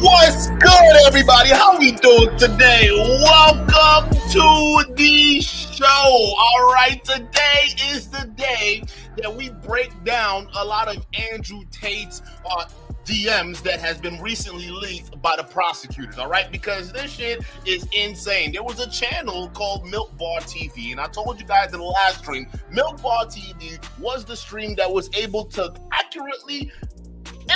What's good, everybody? How we doing today? Welcome to the show. All right, today is the day that we break down a lot of Andrew Tate's DMs that has been recently leaked by the prosecutors, all right? Because this shit is insane. There was a channel called Milk Bar TV, and I told you guys in the last stream, Milk Bar TV was the stream that was able to accurately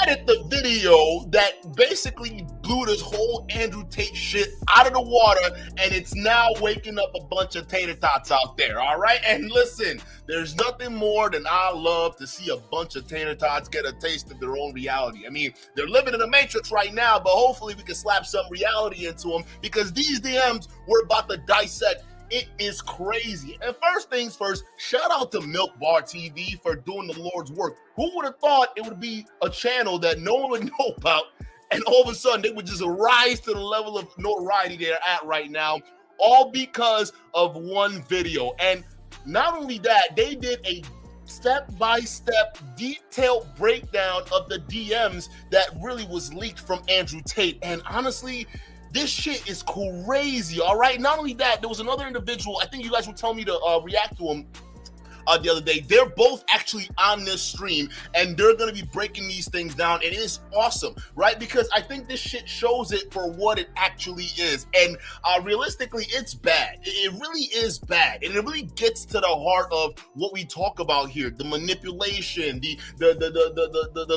edit the video that basically blew this whole Andrew Tate shit out of the water, and it's now waking up a bunch of tater tots out there, all right? And listen, there's nothing more than I love to see a bunch of tater tots get a taste of their own reality. I mean, they're living in the Matrix right now, but hopefully we can slap some reality into them, because these DMs we're about to dissect, it is crazy. And first things first, shout out to Milk Bar TV for doing the Lord's work. Who would have thought it would be a channel that no one would know about, and all of a sudden they would just rise to the level of notoriety they're at right now, all because of one video. And not only that, they did a step-by-step detailed breakdown of the DMs that really was leaked from Andrew Tate. And honestly, this shit is crazy, all right? Not only that, there was another individual, I think you guys were telling me to react to him the other day. They're both actually on this stream, and they're going to be breaking these things down, and it is awesome, right? Because I think this shit shows it for what it actually is, and realistically, it's bad. It really is bad, and it really gets to the heart of what we talk about here: the manipulation, the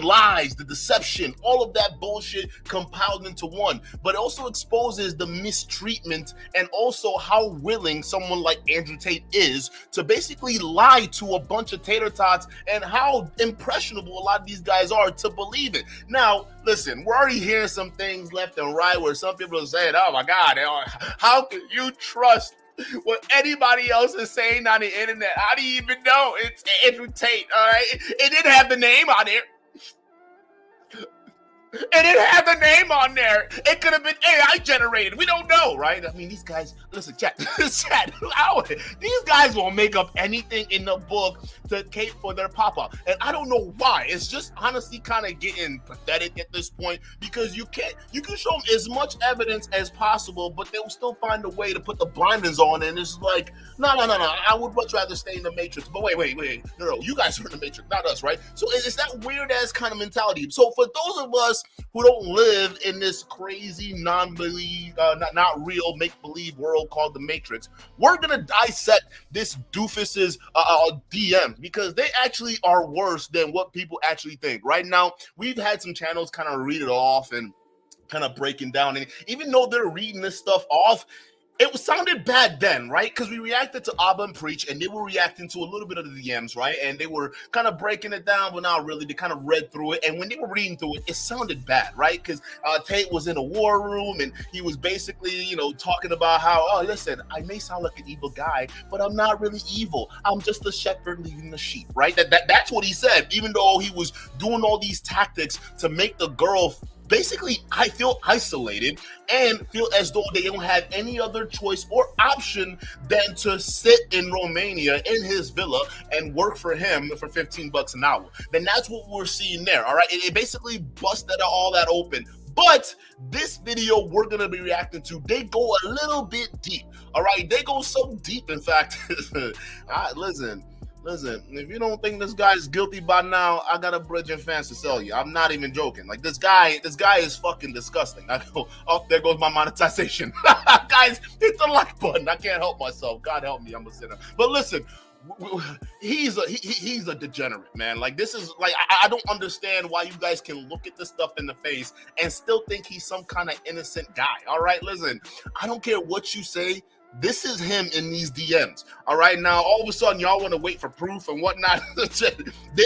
lies, the deception, all of that bullshit compiled into one. But it also exposes the mistreatment and also how willing someone like Andrew Tate is to basically lie to a bunch of tater tots, and how impressionable a lot of these guys are to believe it. Now, listen, we're already hearing some things left and right where some people are saying, oh my God, how can you trust what anybody else is saying on the internet? How do you even know it's Andrew Tate, all right? It didn't have the name on it. It didn't have the name on there. It could have been AI generated. We don't know, right? I mean, these guys, listen, chat, these guys will make up anything in the book to cape for their papa. And I don't know why. It's just honestly kind of getting pathetic at this point, because you can show them as much evidence as possible, but they will still find a way to put the blinders on. And it's like, no. I would much rather stay in the Matrix. But wait. No, you guys are in the Matrix, not us, right? So it's that weird ass kind of mentality. So for those of us who don't live in this crazy non-believe, not real make-believe world called the Matrix, we're gonna dissect this doofus's DMs, because they actually are worse than what people actually think. Right now, we've had some channels kind of read it off and kind of breaking down, and even though they're reading this stuff off, it sounded bad then, right? Because we reacted to Abba and Preach, and they were reacting to a little bit of the DMs, right? And they were kind of breaking it down, but not really. They kind of read through it, and when they were reading through it, it sounded bad, right? Because Tate was in a war room, and he was basically, talking about how, oh, listen, I may sound like an evil guy, but I'm not really evil. I'm just a shepherd leading the sheep, right? That's what he said, even though he was doing all these tactics to make the girl basically, I feel isolated and feel as though they don't have any other choice or option than to sit in Romania in his villa and work for him for $15 an hour. Then that's what we're seeing there, all right? It basically busted all that open. But this video we're going to be reacting to, they go a little bit deep, all right? They go so deep, in fact. Listen, if you don't think this guy is guilty by now, I got a bridge and fans to sell you. I'm not even joking. Like, this guy is fucking disgusting. I go, oh, there goes my monetization. Guys, hit the like button. I can't help myself. God help me, I'm a sinner. But listen, he's a degenerate, man. Like, this is like, I don't understand why you guys can look at this stuff in the face and still think he's some kind of innocent guy. All right, listen, I don't care what you say. This is him in these DMs. All right, now all of a sudden y'all want to wait for proof and whatnot. This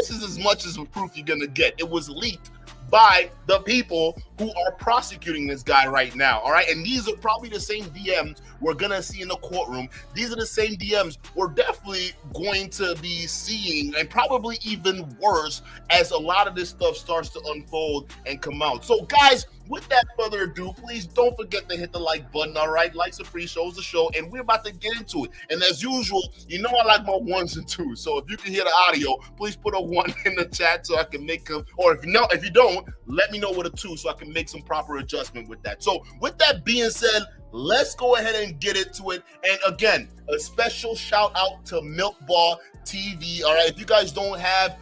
is as much as proof you're gonna get. It was leaked by the people who are prosecuting this guy right now, all right? And these are probably the same DMs we're gonna see in the courtroom. These are the same DMs we're definitely going to be seeing, and probably even worse as a lot of this stuff starts to unfold and come out. So guys, with that further ado, please don't forget to hit the like button, all right? Likes are free, shows the show, and we're about to get into it. And as usual, you know I like my ones and twos, so if you can hear the audio, please put a 1 in the chat so I can make them, or if you don't, let me know what a 2 so I can make some proper adjustment with that. So with that being said, let's go ahead and get into it. And again, a special shout out to Milk Bar TV. All right, if you guys don't have,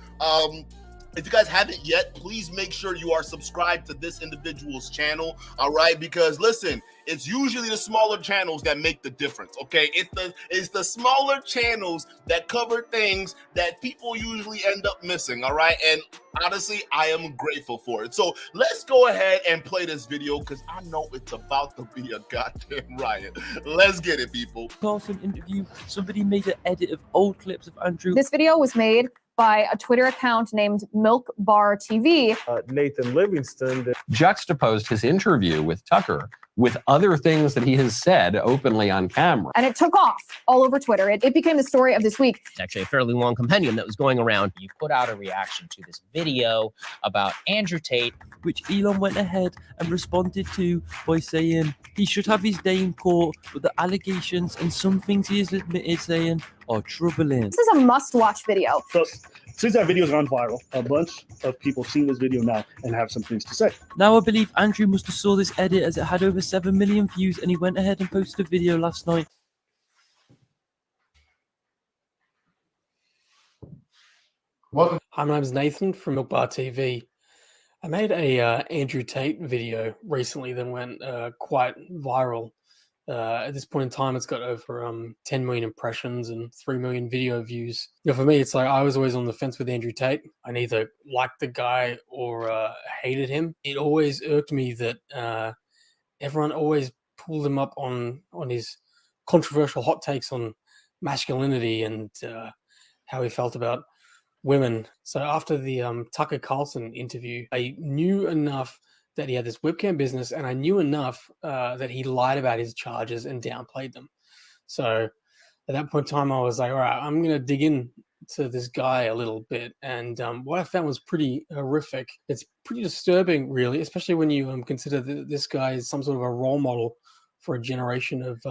if you guys haven't yet, please make sure you are subscribed to this individual's channel. All right, because listen, it's usually the smaller channels that make the difference. Okay, it's the smaller channels that cover things that people usually end up missing. All right, and honestly, I am grateful for it. So let's go ahead and play this video because I know it's about to be a goddamn riot. Let's get it, people. Carson interview. Somebody made an edit of old clips of Andrew. This video was made by a Twitter account named Milk Bar TV. Nathan Livingston juxtaposed his interview with Tucker with other things that he has said openly on camera. And it took off all over Twitter. It became the story of this week. It's actually a fairly long compendium that was going around. You put out a reaction to this video about Andrew Tate, which Elon went ahead and responded to by saying he should have his day in court, but the allegations and some things he has admitted saying are troubling. This is a must-watch video. So since that video's gone viral, a bunch of people seen this video now and have some things to say. Now I believe Andrew must have saw this edit as it had over 7 million views, and he went ahead and posted a video last night. Hi, my name's Nathan from Milk Bar TV. I made a Andrew Tate video recently that went quite viral. At this point in time, it's got over 10 million impressions and 3 million video views. You know, for me, it's like I was always on the fence with Andrew Tate. I neither liked the guy or hated him. It always irked me that everyone always pulled him up on his controversial hot takes on masculinity and how he felt about women. So after the Tucker Carlson interview, I knew enough that he had this webcam business, and I knew enough that he lied about his charges and downplayed them. So at that point in time, I was like, all right, I'm going to dig in to this guy a little bit. And what I found was pretty horrific. It's pretty disturbing, really, especially when you consider that this guy is some sort of a role model for a generation of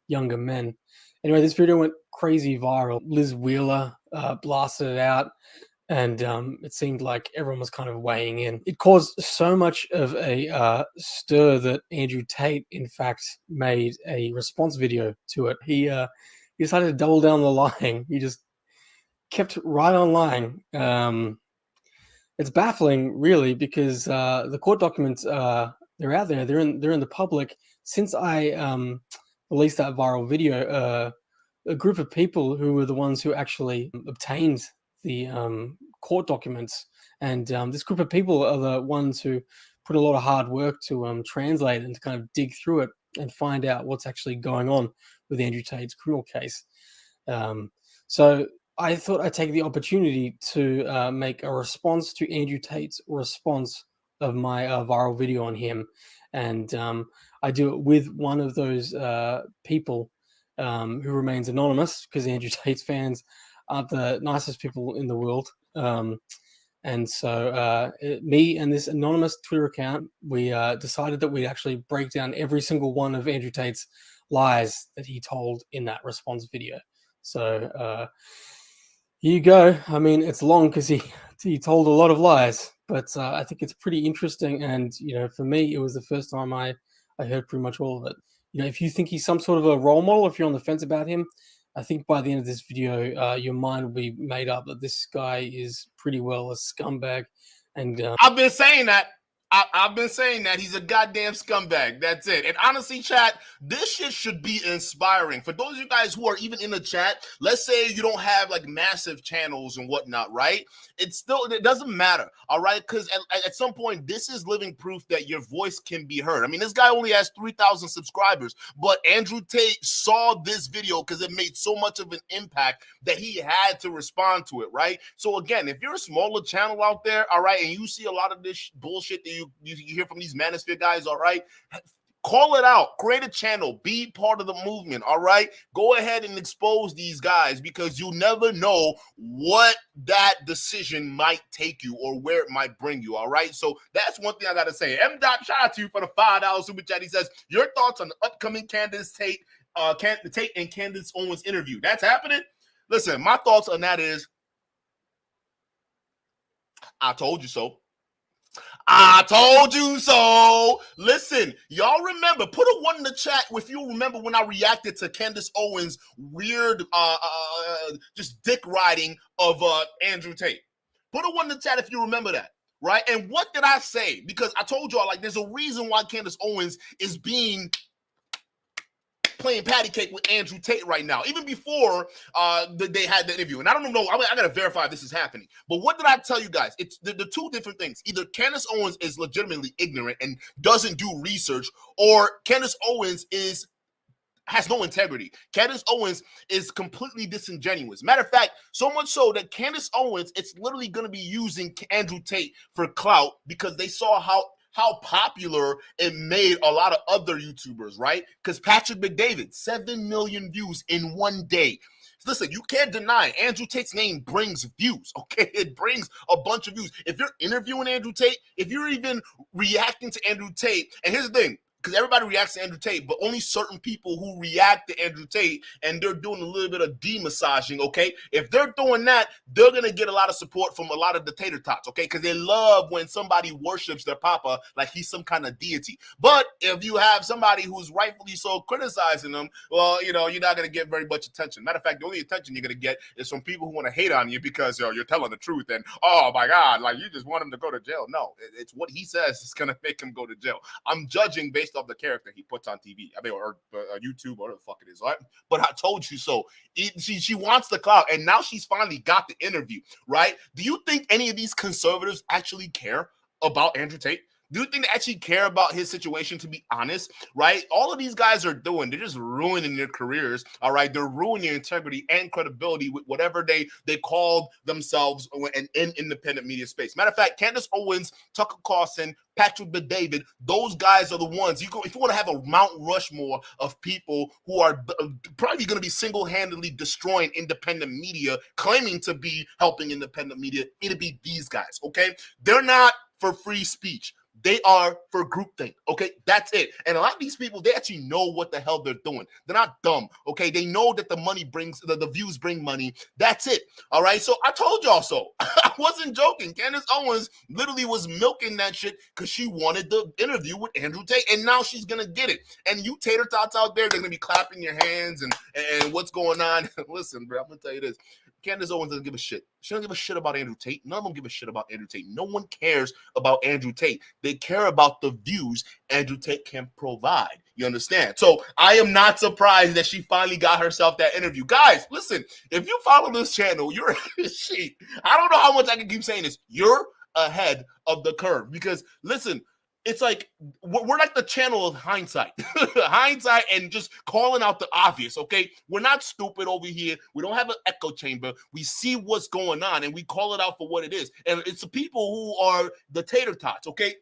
younger men. Anyway, this video went crazy viral. Liz Wheeler blasted it out. And it seemed like everyone was kind of weighing in. It caused so much of a stir that Andrew Tate, in fact, made a response video to it. He decided to double down the lying. He just kept right on lying. It's baffling, really, because the court documents they're out there. They're in the public. Since I released that viral video, a group of people who were the ones who actually obtained the court documents, and this group of people are the ones who put a lot of hard work to translate and to kind of dig through it and find out what's actually going on with Andrew Tate's criminal case. So I thought I'd take the opportunity to make a response to Andrew Tate's response of my viral video on him, and I do it with one of those people who remains anonymous, because Andrew Tate's fans aren't the nicest people in the world. And so me and this anonymous Twitter account, we decided that we'd actually break down every single one of Andrew Tate's lies that he told in that response video. So here you go. I mean, it's long because he told a lot of lies, but I think it's pretty interesting. And, you know, for me, it was the first time I heard pretty much all of it. You know, if you think he's some sort of a role model, if you're on the fence about him, I think by the end of this video, your mind will be made up that this guy is pretty well a scumbag. And I've been saying that. I've been saying that he's a goddamn scumbag. That's it. And honestly, chat, this shit should be inspiring. For those of you guys who are even in the chat, let's say you don't have like massive channels and whatnot, right? It doesn't matter, all right? Because at some point, this is living proof that your voice can be heard. I mean, this guy only has 3,000 subscribers, but Andrew Tate saw this video because it made so much of an impact that he had to respond to it, right? So again, if you're a smaller channel out there, all right, and you see a lot of this bullshit that you hear from these manosphere guys, all right, Call it out. Create a channel. Be part of the movement, all right? Go ahead and expose these guys because you never know what that decision might take you or where it might bring you, all right? So that's one thing I got to say. M. Dot, shout out to you for the $5 super chat. He says, your thoughts on the upcoming Candace Tate and Candace Owens interview. That's happening? Listen, my thoughts on that is, I told you so. I told you so. Listen, y'all remember, put a 1 in the chat if you remember when I reacted to Candace Owens' weird just dick riding of Andrew Tate. Put a 1 in the chat if you remember that, right? And what did I say? Because I told y'all, like, there's a reason why Candace Owens is playing patty cake with Andrew Tate right now, even before they had the interview. And I don't know, I got to verify this is happening. But what did I tell you guys? It's the two different things. Either Candace Owens is legitimately ignorant and doesn't do research, or Candace Owens has no integrity. Candace Owens is completely disingenuous. Matter of fact, so much so that Candace Owens, it's literally going to be using Andrew Tate for clout because they saw how popular it made a lot of other YouTubers, right? Because Patrick McDavid, 7 million views in one day. Listen, you can't deny Andrew Tate's name brings views, okay? It brings a bunch of views. If you're interviewing Andrew Tate, if you're even reacting to Andrew Tate, and here's the thing, because everybody reacts to Andrew Tate, but only certain people who react to Andrew Tate and they're doing a little bit of de-massaging, okay? If they're doing that, they're going to get a lot of support from a lot of the tater tots, okay? Because they love when somebody worships their papa like he's some kind of deity. But if you have somebody who's rightfully so criticizing them, well, you know, you're not going to get very much attention. Matter of fact, the only attention you're going to get is from people who want to hate on you because you're telling the truth and, oh, my God, like you just want him to go to jail. No, it's what he says is going to make him go to jail. I'm judging based off the character he puts on TV, I mean, or YouTube, or whatever the fuck it is, right? But I told you so. She wants the clout, and now she's finally got the interview, right? Do you think any of these conservatives actually care about Andrew Tate? Do you think they actually care about his situation, to be honest, right? All of these guys are doing, they're just ruining their careers, all right? They're ruining their integrity and credibility with whatever they called themselves in independent media space. Matter of fact, Candace Owens, Tucker Carlson, Patrick McDavid, those guys are the ones. If you want to have a Mount Rushmore of people who are probably going to be single-handedly destroying independent media, claiming to be helping independent media, it'll be these guys, okay? They're not for free speech. They are for groupthink, okay? That's it. And a lot of these people, they actually know what the hell they're doing. They're not dumb, okay? They know that the money brings, the views bring money. That's it, all right? So I told y'all so. I wasn't joking. Candace Owens literally was milking that shit because she wanted the interview with Andrew Tate, and now she's going to get it. And you tater tots out there, they're going to be clapping your hands and what's going on. Listen, bro, I'm going to tell you this. Candace Owens doesn't give a shit. She doesn't give a shit about Andrew Tate. None of them give a shit about Andrew Tate. No one cares about Andrew Tate. They care about the views Andrew Tate can provide. You understand? So I am not surprised that she finally got herself that interview. Guys, listen, if you follow this channel, you're I don't know how much I can keep saying this. You're ahead of the curve because listen, it's like we're like the channel of hindsight. Hindsight and just calling out the obvious, okay? We're not stupid over here. We don't have an echo chamber. We see what's going on, and we call it out for what it is. And it's the people who are the tater tots, okay?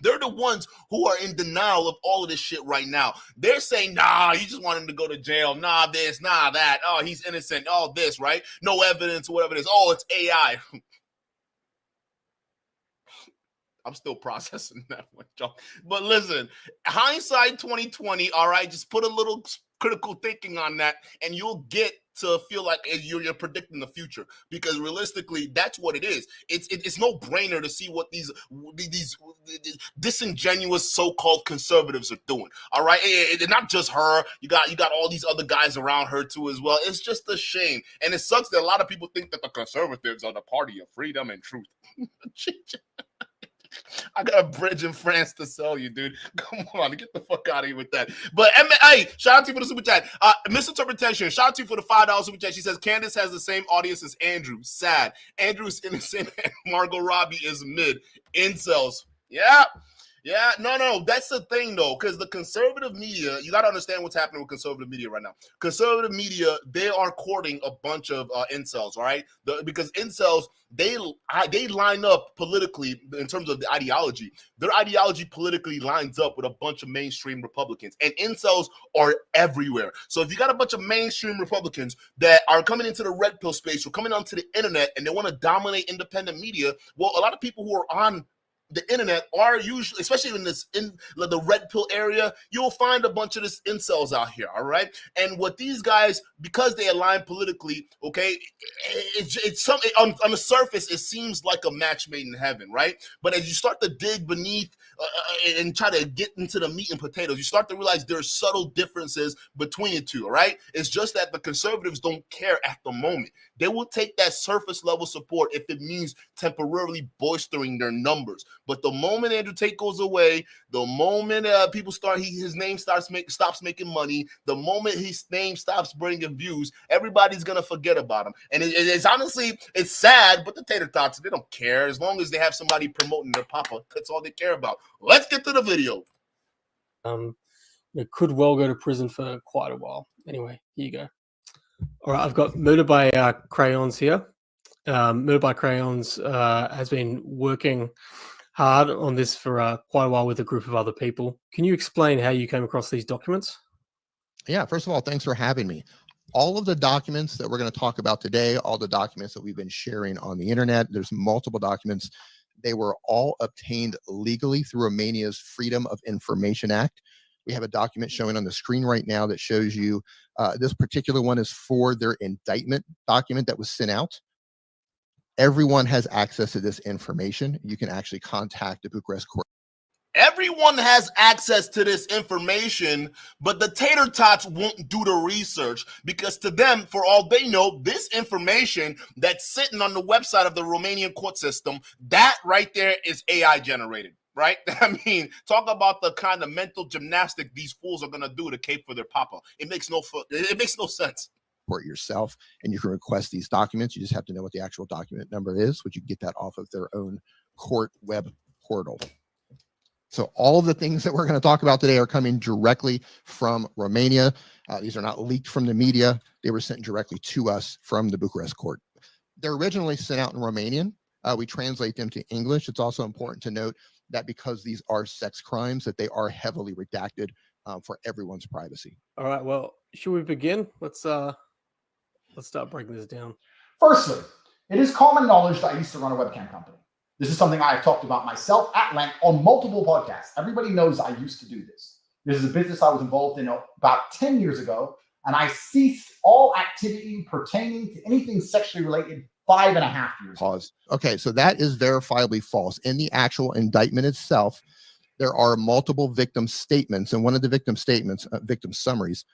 They're the ones who are in denial of all of this shit right now. They're saying, nah, you just want him to go to jail. Nah, this, nah, that. Oh, he's innocent. All this, right? No evidence, whatever it is. Oh, it's AI. I'm still processing that one, Joe. But listen, hindsight 2020, all right, just put a little critical thinking on that, and you'll get to feel like you're predicting the future. Because realistically, that's what it is. It's no brainer to see what these disingenuous so-called conservatives are doing. All right, it's not just her. You got all these other guys around her too as well. It's just a shame, and it sucks that a lot of people think that the conservatives are the party of freedom and truth. I got a bridge in France to sell you, dude. Come on, get the fuck out of here with that. But hey, shout out to you for the super chat. Misinterpretation. Shout out to you for the $5 super chat. She says Candace has the same audience as Andrew. Sad. Andrew is innocent and Margot Robbie is mid. Incels. Yeah. Yeah, no, that's the thing though, because the conservative media, you got to understand what's happening with conservative media right now. Conservative media, they are courting a bunch of incels, all right? Because incels, they line up politically in terms of the ideology. Their ideology politically lines up with a bunch of mainstream Republicans, and incels are everywhere. So if you got a bunch of mainstream Republicans that are coming into the red pill space or coming onto the internet and they want to dominate independent media, well, a lot of people who are on the internet are usually, especially in the red pill area, you'll find a bunch of this incels out here, all right? And what these guys, because they align politically, okay, it's something on the surface, it seems like a match made in heaven, right? But as you start to dig beneath and try to get into the meat and potatoes, you start to realize there's subtle differences between the two, all right? It's just that the conservatives don't care at the moment. They will take that surface level support if it means temporarily bolstering their numbers. But the moment Andrew Tate goes away, the moment people start, his name stops making money, the moment his name stops bringing views, everybody's gonna forget about him. And it's honestly, it's sad, but the tater tots, they don't care as long as they have somebody promoting their papa. That's all they care about. Let's get to the video. It could well go to prison for quite a while. Anyway, here you go. All right, I've got Murder by Crayons here. Murder by Crayons has been working hard on this for quite a while with a group of other people. Can you explain how you came across these documents? Yeah, first of all, thanks for having me. All of the documents that we're going to talk about today, all the documents that we've been sharing on the internet, there's multiple documents. They were all obtained legally through Romania's Freedom of Information Act. We have a document showing on the screen right now that shows you this particular one is for their indictment document that was sent out. Everyone has access to this information. You can actually contact the Bucharest court. Everyone has access to this information, but the tater tots won't do the research because to them, for all they know, this information that's sitting on the website of the Romanian court system, that right there is AI generated, right? I mean, talk about the kind of mental gymnastic these fools are going to do to cape for their papa. It makes no sense. Yourself, and you can request these documents. You just have to know what the actual document number is, which you get that off of their own court web portal. So all of the things that we're going to talk about today are coming directly from Romania. These are not leaked from the media. They were sent directly to us from the Bucharest court. They're originally sent out in Romanian. We translate them to English. It's also important to note that because these are sex crimes, that they are heavily redacted for everyone's privacy. All right, well, should we begin? Let's start breaking this down. Firstly, it is common knowledge that I used to run a webcam company. This is something I have talked about myself at length on multiple podcasts. Everybody knows I used to do this. This is a business I was involved in about 10 years ago, and I ceased all activity pertaining to anything sexually related 5.5 years ago. Pause. Okay, so that is verifiably false. In the actual indictment itself, there are multiple victim statements, and one of the victim statements, victim summaries,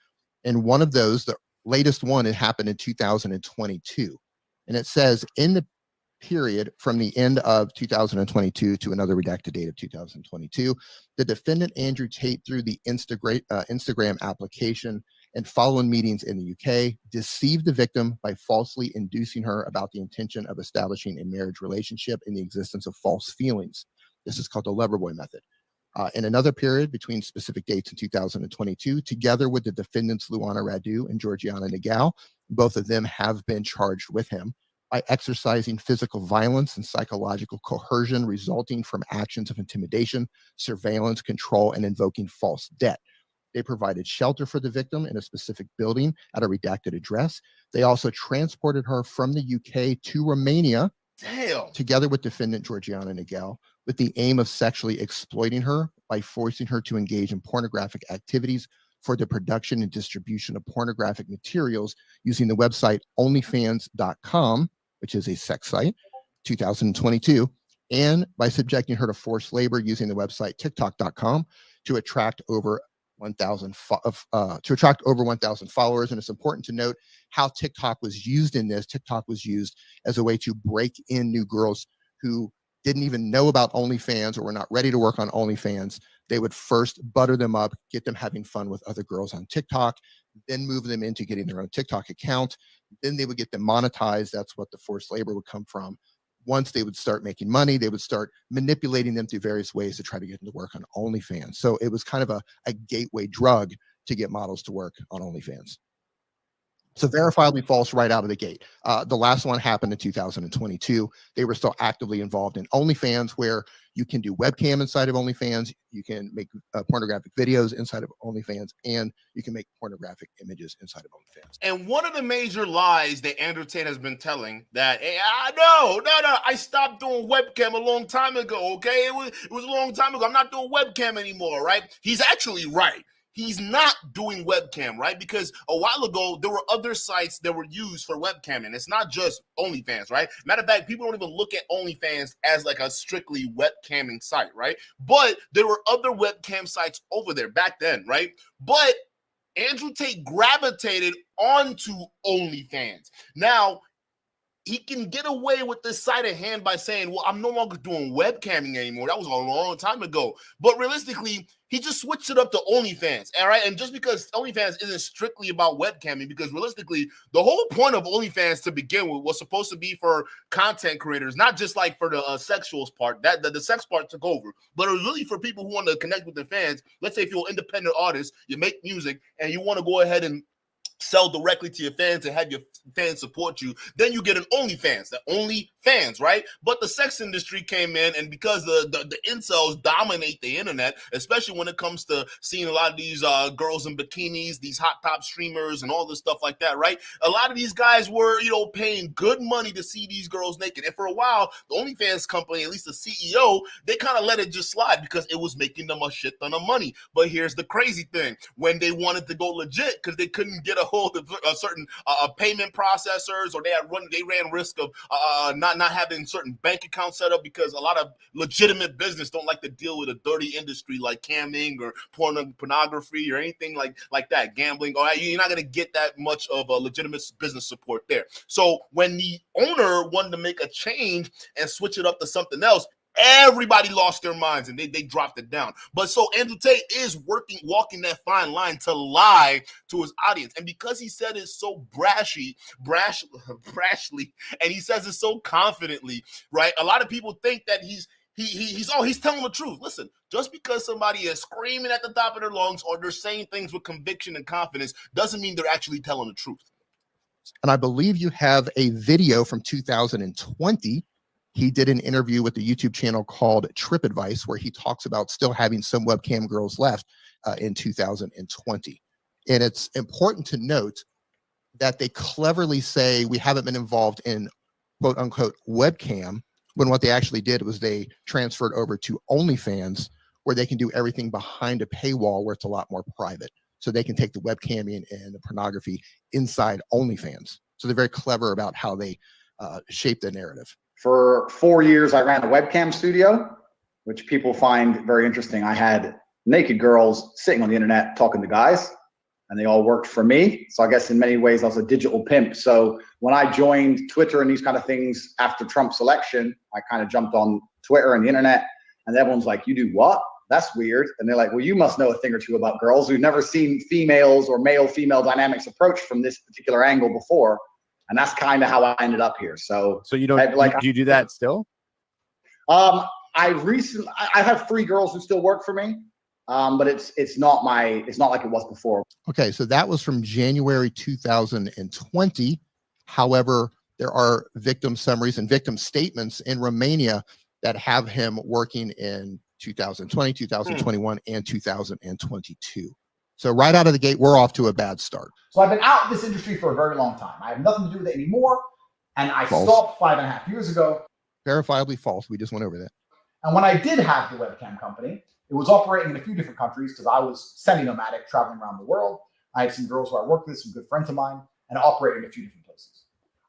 and one of those, the latest one, it happened in 2022. And it says in the period from the end of 2022 to another redacted date of 2022, the defendant Andrew Tate, through the Instagram application and following meetings in the UK, deceived the victim by falsely inducing her about the intention of establishing a marriage relationship in the existence of false feelings. This is called the Loverboy method. In another period between specific dates in 2022, together with the defendants Luana Radu and Georgiana Negal, both of them have been charged with him by exercising physical violence and psychological coercion resulting from actions of intimidation, surveillance, control, and invoking false debt. They provided shelter for the victim in a specific building at a redacted address. They also transported her from the UK to Romania, together with defendant Georgiana Negal, with the aim of sexually exploiting her by forcing her to engage in pornographic activities for the production and distribution of pornographic materials using the website onlyfans.com, which is a sex site, 2022, and by subjecting her to forced labor using the website tiktok.com to attract over 1,000 followers. And it's important to note how TikTok was used in this. TikTok was used as a way to break in new girls who didn't even know about OnlyFans or were not ready to work on OnlyFans. They would first butter them up, get them having fun with other girls on TikTok, then move them into getting their own TikTok account. Then they would get them monetized. That's what the forced labor would come from. once they would start making money, they would start manipulating them through various ways to try to get them to work on OnlyFans. So it was kind of a gateway drug to get models to work on OnlyFans. So verifiably false right out of the gate. The last one happened in 2022. They were still actively involved in OnlyFans, where you can do webcam inside of OnlyFans, you can make pornographic videos inside of OnlyFans, and you can make pornographic images inside of OnlyFans. And one of the major lies that Andrew Tate has been telling that, hey, no, I stopped doing webcam a long time ago, okay? It was a long time ago. I'm not doing webcam anymore, right? He's actually right. He's not doing webcam, right? Because a while ago, there were other sites that were used for webcamming. It's not just OnlyFans, right? Matter of fact, people don't even look at OnlyFans as like a strictly webcamming site, right? But there were other webcam sites over there back then, right? But Andrew Tate gravitated onto OnlyFans. Now, he can get away with this side of hand by saying, well, I'm no longer doing webcamming anymore. That was a long time ago. But realistically, he just switched it up to OnlyFans, all right? And just because OnlyFans isn't strictly about webcamming, because realistically, the whole point of OnlyFans to begin with was supposed to be for content creators, not just like for the sexuals part. That the sex part took over. But it was really for people who want to connect with their fans. Let's say if you're an independent artist, you make music, and you want to go ahead and sell directly to your fans and have your fans support you, then you get an OnlyFans, the OnlyFans, right? But the sex industry came in, and because the incels dominate the internet, especially when it comes to seeing a lot of these girls in bikinis, these hot top streamers and all this stuff like that, right? A lot of these guys were, paying good money to see these girls naked. And for a while, the OnlyFans company, at least the CEO, they kind of let it just slide because it was making them a shit ton of money. But here's the crazy thing. When they wanted to go legit because they couldn't get a hold of certain payment processors, or they ran risk of not having certain bank accounts set up, because a lot of legitimate business don't like to deal with a dirty industry like camming or pornography or anything like that, gambling. All right, you're not going to get that much of a legitimate business support there. So when the owner wanted to make a change and switch it up to something else, everybody lost their minds and they dropped it down. But so Andrew Tate is walking that fine line to lie to his audience. And because he said it so brashly, and he says it so confidently, right? A lot of people think that he's telling the truth. Listen, just because somebody is screaming at the top of their lungs or they're saying things with conviction and confidence doesn't mean they're actually telling the truth. And I believe you have a video from 2020. He did an interview with the YouTube channel called Trip Advice, where he talks about still having some webcam girls left in 2020. And it's important to note that they cleverly say we haven't been involved in quote unquote webcam, when what they actually did was they transferred over to OnlyFans, where they can do everything behind a paywall, where it's a lot more private. So they can take the webcamming and the pornography inside OnlyFans. So they're very clever about how they shape the narrative. For 4 years, I ran a webcam studio, which people find very interesting. I had naked girls sitting on the internet talking to guys, and they all worked for me. So I guess in many ways, I was a digital pimp. So when I joined Twitter and these kind of things after Trump's election, I kind of jumped on Twitter and the internet, and everyone's like, you do what? That's weird. And they're like, well, you must know a thing or two about girls. We've never seen females or male-female dynamics approached from this particular angle before. And that's kind of how I ended up here. So you don't do you do that still? I have 3 girls who still work for me, but it's not like it was before. Okay, so that was from January 2020. However, there are victim summaries and victim statements in Romania that have him working in 2020, 2021, and 2022. So right out of the gate, we're off to a bad start. So I've been out of this industry for a very long time. I have nothing to do with it anymore. And I stopped 5.5 years ago. Verifiably false. We just went over that. And when I did have the webcam company, it was operating in a few different countries because I was semi-nomadic, traveling around the world. I had some girls who I worked with, some good friends of mine, and operated in a few different places.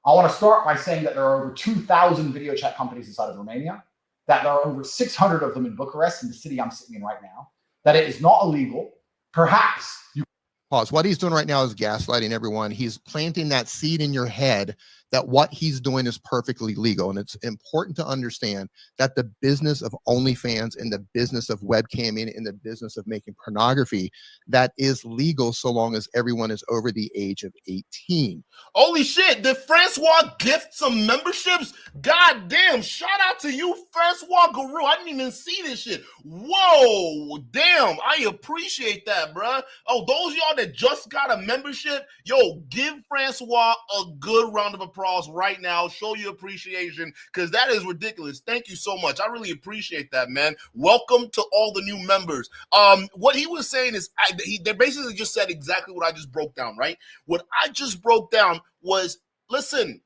I want to start by saying that there are over 2,000 video chat companies inside of Romania, that there are over 600 of them in Bucharest, in the city I'm sitting in right now, that it is not illegal. Perhaps you pause. What he's doing right now is gaslighting everyone. He's planting that seed in your head that what he's doing is perfectly legal. And it's important to understand that the business of OnlyFans and the business of webcamming and the business of making pornography, that is legal so long as everyone is over the age of 18. Holy shit, did Francois gift some memberships? God damn, shout out to you, Francois Guru. I didn't even see this shit. Whoa, damn, I appreciate that, bruh. Oh, those y'all that just got a membership, yo, give Francois a good round of applause right now. Show your appreciation, because that is ridiculous. Thank you so much. I really appreciate that, man. Welcome to all the new members. What he was saying is, they basically just said exactly what I just broke down, right? What I just broke down was, listen,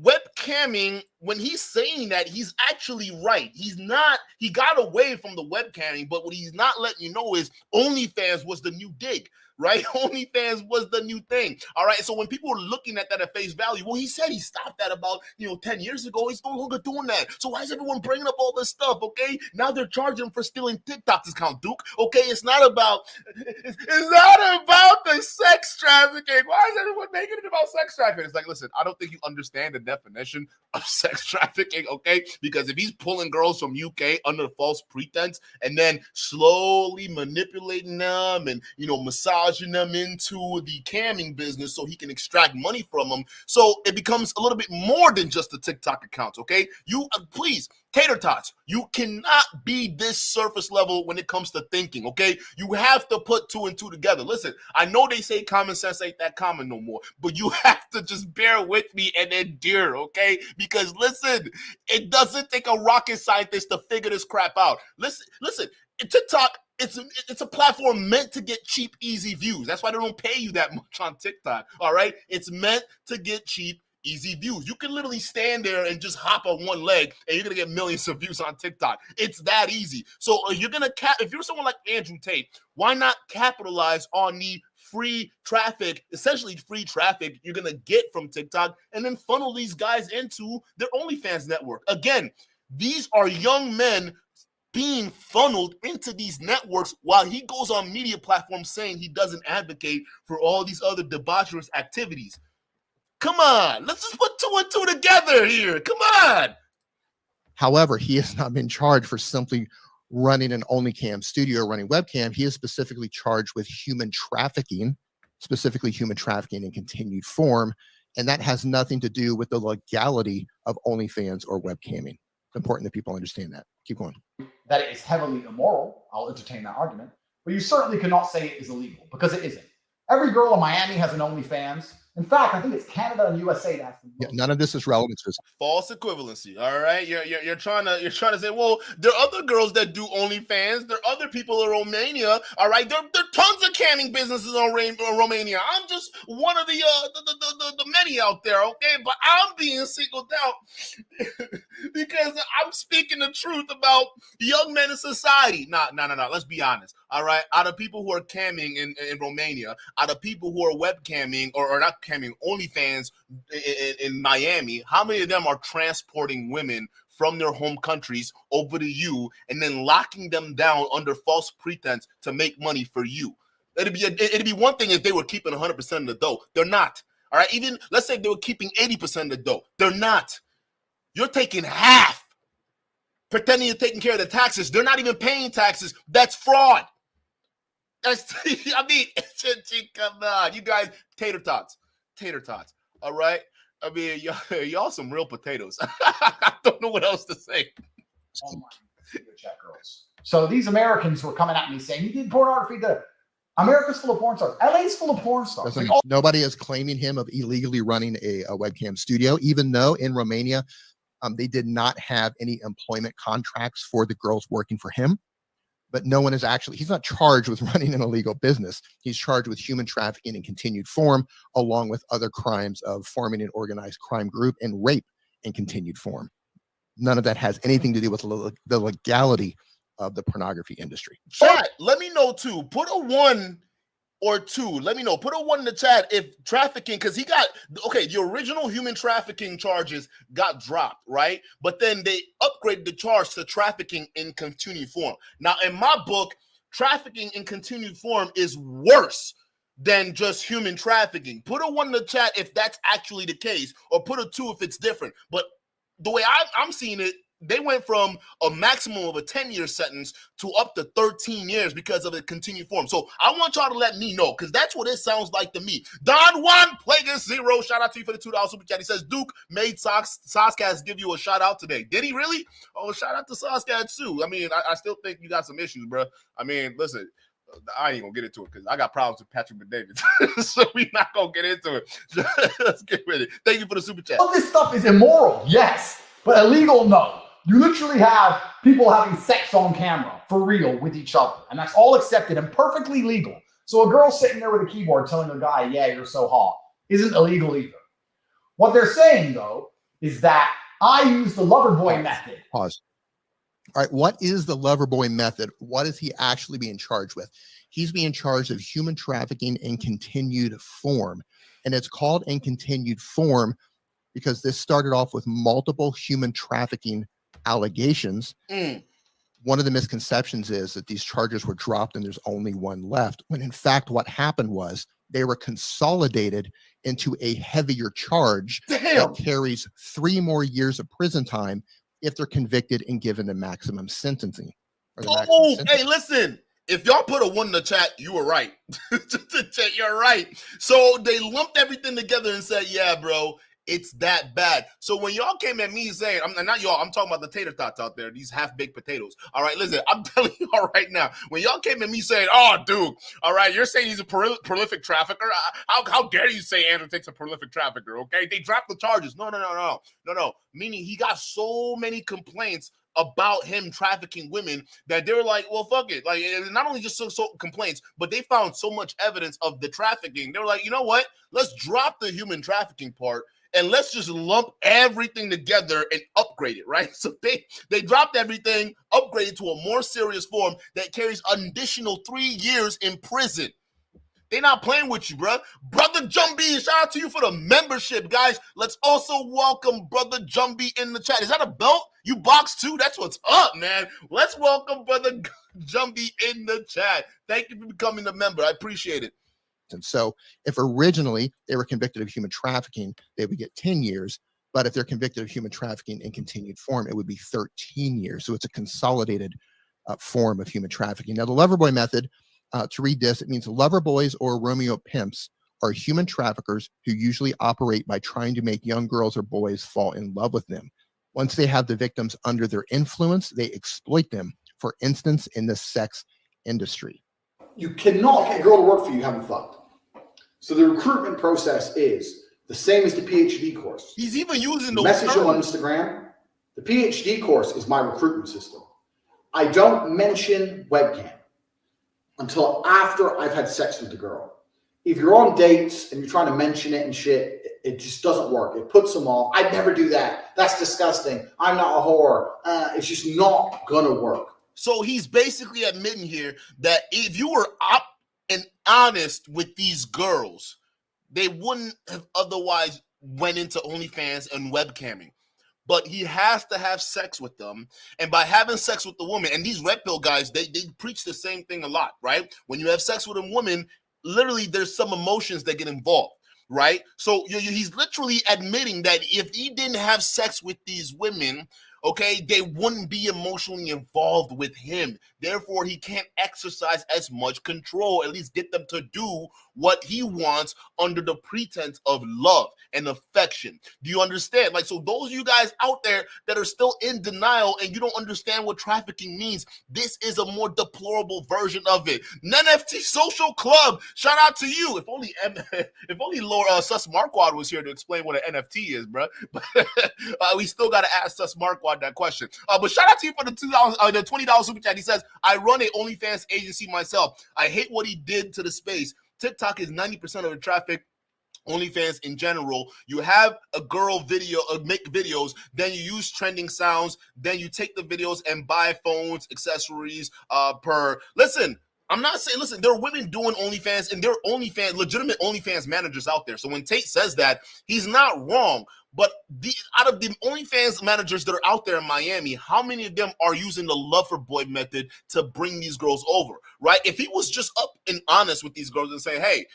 webcamming, when he's saying that, he's actually right. He got away from the webcamming, but what he's not letting you know is OnlyFans was the new dig, right? OnlyFans was the new thing. All right. So when people were looking at that at face value, well, he said he stopped that about 10 years ago. He's no longer doing that. So why is everyone bringing up all this stuff? Okay. Now they're charging for stealing TikTok's account, Duke. Okay. It's not about the sex trafficking. Why is everyone making it about sex trafficking? It's like, listen, I don't think you understand the definition of sex trafficking. Okay. Because if he's pulling girls from UK under false pretense and then slowly manipulating them and, massaging them into the camming business so he can extract money from them. So it becomes a little bit more than just the TikTok accounts, okay? You, please, tater tots, you cannot be this surface level when it comes to thinking, okay? You have to put two and two together. Listen, I know they say common sense ain't that common no more, but you have to just bear with me and endure, okay? Because listen, it doesn't take a rocket scientist to figure this crap out. Listen, TikTok, it's a platform meant to get cheap, easy views. That's why they don't pay you that much on TikTok, all right? It's meant to get cheap, easy views. You can literally stand there and just hop on one leg and you're going to get millions of views on TikTok. It's that easy. So if you're someone like Andrew Tate, why not capitalize on the free traffic, essentially free traffic you're going to get from TikTok, and then funnel these guys into their OnlyFans network? Again, these are young men being funneled into these networks while he goes on media platforms saying he doesn't advocate for all these other debaucherous activities. Come on, let's just put two and two together here. Come on. However, he has not been charged for simply running an OnlyCam studio or running webcam. He is specifically charged with human trafficking, specifically human trafficking in continued form. And that has nothing to do with the legality of OnlyFans or webcamming. It's important that people understand that. Keep going. That it is heavily immoral. I'll entertain that argument. But you certainly cannot say it is illegal, because it isn't. Every girl in Miami has an OnlyFans. In fact, I think it's Canada and USA that has them. Yeah, none of this is relevant to this. False equivalency. All right, you're trying to say, well, there are other girls that do OnlyFans. There are other people in Romania. All right, there are tons of camming businesses in Romania. I'm just one of the many out there. Okay, but I'm being singled out because I'm speaking the truth about young men in society. No. Let's be honest. All right, out of people who are camming in Romania, out of people who are webcamming or not camming, OnlyFans in Miami, how many of them are transporting women from their home countries over to you and then locking them down under false pretense to make money for you? It'd be one thing if they were keeping 100% of the dough. They're not. All right, even let's say they were keeping 80% of the dough. They're not. You're taking half, pretending you're taking care of the taxes. They're not even paying taxes. That's fraud. Come on, you guys, tater tots. All right, I mean, y'all some real potatoes. I don't know what else to say. Chat girls. So these Americans were coming at me saying, "You did pornography there." America's full of porn stars. LA's full of porn stars. Nobody is claiming him of illegally running a webcam studio, even though in Romania, they did not have any employment contracts for the girls working for him. But no one is he's not charged with running an illegal business. He's charged with human trafficking in continued form, along with other crimes of forming an organized crime group and rape in continued form. None of that has anything to do with the legality of the pornography industry. Chat, let me know too. Put a 1 or 2. Let me know. Put a 1 in the chat if trafficking, because the original human trafficking charges got dropped, right? But then they upgraded the charge to trafficking in continued form. Now, in my book, trafficking in continued form is worse than just human trafficking. Put a 1 in the chat if that's actually the case, or put a 2 if it's different. But the way I'm seeing it, they went from a maximum of a 10-year sentence to up to 13 years because of the continued form. So I want y'all to let me know, because that's what it sounds like to me. Don Juan Plagueis 0, shout out to you for the $2 super chat. He says, Duke made Saucecast give you a shout out today. Did he really? Oh, shout out to Saucecast too. I mean, I still think you got some issues, bro. I mean, listen, I ain't gonna get into it because I got problems with Patrick McDavid. So we not gonna get into it. Let's get rid of it. Thank you for the super chat. All this stuff is immoral, yes, but illegal, no. You literally have people having sex on camera for real with each other, and that's all accepted and perfectly legal. So a girl sitting there with a keyboard telling a guy, yeah, you're so hot, isn't illegal either. What they're saying, though, is that I use the lover boy method. Pause. All right, what is the lover boy method? What is he actually being charged with? He's being charged of human trafficking in continued form, and it's called in continued form because this started off with multiple human trafficking allegations. One of the misconceptions is that these charges were dropped and there's only one left, when in fact what happened was they were consolidated into a heavier charge that carries 3 more years of prison time if they're convicted and given the maximum sentencing. Hey, listen. If y'all put a 1 in the chat, you were right. You're right. So they lumped everything together and said, yeah, bro, it's that bad. So when y'all came at me saying, I'm not y'all, I'm talking about the tater tots out there, these half-baked potatoes. All right, listen, I'm telling y'all right now, when y'all came at me saying, oh, dude, all right, you're saying he's a prolific trafficker? How dare you say Andrew Tate's a prolific trafficker, okay? They dropped the charges. No. Meaning he got so many complaints about him trafficking women that they were like, well, fuck it. Like, not only just so complaints, but they found so much evidence of the trafficking. They were like, you know what? Let's drop the human trafficking part and let's just lump everything together and upgrade it, right? So they dropped everything, upgraded to a more serious form that carries an additional 3 years in prison. They not playing with you, bro. Brother Jumbie, shout out to you for the membership, guys. Let's also welcome Brother Jumbie in the chat. Is that a belt? You box too? That's what's up, man. Let's welcome Brother Jumbie in the chat. Thank you for becoming a member. I appreciate it. And so if originally they were convicted of human trafficking, they would get 10 years. But if they're convicted of human trafficking in continued form, it would be 13 years. So it's a consolidated form of human trafficking. Now, the lover boy method, to read this, it means lover boys or Romeo pimps are human traffickers who usually operate by trying to make young girls or boys fall in love with them. Once they have the victims under their influence, they exploit them, for instance, in the sex industry. You cannot get a girl to work for you having fucked. So the recruitment process is the same as the PhD course. He's even using the message on Instagram. The PhD course is my recruitment system. I don't mention webcam until after I've had sex with the girl. If you're on dates and you're trying to mention it and shit, it just doesn't work. It puts them off. I'd never do that. That's disgusting. I'm not a whore. It's just not gonna work. So he's basically admitting here that if you were up and honest with these girls, they wouldn't have otherwise went into OnlyFans and webcamming. But he has to have sex with them. And by having sex with the woman, and these red pill guys, they preach the same thing a lot, right? When you have sex with a woman, literally there's some emotions that get involved, right? So he's literally admitting that if he didn't have sex with these women, okay, they wouldn't be emotionally involved with him. Therefore, he can't exercise as much control, at least get them to do what he wants under the pretense of love and affection. Do you understand? Like, so those of you guys out there that are still in denial and you don't understand what trafficking means, this is a more deplorable version of it. NFT Social Club, shout out to you. If only Lord Sus Marquardt was here to explain what an NFT is, bro. But we still got to ask Sus Marquardt that question. But shout out to you for the $20 super chat. He says, I run an OnlyFans agency myself. I hate what he did to the space. TikTok is 90% of the traffic. OnlyFans in general, you have a girl video, make videos, then you use trending sounds, then you take the videos and buy phones, accessories listen, I'm not saying, listen, there are women doing OnlyFans and there are legitimate OnlyFans managers out there. So when Tate says that, he's not wrong. But out of the OnlyFans managers that are out there in Miami, how many of them are using the lover boy method to bring these girls over, right? If he was just up and honest with these girls and say, hey,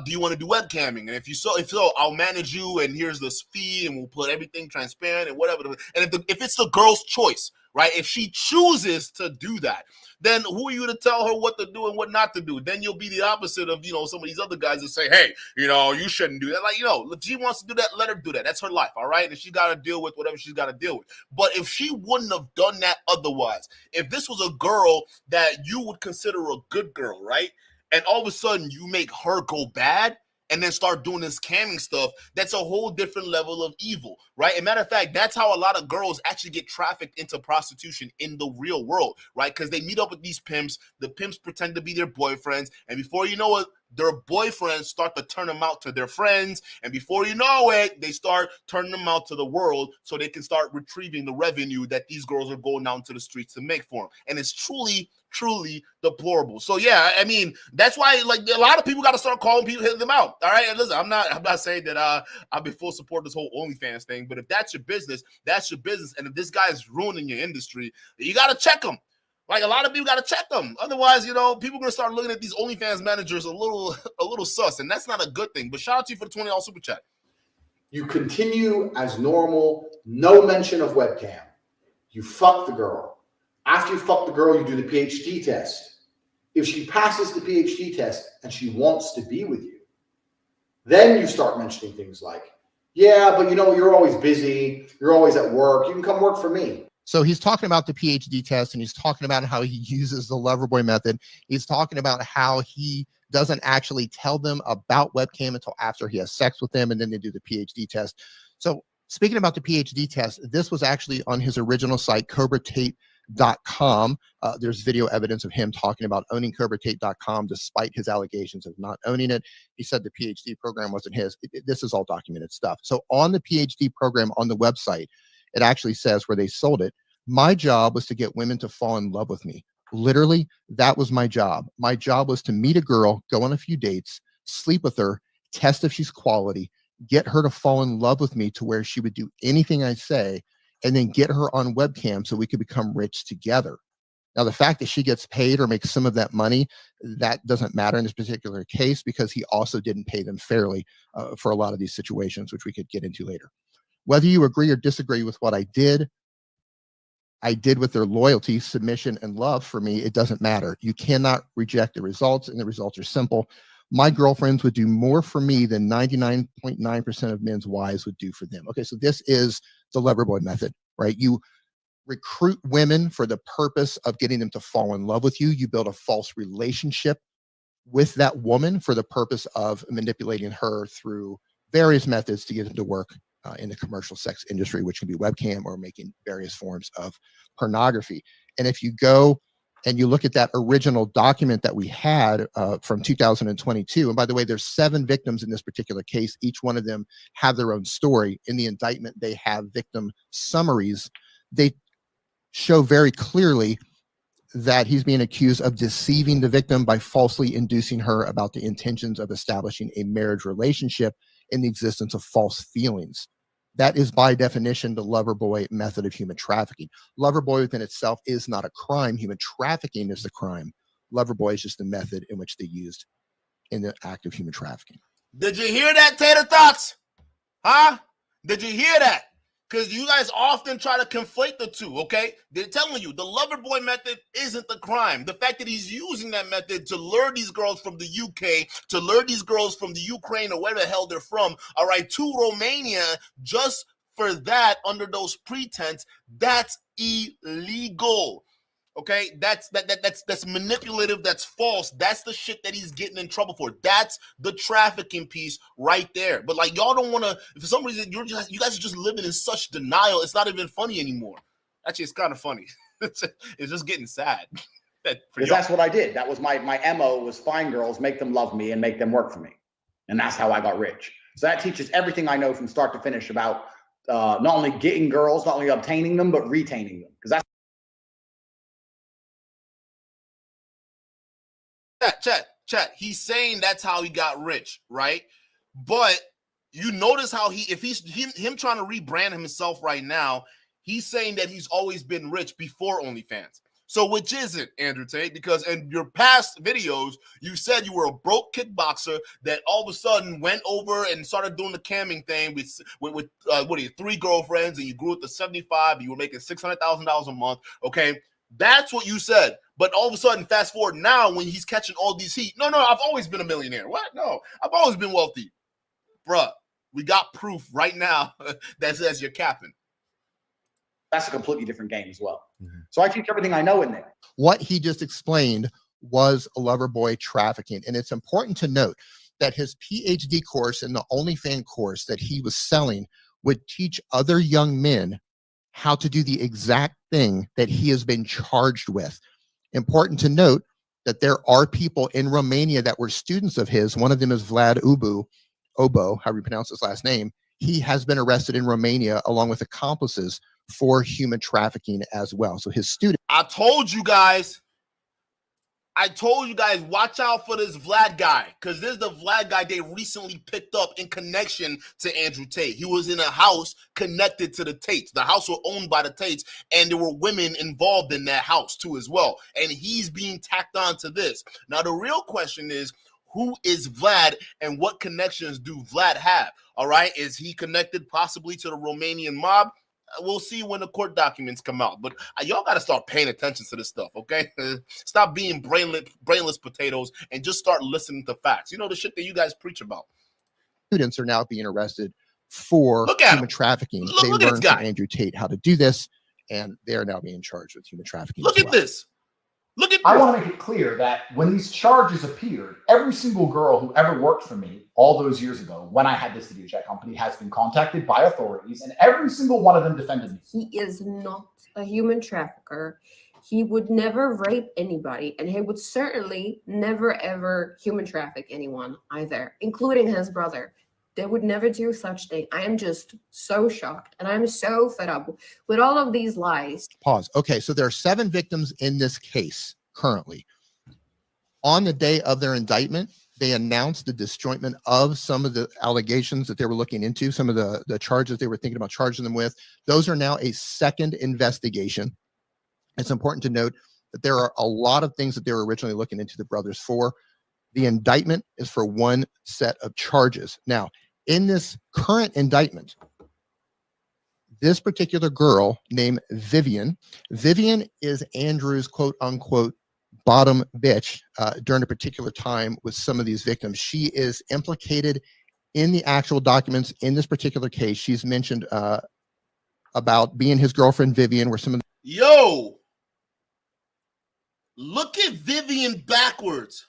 do you want to do webcamming? And if so, I'll manage you, and here's this fee, and we'll put everything transparent and whatever. And if it's the girl's choice, right? If she chooses to do that, then who are you to tell her what to do and what not to do? Then you'll be the opposite of, some of these other guys that say, hey, you shouldn't do that. Like, if she wants to do that, let her do that. That's her life, all right? And she's got to deal with whatever she's got to deal with. But if she wouldn't have done that otherwise, if this was a girl that you would consider a good girl, right? And all of a sudden you make her go bad, and then start doing this camming stuff, that's a whole different level of evil, right? As a matter of fact, that's how a lot of girls actually get trafficked into prostitution in the real world, right? Because they meet up with these pimps, the pimps pretend to be their boyfriends, and before you know it, their boyfriends start to turn them out to their friends, and before you know it, they start turning them out to the world so they can start retrieving the revenue that these girls are going down to the streets to make for them. And it's truly deplorable. So yeah, I mean, that's why like a lot of people got to start calling people, hitting them out. All right, and listen, I'm not saying that I'll be full support of this whole OnlyFans thing, but if that's your business, that's your business. And if this guy is ruining your industry, you got to check him. Like a lot of people got to check them. Otherwise, people are going to start looking at these OnlyFans managers a little sus, and that's not a good thing. But shout out to you for the $20 super chat. You continue as normal, no mention of webcam. You fuck the girl. After you fuck the girl, you do the PhD test. If she passes the PhD test and she wants to be with you, then you start mentioning things like, yeah, but you're always busy. You're always at work. You can come work for me. So he's talking about the PhD test, and he's talking about how he uses the Loverboy method. He's talking about how he doesn't actually tell them about webcam until after he has sex with them, and then they do the PhD test. So speaking about the PhD test, this was actually on his original site, CobraTate.com. There's video evidence of him talking about owning CobraTate.com despite his allegations of not owning it. He said the PhD program wasn't his. This is all documented stuff. So on the PhD program on the website, it actually says where they sold it, my job was to get women to fall in love with me. Literally, that was my job. My job was to meet a girl, go on a few dates, sleep with her, test if she's quality, get her to fall in love with me to where she would do anything I say, and then get her on webcam so we could become rich together. Now, the fact that she gets paid or makes some of that money, that doesn't matter in this particular case because he also didn't pay them fairly for a lot of these situations, which we could get into later. Whether you agree or disagree with what I did with their loyalty, submission, and love for me, it doesn't matter. You cannot reject the results, and the results are simple. My girlfriends would do more for me than 99.9% of men's wives would do for them. Okay, so this is the Loverboy method, right? You recruit women for the purpose of getting them to fall in love with you. You build a false relationship with that woman for the purpose of manipulating her through various methods to get them to work in the commercial sex industry, which can be webcam or making various forms of pornography. And if you go and you look at that original document that we had from 2022, and by the way, there's 7 victims in this particular case. Each one of them have their own story. In the indictment, they have victim summaries. They show very clearly that he's being accused of deceiving the victim by falsely inducing her about the intentions of establishing a marriage relationship in the existence of false feelings. That is by definition the Loverboy method of human trafficking. Loverboy within itself is not a crime. Human trafficking is the crime. Loverboy is just the method in which they used in the act of human trafficking. Did you hear that, Tater Thoughts? Huh? Did you hear that? Because you guys often try to conflate the two, okay? They're telling you the Loverboy method isn't the crime. The fact that he's using that method to lure these girls from the UK, to lure these girls from the Ukraine or where the hell they're from, all right, to Romania, just for that, under those pretense, that's illegal. Okay, that's manipulative. That's false. That's the shit that he's getting in trouble for. That's the trafficking piece right there. But like y'all don't want to. For some reason, you guys are just living in such denial. It's not even funny anymore. Actually, it's kind of funny. It's just getting sad. Because that's what I did. That was my MO was find girls, make them love me, and make them work for me, and that's how I got rich. So that teaches everything I know from start to finish about not only getting girls, not only obtaining them, but retaining them. Because that's Chat. He's saying that's how he got rich, right? But you notice how if he's him trying to rebrand himself right now, he's saying that he's always been rich before OnlyFans. So which is it, Andrew Tate? Because in your past videos, you said you were a broke kickboxer that all of a sudden went over and started doing the camming thing with what are you, 3 girlfriends, and you grew it to 75, and you were making $600,000 a month. Okay, that's what you said. But all of a sudden, fast forward now when he's catching all these heat. No, I've always been a millionaire. What? No, I've always been wealthy. Bruh, we got proof right now that says you're capping. That's a completely different game as well. So I teach everything I know in there. What he just explained was lover boy trafficking. And it's important to note that his PhD course and the OnlyFans course that he was selling would teach other young men how to do the exact thing that he has been charged with. Important to note that there are people in Romania that were students of his. One of them is Vlad Obo, however you pronounce his last name. He has been arrested in Romania along with accomplices for human trafficking as well. So his student. I told you guys, watch out for this Vlad guy, because this is the Vlad guy they recently picked up in connection to Andrew Tate. He was in a house connected to the Tates. The house was owned by the Tates, and there were women involved in that house too as well. And he's being tacked on to this. Now, the real question is, who is Vlad and what connections do Vlad have? All right. Is he connected possibly to the Romanian mob? We'll see when the court documents come out. But y'all got to start paying attention to this stuff, okay? Stop being brainless potatoes and just start listening to facts. You know, the shit that you guys preach about. Students are now being arrested for human trafficking. They learned from Andrew Tate how to do this, and they are now being charged with human trafficking. Look at this. Look at this. I want to make it clear that when these charges appeared, every single girl who ever worked for me all those years ago, when I had this video chat company, has been contacted by authorities, and every single one of them defended me. He is not a human trafficker. He would never rape anybody, and he would certainly never, ever human traffic anyone either, including his brother. They would never do such thing. I am just so shocked, and I'm so fed up with all of these lies. Pause. Okay, so there are 7 victims in this case currently. On the day of their indictment, they announced the disjointment of some of the allegations that they were looking into, some of the charges they were thinking about charging them with. Those are now a second investigation. It's important to note that there are a lot of things that they were originally looking into the brothers for. The indictment is for one set of charges. Now, in this current indictment, this particular girl named Vivian is Andrew's quote unquote bottom bitch during a particular time with some of these victims. She is implicated in the actual documents in this particular case. She's mentioned about being his girlfriend Vivian, where some of Yo, look at Vivian backwards.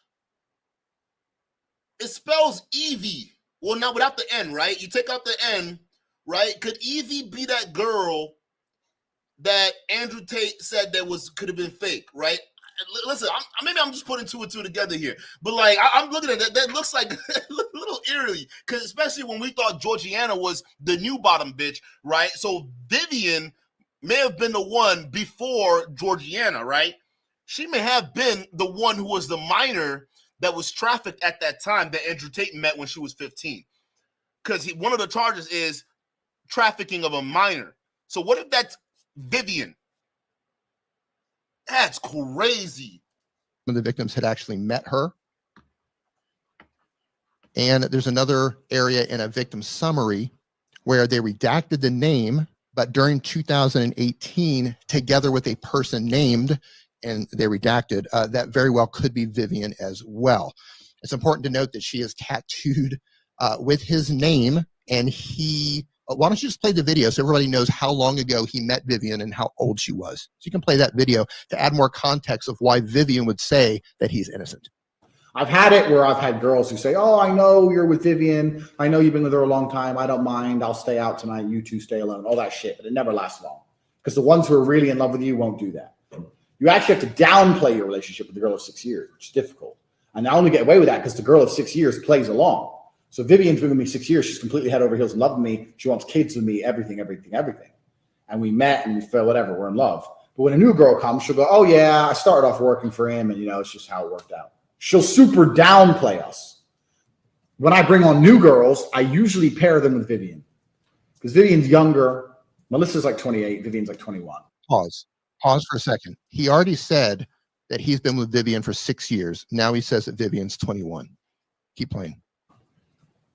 It spells Evie. Well, not without the N, right? You take out the N, right? Could Evie be that girl that Andrew Tate said that could have been fake, right? Listen, maybe I'm just putting 2 and 2 together here, but like I'm looking at that. That looks like a little eerily, because especially when we thought Georgiana was the new bottom bitch, right? So Vivian may have been the one before Georgiana, right? She may have been the one who was the minor that was trafficked at that time that Andrew Tate met when she was 15. Because one of the charges is trafficking of a minor. So what if that's Vivian? That's crazy. of the victims had actually met her. And there's another area in a victim summary where they redacted the name, but during 2018, together with a person named, and they redacted, that very well could be Vivian as well. It's important to note that she is tattooed with his name, and he, why don't you just play the video so everybody knows how long ago he met Vivian and how old she was. So you can play that video to add more context of why Vivian would say that he's innocent. I've had it where I've had girls who say, oh, I know you're with Vivian. I know you've been with her a long time. I don't mind. I'll stay out tonight. You two stay alone. All that shit. But it never lasts long because the ones who are really in love with you won't do that. You actually have to downplay your relationship with the girl of 6 years, which is difficult. And I only get away with that because the girl of 6 years plays along. So Vivian's been with me 6 years. She's completely head over heels in love with me. She wants kids with me, everything. And we met and we felt whatever. We're in love. But when a new girl comes, she'll go, oh, yeah, I started off working for him. And, you know, it's just how it worked out. She'll super downplay us. when I bring on new girls, I usually pair them with Vivian because Vivian's younger. Melissa's like 28. Vivian's like 21. Pause for a second. He already said that he's been with Vivian for 6 years. Now he says that Vivian's 21. Keep playing.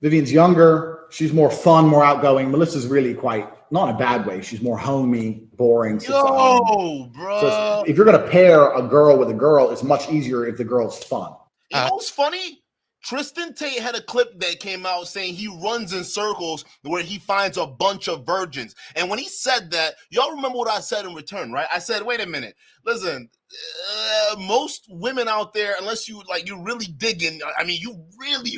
Vivian's younger. She's more fun, more outgoing. Melissa's really quite, not in a bad way. She's more homey, boring. Yo, bro. So if you're going to pair a girl with a girl, it's much easier if the girl's fun. You know what's funny? Tristan Tate had a clip that came out saying he runs in circles where he finds a bunch of virgins. And when he said that, y'all remember what I said in return, right? I said, wait a minute. Listen, most women out there, unless you really digging, I mean, you really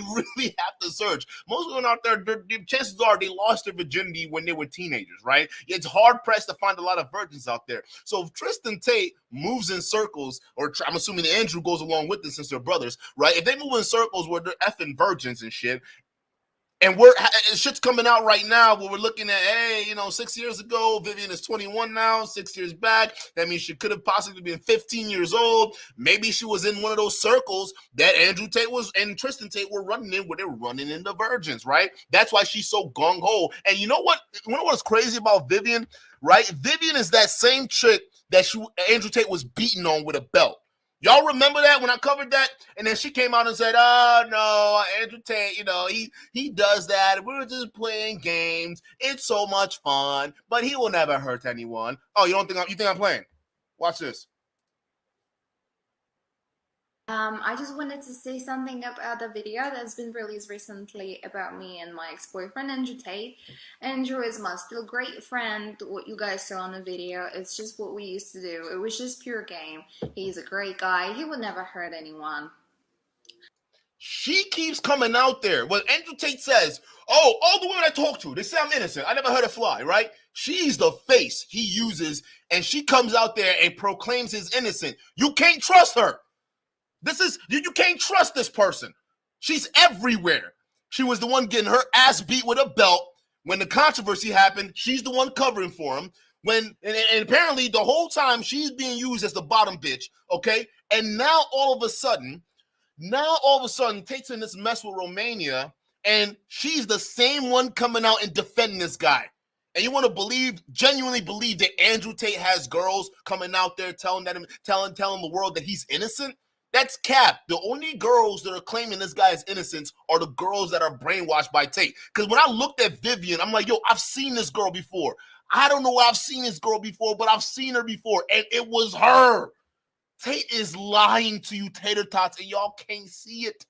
have to search. Most women out there, the chances are they lost their virginity when they were teenagers, right? It's hard pressed to find a lot of virgins out there. So if Tristan Tate moves in circles, or I'm assuming Andrew goes along with this since they're brothers, right? If they move in circles where they're effing virgins and shit, and shit's coming out right now where we're looking at, hey, 6 years ago, Vivian is 21 now, 6 years back. That means she could have possibly been 15 years old. Maybe she was in one of those circles that Andrew Tate and Tristan Tate were running in, where they're running into virgins, right? That's why she's so gung-ho. And you know what? You know what's crazy about Vivian, right? Vivian is that same chick that Andrew Tate was beating on with a belt. Y'all remember that when I covered that? And then she came out and said, oh, no, Andrew Tate, he does that. We're just playing games. It's so much fun, but he will never hurt anyone. Oh, you think I'm playing? Watch this. I just wanted to say something about the video that's been released recently about me and my ex-boyfriend, Andrew Tate. Andrew is my still great friend. What you guys saw on the video, it's just what we used to do. It was just pure game. He's a great guy. He would never hurt anyone. She keeps coming out there. When Andrew Tate says, oh, all the women I talk to, they say I'm innocent. I never heard it fly, right? She's the face he uses, and she comes out there and proclaims his innocent. You can't trust her. You can't trust this person. She's everywhere. She was the one getting her ass beat with a belt. When the controversy happened, she's the one covering for him. And apparently the whole time she's being used as the bottom bitch, okay? And now all of a sudden, Tate's in this mess with Romania, and she's the same one coming out and defending this guy. And you want to genuinely believe that Andrew Tate has girls coming out there telling the world that he's innocent? That's cap. The only girls that are claiming this guy is innocent are the girls that are brainwashed by Tate. Because when I looked at Vivian, I'm like, yo, I've seen this girl before. I don't know why I've seen this girl before, but I've seen her before, and it was her. Tate is lying to you, tater tots, and y'all can't see it.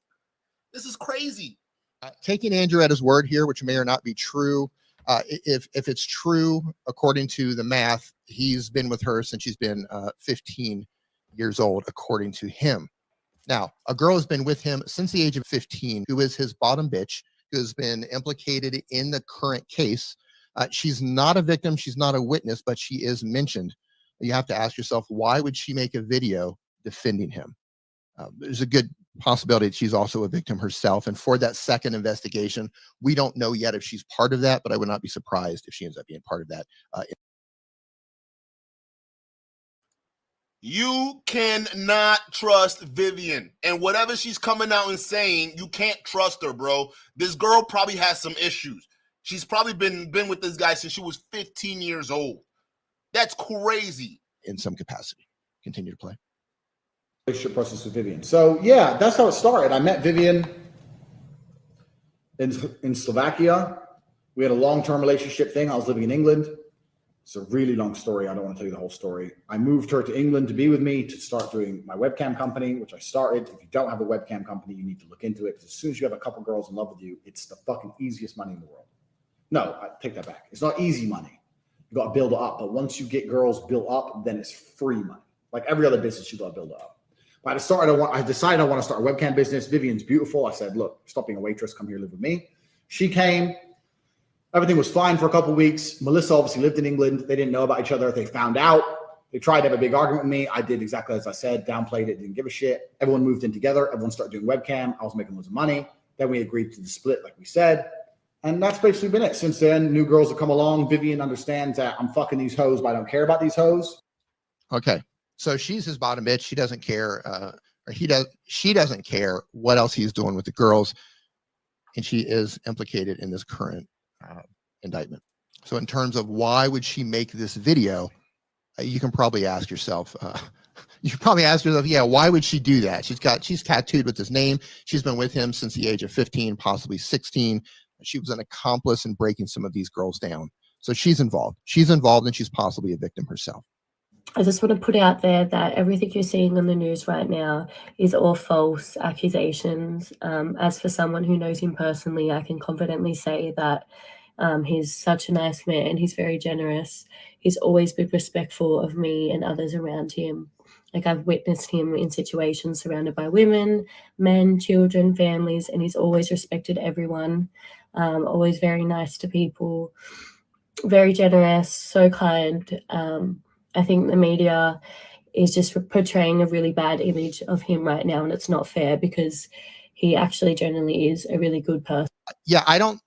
This is crazy. Taking Andrew at his word here, which may or not be true. If it's true, according to the math, he's been with her since she's been 15 years old, according to him. Now, a girl has been with him since the age of 15, who is his bottom bitch, who has been implicated in the current case. She's not a victim. She's not a witness, but she is mentioned. You have to ask yourself, why would she make a video defending him? There's a good possibility that she's also a victim herself. And for that second investigation, we don't know yet if she's part of that, but I would not be surprised if she ends up being part of that. You cannot trust Vivian. And whatever she's coming out and saying, you can't trust her, bro. This girl probably has some issues. She's probably been with this guy since she was 15 years old. That's crazy. In some capacity. Continue to play. Relationship process with Vivian. So, yeah, that's how it started. I met Vivian in Slovakia. We had a long-term relationship thing. I was living in England. It's a really long story. I don't want to tell you the whole story. I moved her to England to be with me to start doing my webcam company, which I started. If you don't have a webcam company, you need to look into it, because as soon as you have a couple girls in love with you, it's the fucking easiest money in the world. No, I take that back. It's not easy money. You got to build it up. But once you get girls built up, then it's free money. Like every other business, you got to build it up. But I decided I want to start a webcam business. Vivian's beautiful. I said, look, stop being a waitress. Come here, live with me. She came. Everything was fine for a couple of weeks. Melissa obviously lived in England. They didn't know about each other. They found out. They tried to have a big argument with me. I did exactly as I said, downplayed it, didn't give a shit. Everyone moved in together. Everyone started doing webcam. I was making loads of money. Then we agreed to the split, like we said. And that's basically been it. Since then, new girls have come along. Vivian understands that I'm fucking these hoes, but I don't care about these hoes. Okay. So she's his bottom bitch. She doesn't care. She doesn't care what else he's doing with the girls. and she is implicated in this current indictment. So in terms of why would she make this video, you can probably ask yourself, yeah, why would she do that? She's tattooed with his name. She's been with him since the age of 15, possibly 16. She was an accomplice in breaking some of these girls down. So she's involved. And she's possibly a victim herself. I just want to put out there that everything you're seeing on the news right now is all false accusations. As for someone who knows him personally, I can confidently say that he's such a nice man. He's very generous. He's always been respectful of me and others around him. Like, I've witnessed him in situations surrounded by women, men, children, families, and he's always respected everyone. Always very nice to people, very generous, so kind. I think the media is just portraying a really bad image of him right now, and it's not fair because he actually generally is a really good person. Yeah, I don't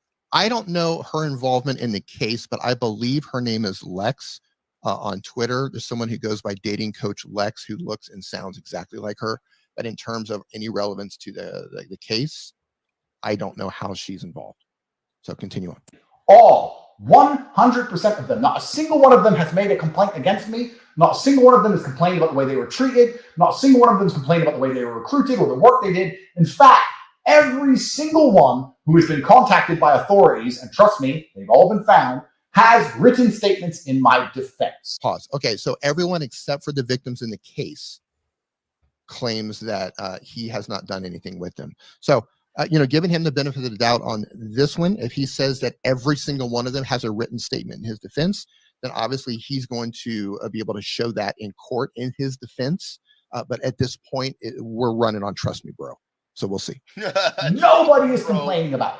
know her involvement in the case, but I believe her name is Lex on Twitter. There's someone who goes by Dating Coach Lex who looks and sounds exactly like her. But in terms of any relevance to the case, I don't know how she's involved. So continue on. All 100% of them. Not a single one of them has made a complaint against me. Not a single one of them has complained about the way they were treated. Not a single one of them has complained about the way they were recruited or the work they did. In fact, every single one who has been contacted by authorities, and trust me, they've all been found, has written statements in my defense. Pause. Okay, so everyone except for the victims in the case claims that he has not done anything with them. So, giving him the benefit of the doubt on this one, if he says that every single one of them has a written statement in his defense, then obviously he's going to be able to show that in court in his defense. But at this point, we're running on trust me, bro. So we'll see. Nobody is complaining about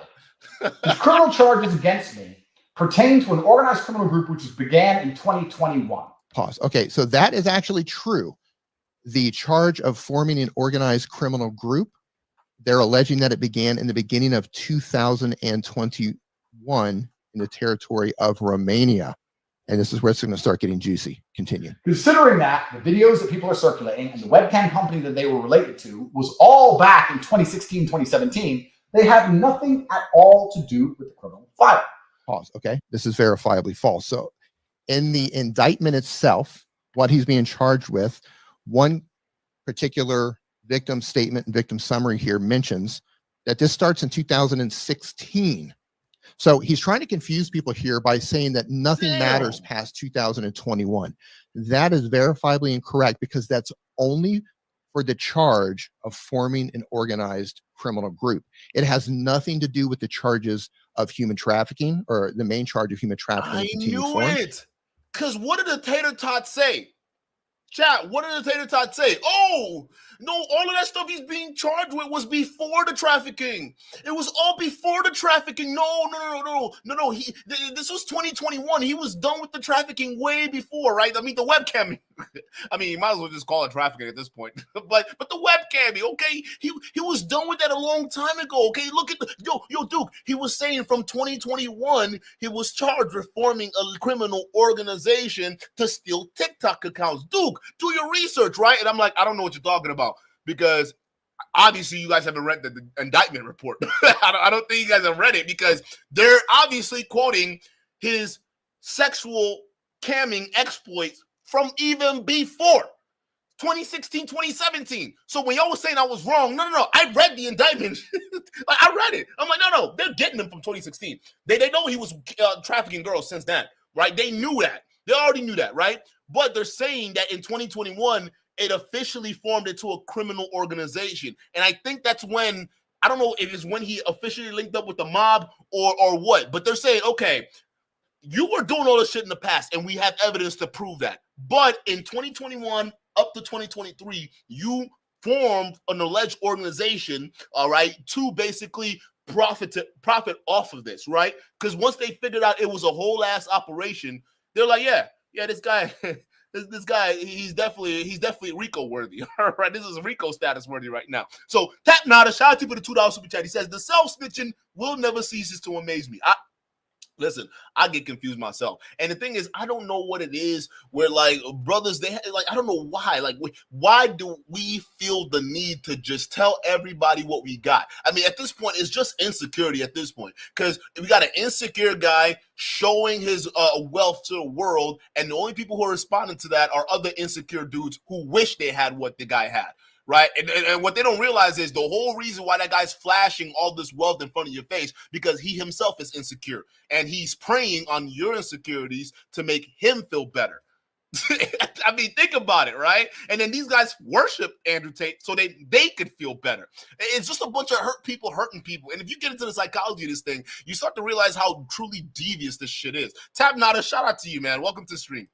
it. The criminal charges against me pertain to an organized criminal group which began in 2021. Pause. Okay, so that is actually true. The charge of forming an organized criminal group, they're alleging that it began in the beginning of 2021 in the territory of Romania. And this is where it's going to start getting juicy. Continue. Considering that the videos that people are circulating and the webcam company that they were related to was all back in 2016, 2017, they have nothing at all to do with the criminal file. Pause. Okay, this is verifiably false. So in the indictment itself, what he's being charged with, one particular victim statement and victim summary here mentions that this starts in 2016. So he's trying to confuse people here by saying that nothing matters past 2021. That is verifiably incorrect because that's only for the charge of forming an organized criminal group. It has nothing to do with the charges of human trafficking or the main charge of human trafficking. I knew it. Because what did the tater tot say? Chat, what did the tater tot say? Oh, no, all of that stuff he's being charged with was before the trafficking. It was all before the trafficking. No. This was 2021. He was done with the trafficking way before, right? I mean, the webcam. I mean, you might as well just call it trafficking at this point. but the webcam, okay? He was done with that a long time ago, okay? Look at yo, Duke. He was saying from 2021, he was charged with forming a criminal organization to steal TikTok accounts. Duke, do your research, right? And I'm like, I don't know what you're talking about because obviously you guys haven't read the indictment report. I don't think you guys have read it because they're obviously quoting his sexual camming exploits from even before 2016, 2017. So when y'all was saying I was wrong, no, I read the indictment. I read it. I'm like, no, they're getting him from 2016. They know he was trafficking girls since then, right? They knew that. They already knew that, right? But they're saying that in 2021, it officially formed into a criminal organization. And I think that's when, I don't know if it's when he officially linked up with the mob or what, but they're saying, okay, you were doing all this shit in the past and we have evidence to prove that. But in 2021 up to 2023, you formed an alleged organization, all right, to basically profit off of this, right? Because once they figured out it was a whole ass operation, they're like, yeah, this guy, this guy, he's definitely RICO worthy. All right, this is RICO status worthy right now. So Tap Nada, shout out to you for the $2 super chat. He says the self snitching will never ceases to amaze me. Listen, I get confused myself. And the thing is, I don't know what it is where like brothers, I don't know why. Like, why do we feel the need to just tell everybody what we got? I mean, at this point, it's just insecurity at this point. Because we got an insecure guy showing his wealth to the world. And the only people who are responding to that are other insecure dudes who wish they had what the guy had. Right. And what they don't realize is the whole reason why that guy's flashing all this wealth in front of your face, because he himself is insecure and he's preying on your insecurities to make him feel better. I mean, think about it, right? And then these guys worship Andrew Tate so they could feel better. It's just a bunch of hurt people hurting people. And if you get into the psychology of this thing, you start to realize how truly devious this shit is. Tap Nada, shout out to you, man. Welcome to the stream.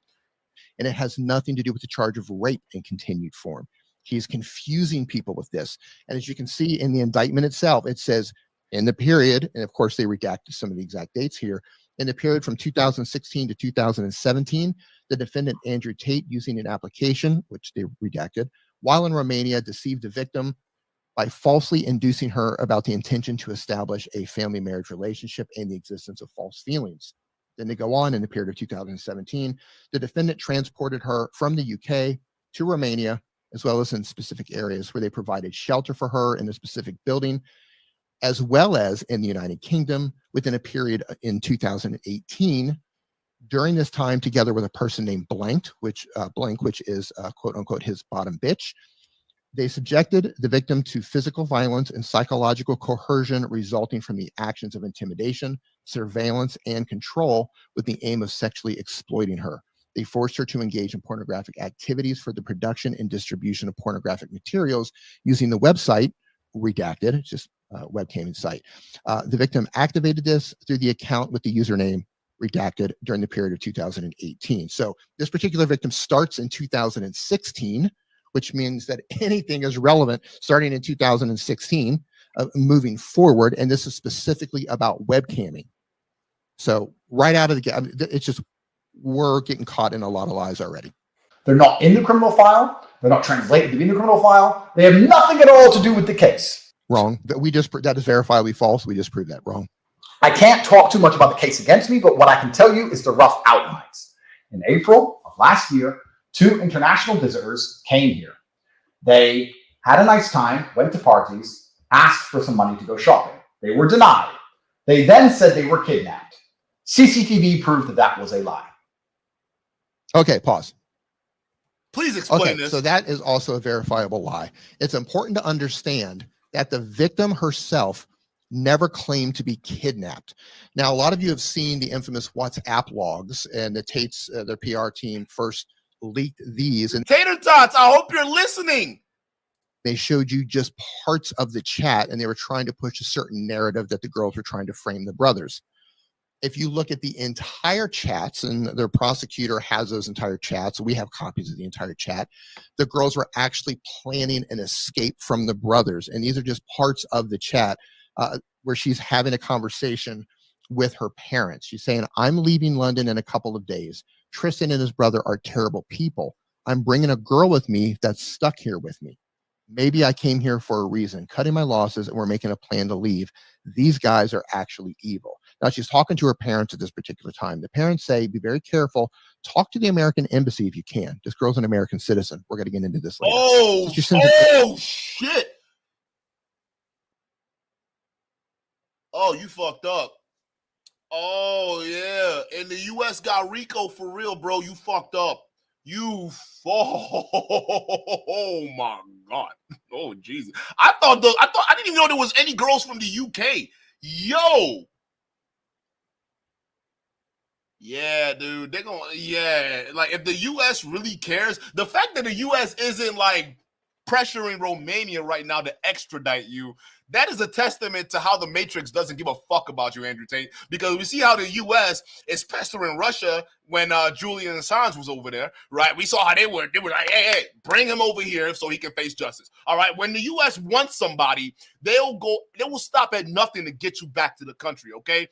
And it has nothing to do with the charge of rape in continued form. He's confusing people with this. And as you can see in the indictment itself, it says in the period, and of course they redacted some of the exact dates here, in the period from 2016 to 2017, the defendant Andrew Tate, using an application, which they redacted, while in Romania, deceived the victim by falsely inducing her about the intention to establish a family marriage relationship and the existence of false feelings. Then they go on in the period of 2017, the defendant transported her from the UK to Romania, as well as in specific areas where they provided shelter for her in a specific building, as well as in the United Kingdom within a period in 2018. During this time, together with a person named Blank, which is quote unquote his bottom bitch, they subjected the victim to physical violence and psychological coercion resulting from the actions of intimidation, surveillance, and control with the aim of sexually exploiting her. They forced her to engage in pornographic activities for the production and distribution of pornographic materials using the website, redacted, it's just a webcamming site. The victim activated this through the account with the username redacted during the period of 2018. So this particular victim starts in 2016, which means that anything is relevant starting in 2016, moving forward. And this is specifically about webcamming. So right out of the gate, it's just, we're getting caught in a lot of lies already. They're not in the criminal file. They're not translated to be in the criminal file. They have nothing at all to do with the case. Wrong. That is verifiably false. We just proved that wrong. I can't talk too much about the case against me, but what I can tell you is the rough outlines. In April of last year, 2 international visitors came here. They had a nice time, went to parties, asked for some money to go shopping. They were denied. They then said they were kidnapped. CCTV proved that that was a lie. Okay, pause. Please explain this. So that is also a verifiable lie. It's important to understand that the victim herself never claimed to be kidnapped. Now, a lot of you have seen the infamous WhatsApp logs, and the Tates, their PR team, first leaked these. And Tater Tots, I hope you're listening. They showed you just parts of the chat, and they were trying to push a certain narrative that the girls were trying to frame the brothers. If you look at the entire chats, and their prosecutor has those entire chats, we have copies of the entire chat, the girls were actually planning an escape from the brothers. And these are just parts of the chat where she's having a conversation with her parents. She's saying, I'm leaving London in a couple of days. Tristan and his brother are terrible people. I'm bringing a girl with me that's stuck here with me. Maybe I came here for a reason, cutting my losses, and we're making a plan to leave. These guys are actually evil. Now, she's talking to her parents at this particular time. The parents say, be very careful. Talk to the American embassy if you can. This girl's an American citizen. We're going to get into this later. Oh, shit. Oh, you fucked up. Oh, yeah. And the U.S. got Rico for real, bro. You fucked up. Oh my God. Oh Jesus. I didn't even know there was any girls from the UK. Yo. Yeah, dude. They're gonna, yeah. Like, if the US really cares, the fact that the US isn't like pressuring Romania right now to extradite you, that is a testament to how the Matrix doesn't give a fuck about you, Andrew Tate. Because we see how the U.S. is pestering Russia when Julian Assange was over there, right? We saw how they were like, hey, bring him over here so he can face justice. All right, when the U.S. wants somebody, they will stop at nothing to get you back to the country, okay?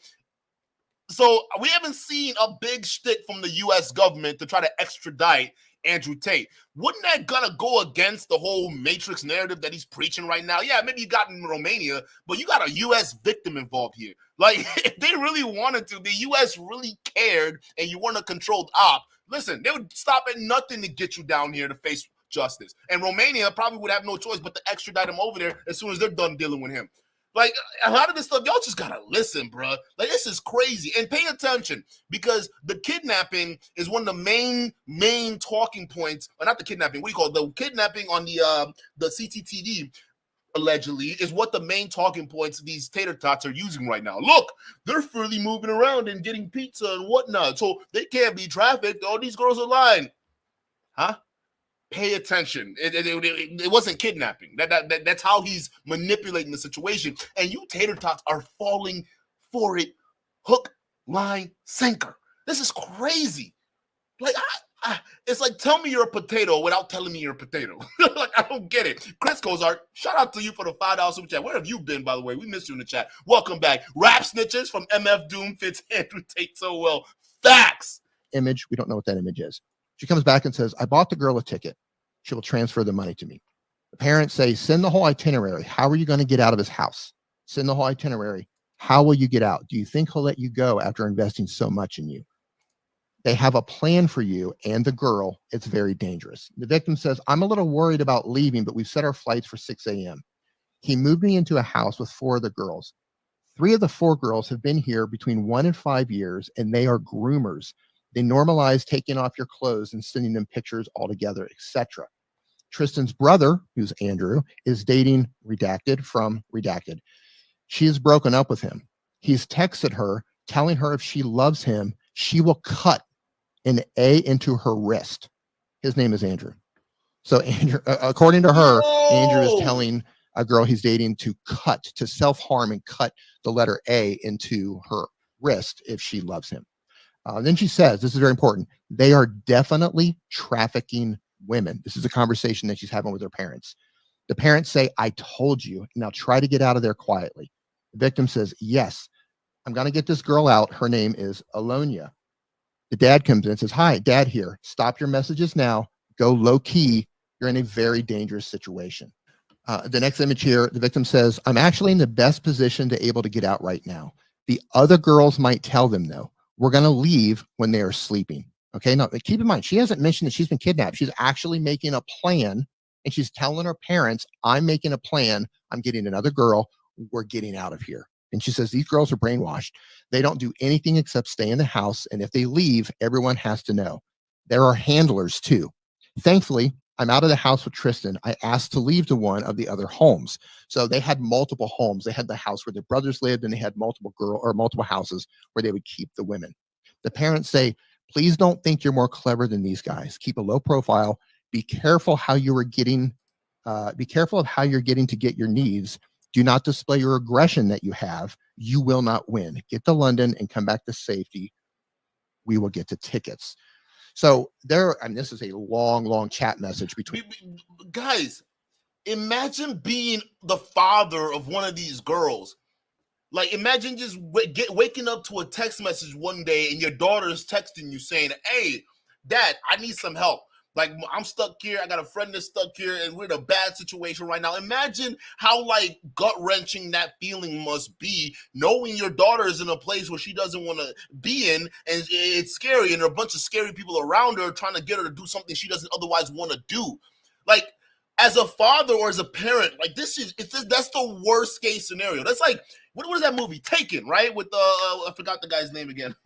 So we haven't seen a big shtick from the U.S. government to try to extradite Andrew Tate. Wouldn't that gonna go against the whole Matrix narrative that he's preaching right now? Yeah, maybe you got in Romania, but you got a U.S. victim involved here. Like, if they really wanted to, the U.S. really cared, and you weren't a controlled op, listen, they would stop at nothing to get you down here to face justice. And Romania probably would have no choice but to extradite him over there as soon as they're done dealing with him. Like, a lot of this stuff, y'all just gotta listen, bro. Like, this is crazy. And pay attention, because the kidnapping is one of the main talking points. Or not the kidnapping, what do you call it? The kidnapping on the CCTV, allegedly, is what the main talking points these tater tots are using right now. Look, they're freely moving around and getting pizza and whatnot, so they can't be trafficked. All these girls are lying. Huh? Pay attention. It wasn't kidnapping. That's how he's manipulating the situation. And you tater tots are falling for it. Hook, line, sinker. This is crazy. Like, it's like, tell me you're a potato without telling me you're a potato. Like, I don't get it. Chris Cozart, shout out to you for the $5 super chat. Where have you been, by the way? We missed you in the chat. Welcome back. Rap snitches from MF Doom fits Andrew Tate so well. Facts. Image. We don't know what that image is. She comes back and says, I bought the girl a ticket. She will transfer the money to me. The parents say, send the whole itinerary. How are you going to get out of his house? Send the whole itinerary. How will you get out? Do you think he'll let you go after investing so much in you? They have a plan for you and the girl. It's very dangerous. The victim says, I'm a little worried about leaving, but we've set our flights for 6 a.m. He moved me into a house with 4 of the girls. 3 of the 4 girls have been here between 1 and 5 years, and they are groomers. They normalize taking off your clothes and sending them pictures all together, etc. Tristan's brother, who's Andrew, is dating redacted from redacted. She has broken up with him. He's texted her, telling her if she loves him, she will cut an A into her wrist. His name is Andrew. So Andrew, according to her, Andrew is telling a girl he's dating to self-harm and cut the letter A into her wrist if she loves him. Then she says, this is very important, they are definitely trafficking women. This is a conversation that she's having with her parents. The parents say, I told you. Now try to get out of there quietly. The victim says, yes, I'm going to get this girl out. Her name is Alonia. The dad comes in and says, hi, dad here. Stop your messages now. Go low key. You're in a very dangerous situation. The next image here, the victim says, I'm actually in the best position to able to get out right now. The other girls might tell them, though, we're going to leave when they are sleeping. Okay, now keep in mind, she hasn't mentioned that she's been kidnapped. She's actually making a plan, and she's telling her parents, I'm making a plan. I'm getting another girl. We're getting out of here. And she says, these girls are brainwashed. They don't do anything except stay in the house. And if they leave, everyone has to know. There are handlers too. Thankfully, I'm out of the house with Tristan. I asked to leave to one of the other homes. So they had multiple homes. They had the house where their brothers lived, and they had multiple houses where they would keep the women. The parents say, please don't think you're more clever than these guys. Keep a low profile. Be careful how you are getting. Be careful of how you're getting to get your needs. Do not display your aggression that you have. You will not win. Get to London and come back to safety. We will get to tickets. So there, and this is a long chat message between guys. Imagine being the father of one of these girls. Like, imagine just waking up to a text message one day and your daughter is texting you saying, hey, dad, I need some help. Like, I'm stuck here. I got a friend that's stuck here, and we're in a bad situation right now. Imagine how, like, gut-wrenching that feeling must be, knowing your daughter is in a place where she doesn't want to be in, and it's scary, and there are a bunch of scary people around her trying to get her to do something she doesn't otherwise want to do. Like, as a father or as a parent, like, that's the worst case scenario. That's like, what is that movie? Taken, right? With I forgot the guy's name again.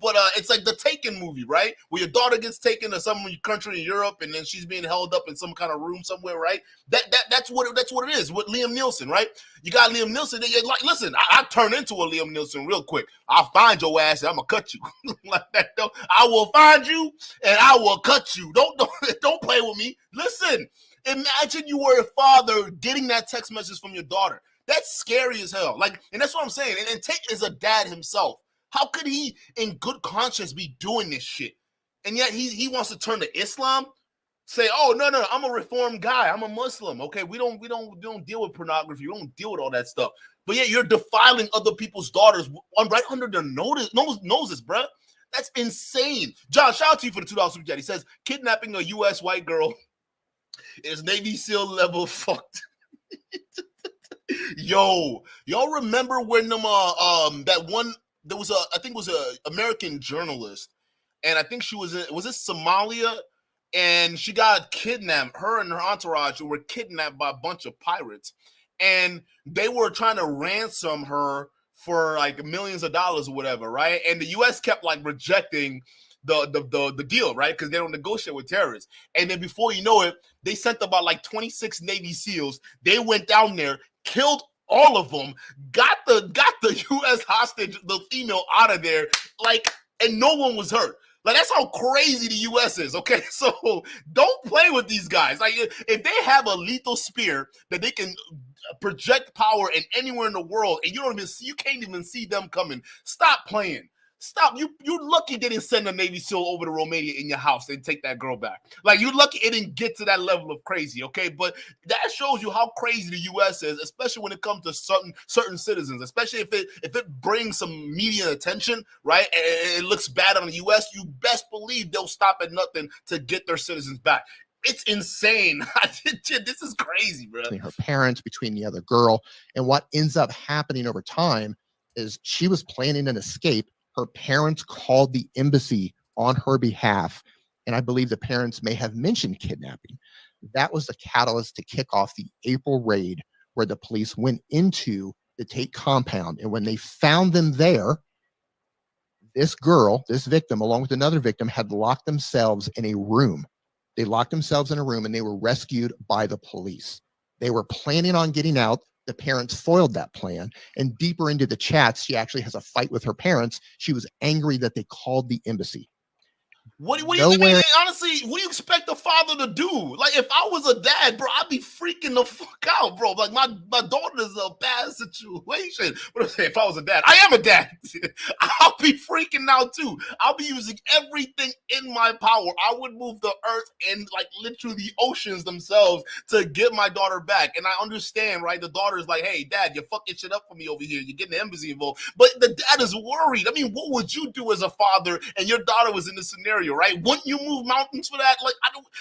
But it's like the Taken movie, right? Where your daughter gets taken to some country in Europe, and then she's being held up in some kind of room somewhere, right? That's what it is with Liam Neeson, right? You got Liam Neeson. Like, listen, I turn into a Liam Neeson real quick. I'll find your ass and I'm gonna cut you. Like that, though. I will find you and I will cut you. Don't play with me. Listen, imagine you were a father getting that text message from your daughter. That's scary as hell. Like, and that's what I'm saying. And Tate is a dad himself. How could he, in good conscience, be doing this shit? And yet he wants to turn to Islam, say, "Oh no, I'm a reformed guy. I'm a Muslim. Okay, we don't deal with pornography. We don't deal with all that stuff." But yet you're defiling other people's daughters right under their noses, bruh. That's insane. John, shout out to you for the $2 super chat. He says, kidnapping a U.S. white girl is Navy SEAL level fucked. Yo, y'all remember when that one, there was I think it was a American journalist, and I think she was it Somalia, and she got kidnapped. Her and her entourage were kidnapped by a bunch of pirates, and they were trying to ransom her for like millions of dollars or whatever, right? And the U.S. kept like rejecting the deal, right? Because they don't negotiate with terrorists. And then before you know it, they sent about like 26 Navy SEALs. They went down there, killed all of them, got the U.S. hostage, the female, out of there, like, and no one was hurt. Like, that's how crazy the U.S. is, okay? So don't play with these guys. Like, if they have a lethal spear that they can project power in anywhere in the world, and you can't even see them coming, stop playing. Stop. You're lucky they didn't send a Navy SEAL over to Romania in your house and take that girl back. Like, you're lucky it didn't get to that level of crazy, okay? But that shows you how crazy the U.S. is, especially when it comes to certain citizens, especially if it brings some media attention, right? And it looks bad on the U.S., you best believe they'll stop at nothing to get their citizens back. It's insane. This is crazy, bro. Between her parents, between the other girl, and what ends up happening over time is she was planning an escape. Her parents called the embassy on her behalf, and I believe the parents may have mentioned kidnapping. That was the catalyst to kick off the April raid, where the police went into the Tate compound, and when they found them there, this girl, this victim, along with another victim, had locked themselves in a room. They locked themselves in a room, and they were rescued by the police. They were planning on getting out. The parents foiled that plan. And deeper into the chats, she actually has a fight with her parents. She was angry that they called the embassy. What do you honestly, what do you expect a father to do? Like, if I was a dad, bro, I'd be freaking the fuck out, bro. Like, my daughter is a bad situation. But if I was a dad, I am a dad. I'll be freaking out too. I'll be using everything in my power. I would move the earth and like literally the oceans themselves to get my daughter back. And I understand, right? The daughter is like, hey, dad, you're fucking shit up for me over here. You're getting the embassy involved. But the dad is worried. I mean, what would you do as a father and your daughter was in this scenario? Right? Wouldn't you move mountains for that? Like,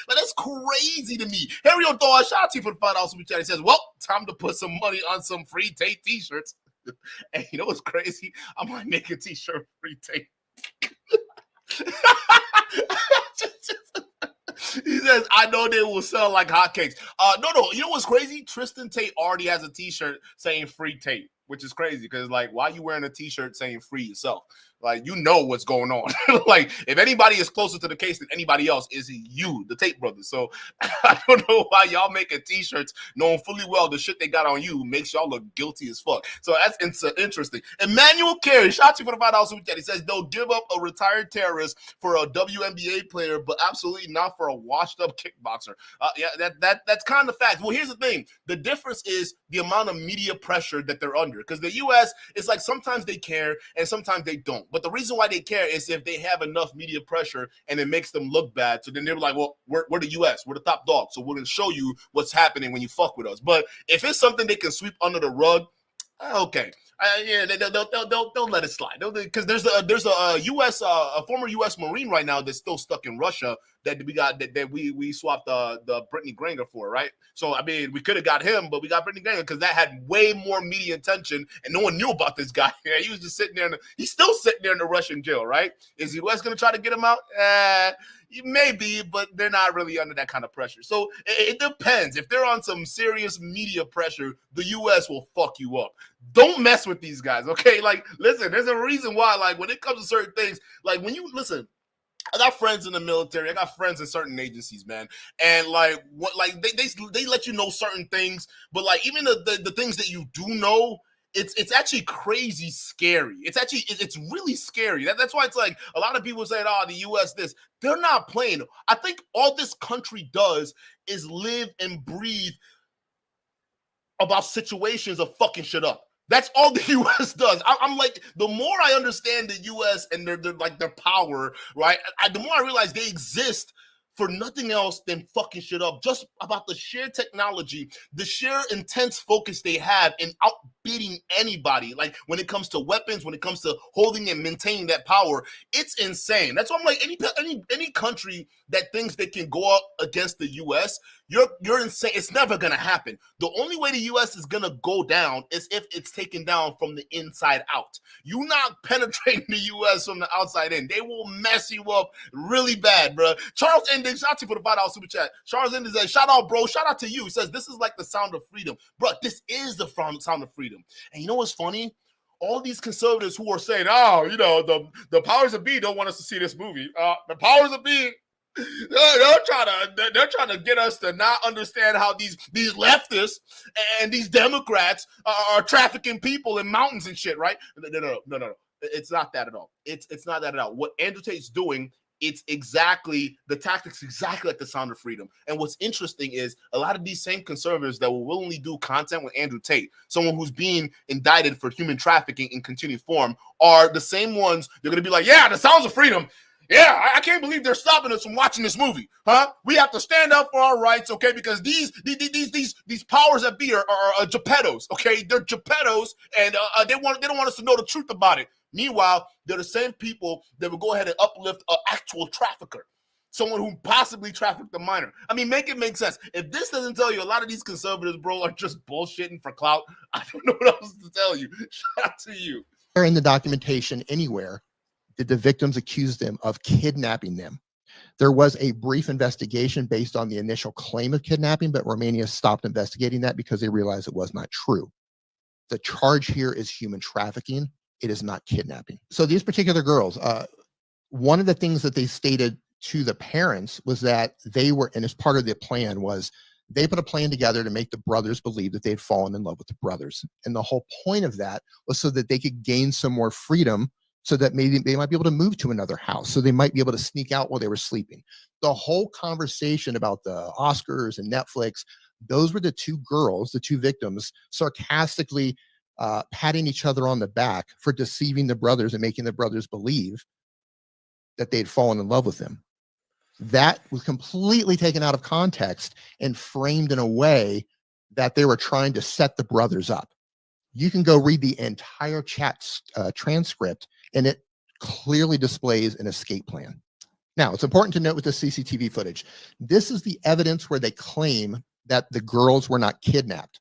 that's crazy to me. Harry O'Donnell, shout out to you for the $5 super chat. He says, well, time to put some money on some free Tate t-shirts. And you know what's crazy? I might make a t-shirt free Tate. He says, I know they will sell like hotcakes. No. You know what's crazy? Tristan Tate already has a t-shirt saying free Tate, which is crazy because, like, why are you wearing a t-shirt saying free yourself? Like, you know what's going on. Like, if anybody is closer to the case than anybody else, is you, the Tate brothers. So I don't know why y'all making t-shirts knowing fully well the shit they got on you makes y'all look guilty as fuck. So that's interesting. Emmanuel Carey, shout out to you for the $5 super chat. He says they'll give up a retired terrorist for a WNBA player, but absolutely not for a washed-up kickboxer. Yeah, that's kind of the fact. Well, here's the thing. The difference is the amount of media pressure that they're under. Because the U.S., it's like sometimes they care and sometimes they don't. But the reason why they care is if they have enough media pressure and it makes them look bad. So then they're like, well, we're the U.S. We're the top dog. So we're going to show you what's happening when you fuck with us. But if it's something they can sweep under the rug, okay. Yeah, they'll let it slide. Because there's a U.S. a former U.S. Marine right now that's still stuck in Russia that we swapped the Brittany Granger for, right? So I mean, we could have got him, but we got Brittany Granger because that had way more media attention, and no one knew about this guy. He was just sitting there, he's still sitting there in the Russian jail, right? Is the U.S. going to try to get him out? Maybe, but they're not really under that kind of pressure. So it depends. If they're on some serious media pressure, the U.S. will fuck you up. Don't mess with these guys, okay? Like, listen, there's a reason why, like, when it comes to certain things, like, when you listen, I got friends in the military. I got friends in certain agencies, man. And like, what, like they let you know certain things, but like even the things that you do know, it's actually crazy scary. It's really scary. That's why it's like a lot of people say, oh, the U.S. this. They're not playing. I think all this country does is live and breathe about situations of fucking shit up. That's all the U.S. does. I'm like, the more I understand the U.S. and their power, right? The more I realize they exist for nothing else than fucking shit up, just about the sheer technology, the sheer intense focus they have in outbidding anybody. Like when it comes to weapons, when it comes to holding and maintaining that power, it's insane. That's why I'm like, any country that thinks they can go up against the U.S., you're insane. It's never gonna happen. The only way the U.S. is gonna go down is if it's taken down from the inside out. You not penetrating the U.S. from the outside in. They will mess you up really bad, bro. Charles Ending, shout out to you for the $5 super chat. Charles Ending says, shout out, bro. Shout out to you. He says, this is like the sound of freedom. Bro, this is the sound of freedom. And you know what's funny? All these conservatives who are saying, oh, you know, the powers of be don't want us to see this movie. The powers of be, they're trying to get us to not understand how these leftists and these Democrats are trafficking people in mountains and shit, right? No. It's not that at all. It's not that at all. What Andrew Tate's doing, it's exactly the tactics, exactly like the sound of freedom. And what's interesting is a lot of these same conservatives that will willingly do content with Andrew Tate, someone who's being indicted for human trafficking in continued form, are the same ones. They're going to be like, yeah, the sounds of freedom. Yeah, I can't believe they're stopping us from watching this movie, huh? We have to stand up for our rights, okay? Because these powers that be are Geppettos, okay? They're Geppettos, and they don't want us to know the truth about it. Meanwhile, they're the same people that will go ahead and uplift an actual trafficker, someone who possibly trafficked a minor. I mean, make it make sense. If this doesn't tell you, a lot of these conservatives, bro, are just bullshitting for clout, I don't know what else to tell you. Shout out to you. In the documentation anywhere did the victims accuse them of kidnapping them. There was a brief investigation based on the initial claim of kidnapping, but Romania stopped investigating that because they realized it was not true. The charge here is human trafficking. It is not kidnapping. So these particular girls, one of the things that they stated to the parents was that they were, and as part of the plan was, they put a plan together to make the brothers believe that they'd fallen in love with the brothers. And the whole point of that was so that they could gain some more freedom, so that maybe they might be able to move to another house, so they might be able to sneak out while they were sleeping. The whole conversation about the Oscars and Netflix, those were the two girls, the two victims, sarcastically patting each other on the back for deceiving the brothers and making the brothers believe that they'd fallen in love with them. That was completely taken out of context and framed in a way that they were trying to set the brothers up. You can go read the entire chat transcript, and it clearly displays an escape plan. Now, it's important to note with the CCTV footage, this is the evidence where they claim that the girls were not kidnapped.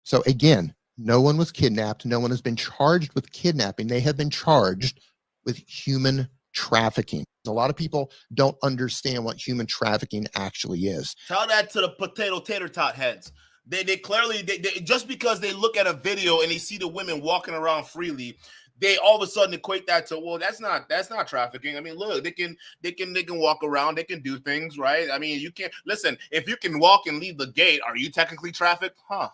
So again, no one was kidnapped. No one has been charged with kidnapping. They have been charged with human trafficking. A lot of people don't understand what human trafficking actually is. Tell that to the potato tater tot heads. They clearly just because they look at a video and they see the women walking around freely, they all of a sudden equate that to, well, that's not trafficking. I mean, look, they can walk around, they can do things, right? I mean, you can't listen. If you can walk and leave the gate, are you technically trafficked? Huh?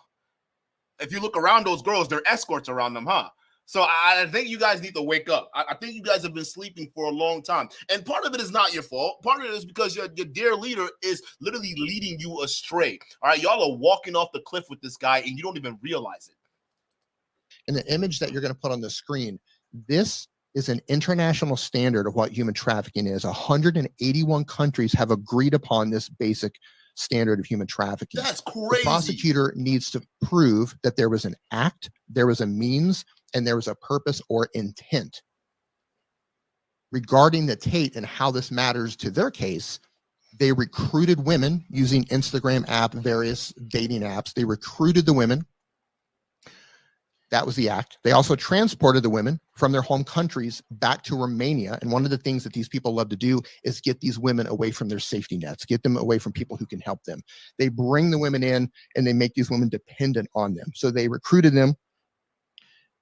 If you look around those girls, they're escorts around them, huh? So I think you guys need to wake up. I think you guys have been sleeping for a long time. And part of it is not your fault. Part of it is because your dear leader is literally leading you astray. All right, y'all are walking off the cliff with this guy and you don't even realize it. And the image that you're going to put on the screen, this is an international standard of what human trafficking is. 181 countries have agreed upon this basic standard of human trafficking. That's crazy. The prosecutor needs to prove that there was an act, there was a means, and there was a purpose or intent. Regarding the Tate and how this matters to their case, they recruited women using Instagram app, various dating apps. They recruited the women. That was the act. They also transported the women from their home countries back to Romania. And one of the things that these people love to do is get these women away from their safety nets, get them away from people who can help them. They bring the women in and they make these women dependent on them. So they recruited them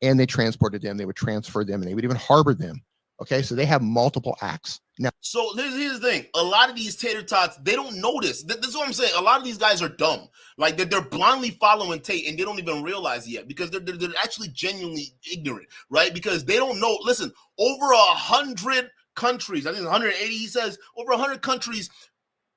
and they transported them. They would transfer them and they would even harbor them. Okay, so they have multiple acts. Now, so here's the thing. A lot of these tater tots, they don't notice. This is what I'm saying. A lot of these guys are dumb. Like they're blindly following Tate and they don't even realize it yet because they're actually genuinely ignorant, right? Because they don't know. Listen, over 100 countries, I think 180, he says, over 100 countries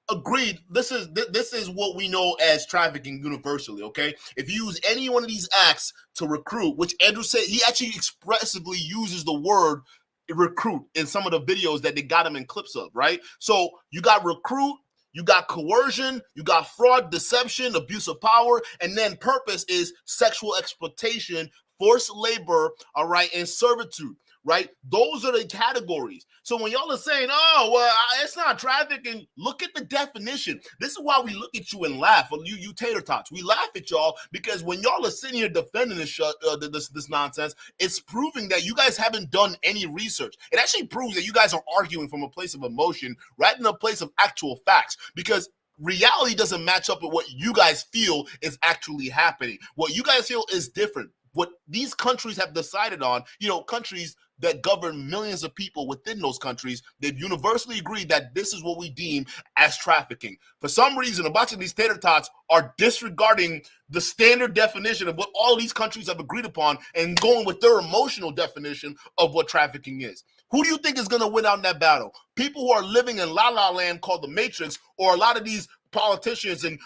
agreed. This is what we know as trafficking universally, okay? If you use any one of these acts to recruit, which Andrew said, he actually expressively uses the word recruit in some of the videos that they got him in clips of, right? So you got recruit, you got coercion, you got fraud, deception, abuse of power, and then purpose is sexual exploitation, forced labor, all right, and servitude, right? Those are the categories. So when y'all are saying, oh, well, it's not trafficking, look at the definition. This is why we look at you and laugh. You tater tots. We laugh at y'all because when y'all are sitting here defending this nonsense, it's proving that you guys haven't done any research. It actually proves that you guys are arguing from a place of emotion rather than a place of actual facts, because reality doesn't match up with what you guys feel is actually happening. What you guys feel is different. What these countries have decided on, countries that govern millions of people within those countries, they've universally agreed that this is what we deem as trafficking. For some reason, a bunch of these tater tots are disregarding the standard definition of what all these countries have agreed upon and going with their emotional definition of what trafficking is. Who do you think is going to win out in that battle? People who are living in La La Land called the Matrix, or a lot of these politicians and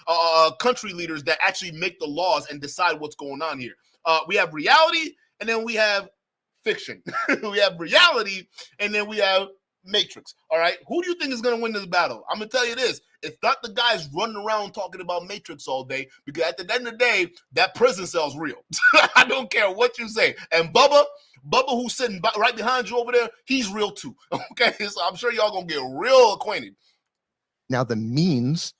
country leaders that actually make the laws and decide what's going on here? We have reality, and then we have fiction. We have reality, and then we have Matrix. All right, who do you think is going to win this battle? I'm going to tell you this. It's not the guys running around talking about Matrix all day, because at the end of the day, that prison cell's real. I don't care what you say. And Bubba, who's sitting right behind you over there, he's real too. Okay, so I'm sure y'all going to get real acquainted. Now, the means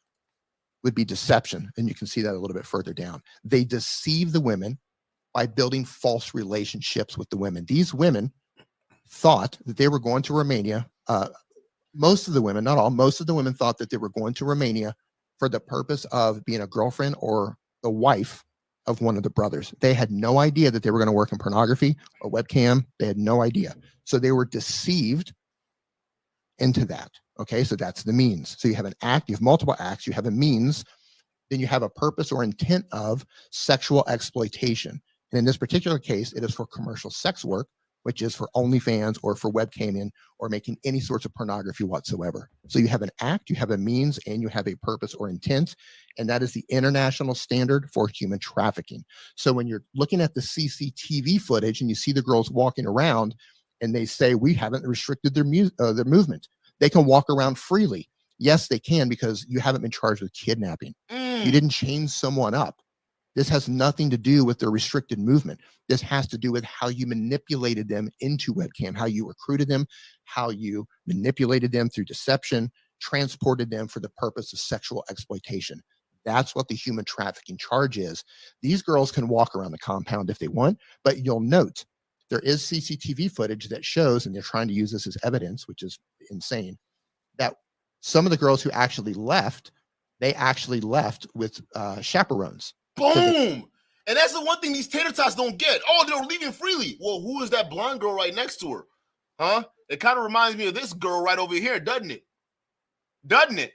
would be deception, and you can see that a little bit further down. They deceive the women by building false relationships with the women. These women thought that they were going to Romania. Most of the women, not all, most of the women thought that they were going to Romania for the purpose of being a girlfriend or the wife of one of the brothers. They had no idea that they were going to work in pornography or webcam. They had no idea. So they were deceived into that. Okay, so that's the means. So you have an act, you have multiple acts, you have a means, then you have a purpose or intent of sexual exploitation. And in this particular case, it is for commercial sex work, which is for OnlyFans or for webcamming or making any sorts of pornography whatsoever. So you have an act, you have a means, and you have a purpose or intent, and that is the international standard for human trafficking. So when you're looking at the CCTV footage and you see the girls walking around and they say, we haven't restricted their movement, they can walk around freely. Yes, they can, because you haven't been charged with kidnapping. You didn't chain someone up. This has nothing to do with their restricted movement. This has to do with how you manipulated them into webcam, how you recruited them, how you manipulated them through deception, transported them for the purpose of sexual exploitation. That's what the human trafficking charge is. These girls can walk around the compound if they want, but you'll note there is CCTV footage that shows, and they're trying to use this as evidence, which is insane, that some of the girls who actually left, they actually left with chaperones. Boom! And that's the one thing these tater tots don't get. Oh, they're leaving freely. Well, who is that blonde girl right next to her? Huh? It kind of reminds me of this girl right over here, doesn't it? Doesn't it?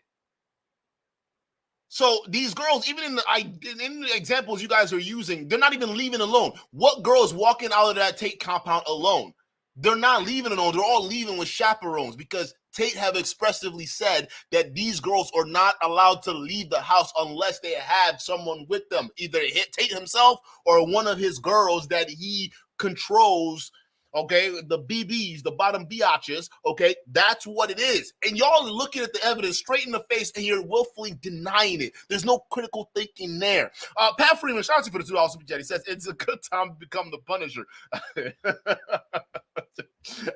So these girls, even in the examples you guys are using, they're not even leaving alone. What girl is walking out of that Tate compound alone? They're not leaving alone. They're all leaving with chaperones, because Tate have expressively said that these girls are not allowed to leave the house unless they have someone with them, either Tate himself or one of his girls that he controls. Okay, the BBs, the bottom biatches. Okay, that's what it is. And y'all are looking at the evidence straight in the face, and you're willfully denying it. There's no critical thinking there. Pat Freeman, shout out to you for the $2 super chat. He says it's a good time to become the Punisher.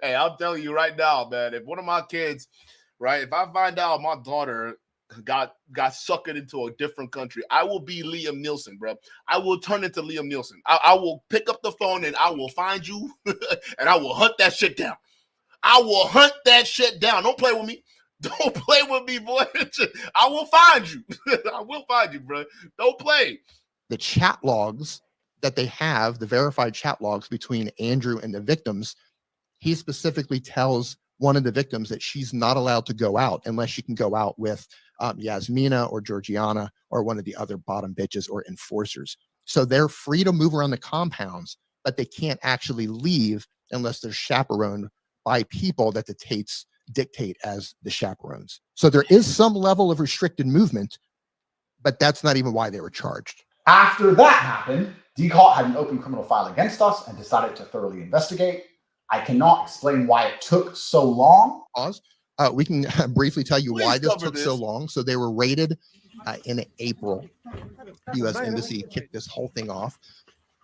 Hey, I'm telling you right now, man, if one of my kids, right, if I find out my daughter got suckered into a different country, I will be Liam Neeson, bro. I will turn into Liam Neeson. I will pick up the phone and I will find you and I will hunt that shit down. I will hunt that shit down. Don't play with me. Don't play with me, boy. I will find you. I will find you, bro. Don't play. The chat logs that they have, the verified chat logs between Andrew and the victims, he specifically tells one of the victims that she's not allowed to go out unless she can go out with Yasmina or Georgiana or one of the other bottom bitches or enforcers. So they're free to move around the compounds, but they can't actually leave unless they're chaperoned by people that the Tates dictate as the chaperones. So there is some level of restricted movement, but that's not even why they were charged. After that happened, Decart had an open criminal file against us and decided to thoroughly investigate. I cannot explain why it took so long. Pause. We can briefly tell you why this took so long. So they were raided in April. The U.S. Embassy kicked this whole thing off,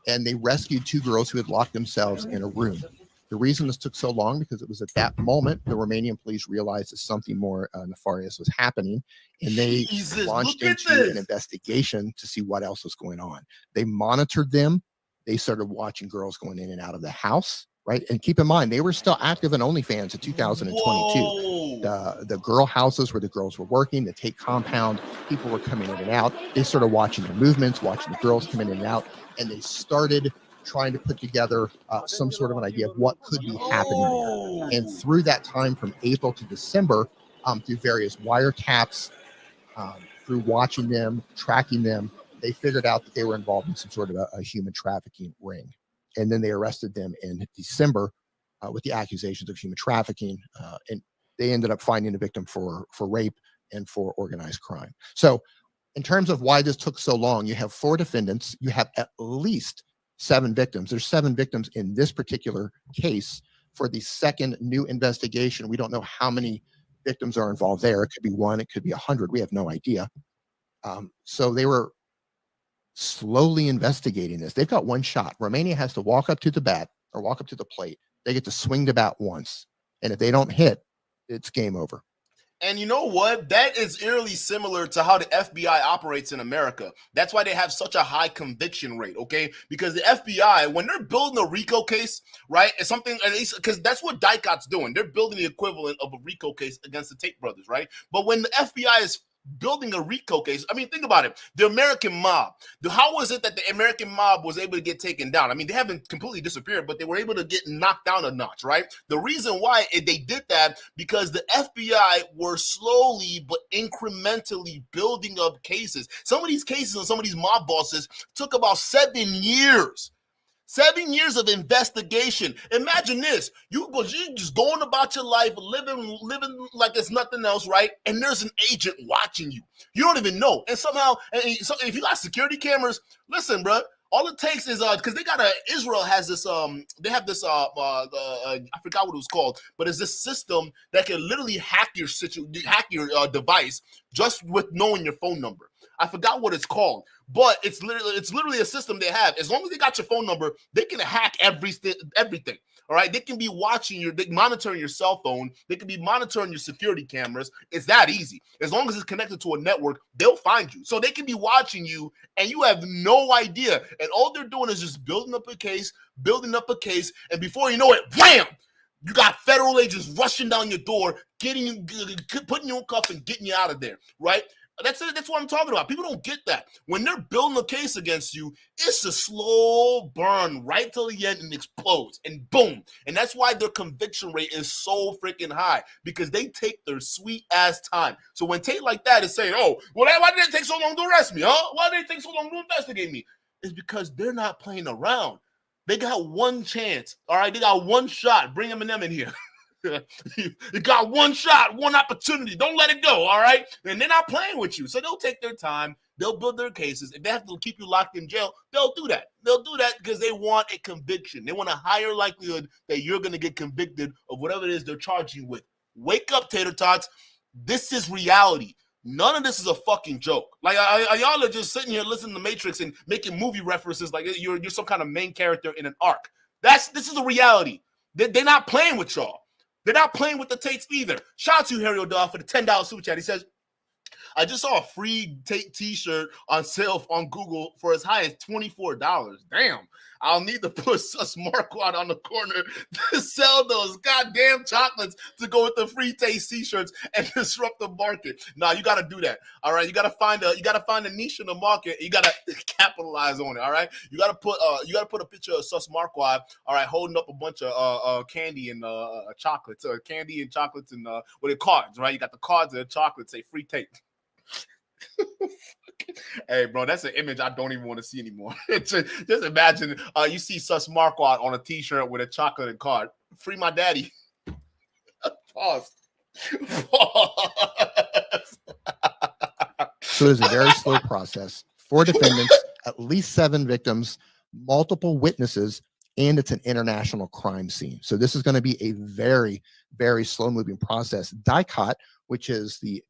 and they rescued 2 girls who had locked themselves in a room. The reason this took so long, because it was at that moment the Romanian police realized that something more nefarious was happening, and they launched into an investigation to see what else was going on. They monitored them. They started watching girls going in and out of the house, right? And keep in mind, they were still active in OnlyFans in 2022. The girl houses where the girls were working, the Tate compound, people were coming in and out. They started watching their movements, watching the girls come in and out, and they started trying to put together some sort of an idea of what could be happening there. And through that time, from April to December, through various wiretaps, through watching them, tracking them, they figured out that they were involved in some sort of a human trafficking ring. And then they arrested them in December with the accusations of human trafficking. And they ended up finding the victim for rape and for organized crime. So in terms of why this took so long, you have 4 defendants. You have at least 7 victims. There's 7 victims in this particular case. For the second new investigation, we don't know how many victims are involved there. It could be 1, it could be 100. We have no idea. So they were slowly investigating this. They've got 1 shot. Romania has to walk up to the bat or walk up to the plate. They get to swing the bat once. And if they don't hit, it's game over. And you know what? That is eerily similar to how the FBI operates in America. That's why they have such a high conviction rate, okay? Because the FBI, when they're building a RICO case, right, it's something, at least, because that's what DICOT's doing. They're building the equivalent of a RICO case against the Tate brothers, right? But when the FBI is building a RICO case, I mean, think about it. The American mob. How was it that the American mob was able to get taken down? I mean, they haven't completely disappeared, but they were able to get knocked down a notch, right? The reason why they did that, because the FBI were slowly but incrementally building up cases. Some of these cases and some of these mob bosses took about 7 years. 7 years of investigation. Imagine this. You just going about your life, living like it's nothing else, right? And there's an agent watching you. You don't even know. And somehow, so if you got security cameras, listen, bro. All it takes is because they got Israel has this they have this I forgot what it was called, but it's this system that can literally hack your device just with knowing your phone number. I forgot what it's called, but it's literally a system they have. As long as they got your phone number, they can hack everything. All right, they can be watching monitoring your cell phone. They can be monitoring your security cameras. It's that easy. As long as it's connected to a network, they'll find you. So they can be watching you, and you have no idea. And all they're doing is just building up a case, and before you know it, wham! You got federal agents rushing down your door, putting you in cuffs and getting you out of there, right? That's it. That's what I'm talking about. People don't get that. When they're building a case against you, it's a slow burn right till the end and explodes and boom. And that's why their conviction rate is so freaking high, because they take their sweet ass time. So when Tate like that is saying, oh, well, why did it take so long to arrest me? Huh? Why did it take so long to investigate me? It's because they're not playing around. They got 1 chance. All right. They got 1 shot. Bring Eminem in here. You got 1 shot, 1 opportunity. Don't let it go, all right? And they're not playing with you. So they'll take their time. They'll build their cases. If they have to keep you locked in jail, they'll do that. They'll do that because they want a conviction. They want a higher likelihood that you're going to get convicted of whatever it is they're charging you with. Wake up, tater tots. This is reality. None of this is a fucking joke. Like, y'all are just sitting here listening to Matrix and making movie references like you're some kind of main character in an arc. This is a reality. They're not playing with y'all. They're not playing with the Tates either. Shout out to Harry O'Donnell for the $10 super chat. He says, I just saw a free Tate t-shirt on sale on Google for as high as $24. Damn. I'll need to put a smart quad on the corner to sell those goddamn chocolates to go with the free Taste t-shirts and disrupt the market. Nah, you got to do that. All right, you got to find a niche in the market. You got to capitalize on it. All right, you got to put a picture of Sus Marquardt, all right, holding up a bunch of candy and chocolates, candy and chocolates and with the cards, right? You got the cards and the chocolates say free Tate. Hey, bro, that's an image I don't even want to see anymore. just imagine you see Sus Marquardt on a t-shirt with a chocolate and card. Free my daddy. Pause. So it's a very slow process. 4 defendants, at least 7 victims, multiple witnesses, and it's an international crime scene. So this is going to be a very, very slow moving process. DICOT, which is the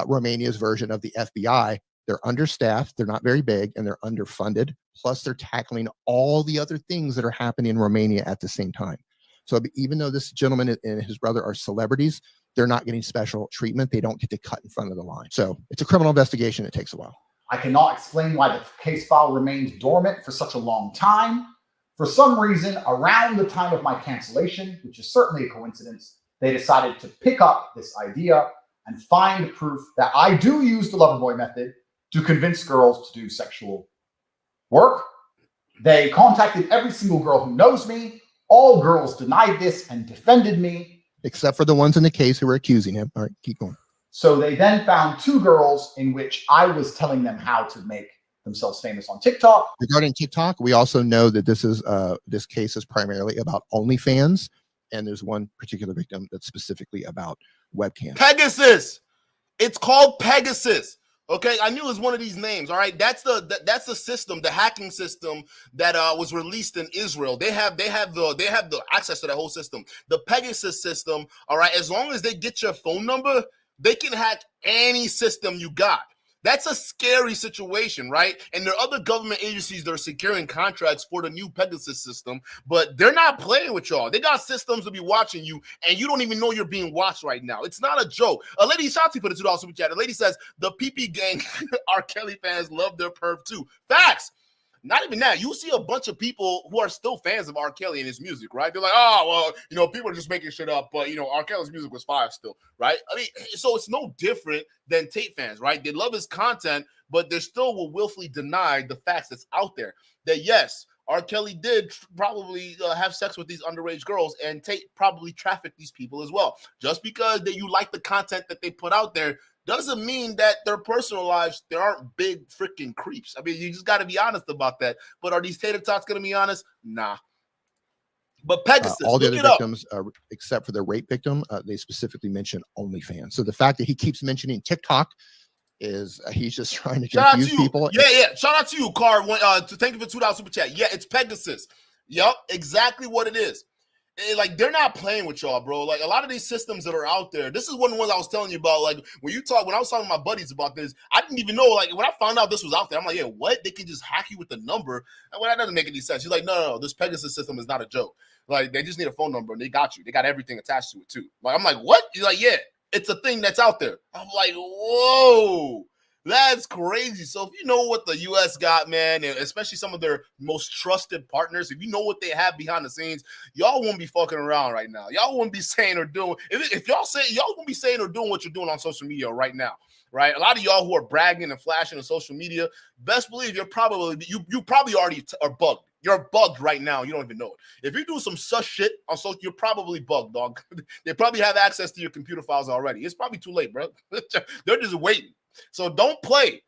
Romania's version of the FBI, they're understaffed, they're not very big, and they're underfunded. Plus, they're tackling all the other things that are happening in Romania at the same time. So even though this gentleman and his brother are celebrities, they're not getting special treatment. They don't get to cut in front of the line. So it's a criminal investigation. It takes a while. I cannot explain why the case file remained dormant for such a long time. For some reason, around the time of my cancellation, which is certainly a coincidence, they decided to pick up this idea and find proof that I do use the lover boy method to convince girls to do sexual work. They contacted every single girl who knows me. All girls denied this and defended me. Except for the ones in the case who were accusing him. All right, keep going. So they then found 2 girls in which I was telling them how to make themselves famous on TikTok. Regarding TikTok, we also know that this case is primarily about OnlyFans, and there's one particular victim that's specifically about webcam. Pegasus. It's called Pegasus. Okay, I knew it was one of these names. All right, that's the system, the hacking system that was released in Israel. They have the access to that whole system. The Pegasus system. All right, as long as they get your phone number, they can hack any system you got. That's a scary situation, right? And there are other government agencies that are securing contracts for the new Pegasus system, but they're not playing with y'all. They got systems to be watching you, and you don't even know you're being watched right now. It's not a joke. A lady, Shanti put a $2 super chat. A lady says, the PP gang, R. Kelly fans love their perv too. Facts. Not even that. You see a bunch of people who are still fans of R. Kelly and his music, right? They're like, oh, well, people are just making shit up, but, R. Kelly's music was fire still, right? I mean, so it's no different than Tate fans, right? They love his content, but they still will willfully deny the facts that's out there. That, yes, R. Kelly did probably have sex with these underage girls, and Tate probably trafficked these people as well. Just because you like the content that they put out there doesn't mean that their personal lives, they aren't big freaking creeps. I mean, you just got to be honest about that. But are these tater tots going to be honest? Nah. But Pegasus, all the other victims, except for the rape victim, they specifically mention OnlyFans. So the fact that he keeps mentioning TikTok is he's just trying to confuse people. Yeah. Shout out to you, Car. Thank you for $2 super chat. Yeah, it's Pegasus. Yup, exactly what it is. Like, they're not playing with y'all, bro. Like, a lot of these systems that are out there, this is one of the ones I was telling you about. Like, when I was talking to my buddies about this, I didn't even know, like, when I found out this was out there, I'm like, yeah, what? They can just hack you with the number? And well, that doesn't make any sense. She's like, no, this Pegasus system is not a joke. Like, they just need a phone number, and they got you. They got everything attached to it, too. Like, I'm like, what? He's like, yeah, it's a thing that's out there. I'm like, whoa. That's crazy. So if you know what the U.S. got, man, and especially some of their most trusted partners, if you know what they have behind the scenes, y'all won't be fucking around right now. Y'all won't be saying or doing. If y'all won't be saying or doing what you're doing on social media right now, right? A lot of y'all who are bragging and flashing on social media, best believe you probably already are bugged. You're bugged right now. You don't even know it. If you do some sus shit on social, you're probably bugged, dog. They probably have access to your computer files already. It's probably too late, bro. They're just waiting. So don't play.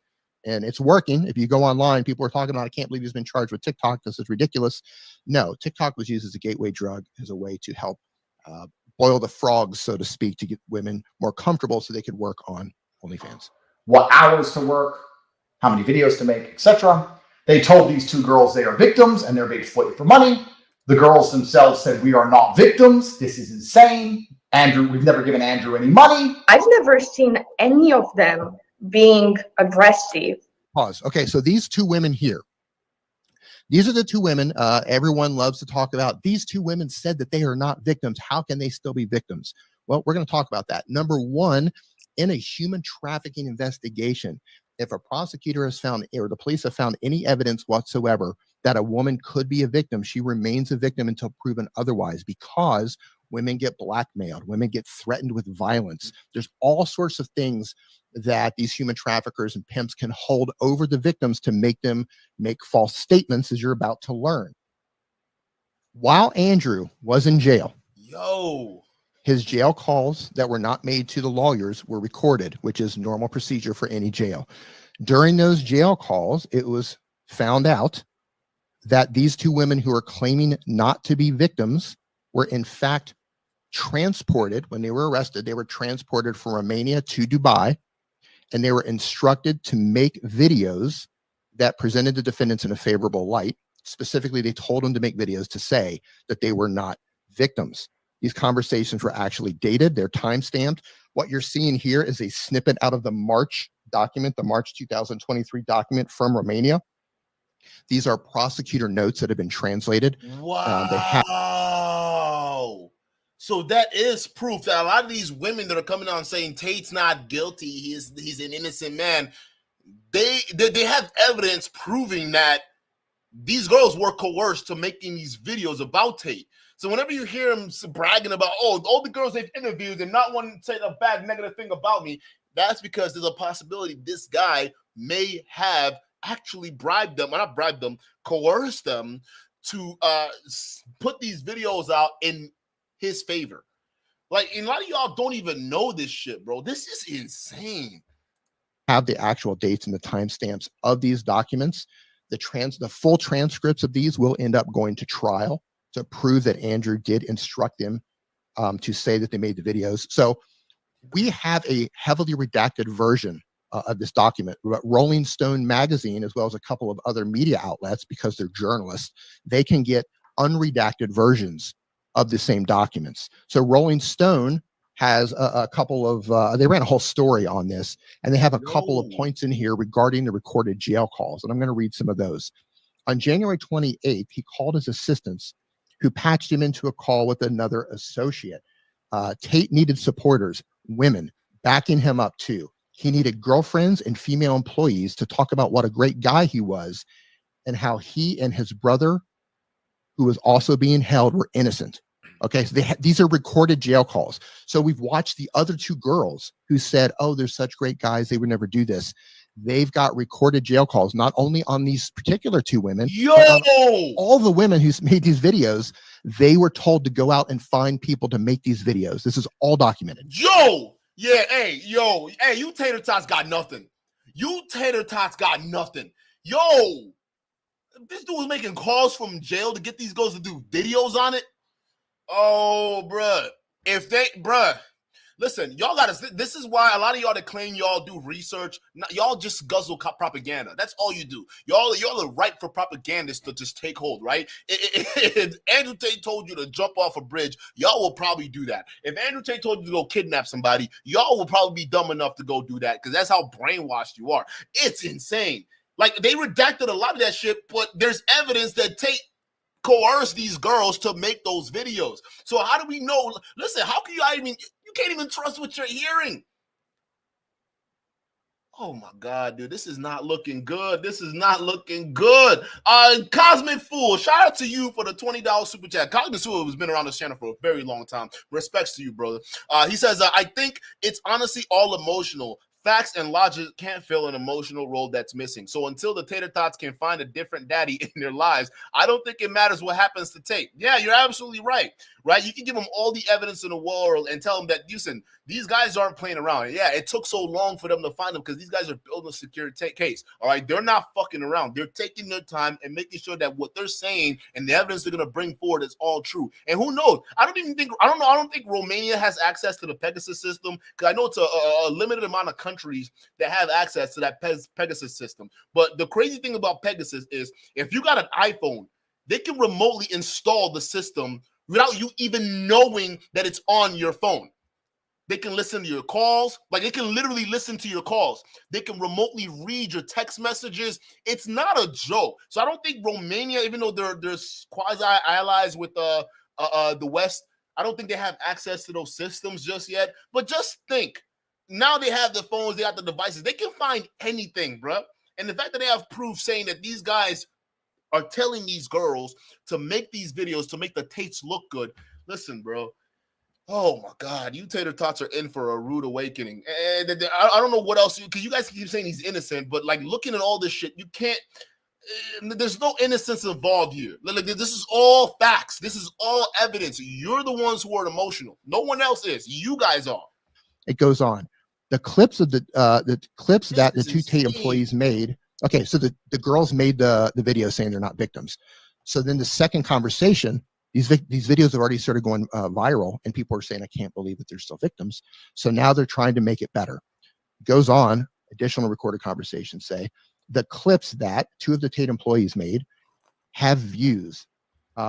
And it's working. If you go online, people are talking about, I can't believe he's been charged with TikTok. This is ridiculous. No, TikTok was used as a gateway drug, as a way to help boil the frogs, so to speak, to get women more comfortable so they could work on OnlyFans. What hours to work, how many videos to make, etc. They told these 2 girls they are victims and they're being exploited for money. The girls themselves said, we are not victims. This is insane. Andrew, we've never given Andrew any money. I've never seen any of them being aggressive. Pause. Okay, so these 2 women here, these are the 2 women everyone loves to talk about. These 2 women said that they are not victims. How can they still be victims? Well, we're going to talk about that. Number 1, in a human trafficking investigation, if a prosecutor has found, or the police have found any evidence whatsoever that a woman could be a victim, she remains a victim until proven otherwise, because women get blackmailed, women get threatened with violence. There's all sorts of things that these human traffickers and pimps can hold over the victims to make them make false statements, as you're about to learn. While Andrew was in jail, his jail calls that were not made to the lawyers were recorded, which is normal procedure for any jail. During those jail calls, it was found out that these 2 women who are claiming not to be victims were in fact transported. When they were arrested, they were transported from Romania to Dubai, and they were instructed to make videos that presented the defendants in a favorable light, Specifically, they told them to make videos to say that they were not victims. These conversations were actually dated. They're time-stamped. What you're seeing here is a snippet out of the March document, the March 2023 document from Romania. These are prosecutor notes that have been translated. Wow. So that is proof that a lot of these women that are coming out and saying Tate's not guilty, he's an innocent man, they have evidence proving that these girls were coerced to making these videos about Tate. So whenever you hear him bragging about, oh, all the girls they've interviewed and not one say a bad negative thing about me, that's because there's a possibility this guy may have actually bribed them, or not bribed them, coerced them to put these videos out in his favor. Like, and a lot of y'all don't even know this shit, bro. This is insane. Have the actual dates and the timestamps of these documents. The full transcripts of these will end up going to trial to prove that Andrew did instruct them to say that they made the videos. So we have a heavily redacted version of this document. Rolling Stone magazine, as well as a couple of other media outlets, because they're journalists, they can get unredacted versions of the same documents. So Rolling Stone has a couple of, they ran a whole story on this, and they have a couple of points in here regarding the recorded jail calls. And I'm going to read some of those. On January 28th, he called his assistants, who patched him into a call with another associate. Tate needed supporters, women, backing him up too. He needed girlfriends and female employees to talk about what a great guy he was and how he and his brother, who was also being held, were innocent. Okay, so these are recorded jail calls. So we've watched the other two girls who said, oh, they're such great guys, they would never do this. They've got recorded jail calls, not only on these particular two women, but on all the women who's made these videos. They were told to go out and find people to make these videos. This is all documented. Yeah, hey, you tater tots got nothing. You tater tots got nothing. Yo, this dude was making calls from jail to get these girls to do videos on it. Oh, bruh. Listen, y'all gotta, this is why a lot of y'all that claim y'all do research, y'all just guzzle propaganda. That's all you do. Y'all are ripe for propagandists to just take hold, right? If Andrew Tate told you to jump off a bridge, y'all will probably do that. If Andrew Tate told you to go kidnap somebody, y'all will probably be dumb enough to go do that, because that's how brainwashed you are. It's insane. Like, they redacted a lot of that shit, but there's evidence that Tate coerce these girls to make those videos. So how do we know? Listen, how can you can't even trust what you're hearing? Oh my God, dude, this is not looking good. This is not looking good. Cosmic Fool, shout out to you for the $20 super chat. Cosmic Fool has been around this channel for a very long time. Respects to you, brother. He says, I think it's honestly all emotional. Facts and logic can't fill an emotional role that's missing. So until the tater tots can find a different daddy in their lives, I don't think it matters what happens to Tate. Yeah, you're absolutely right. Right? You can give them all the evidence in the world and tell them that, listen, these guys aren't playing around. Yeah, it took so long for them to find them because these guys are building a secure case. All right, they're not fucking around. They're taking their time and making sure that what they're saying and the evidence they're gonna bring forward is all true. And who knows? I don't think Romania has access to the Pegasus system, because I know it's a limited amount of countries that have access to that Pegasus system. But the crazy thing about Pegasus is if you got an iPhone, they can remotely install the system without you even knowing that it's on your phone. They can listen to your calls. Like, they can literally listen to your calls. They can remotely read your text messages. It's not a joke. So I don't think Romania, even though they're quasi-allies with the West, I don't think they have access to those systems just yet. But just think, now they have the phones, they have the devices. They can find anything, bro. And the fact that they have proof saying that these guys are telling these girls to make these videos to make the Tates look good. Listen, bro. Oh my God, you tater tots are in for a rude awakening. And I don't know what else, because you guys keep saying he's innocent, but like looking at all this shit, you can't. There's no innocence involved here. Like, this is all facts. This is all evidence. You're the ones who are emotional. No one else is. You guys are. It goes on. The clips of the clips that the two Tate employees made. Okay, so the girls made the video saying they're not victims. So then the second conversation, these videos have already started going viral, and people are saying, I can't believe that they're still victims. So now they're trying to make it better. Goes on, additional recorded conversations say, the clips that two of the Tate employees made have views.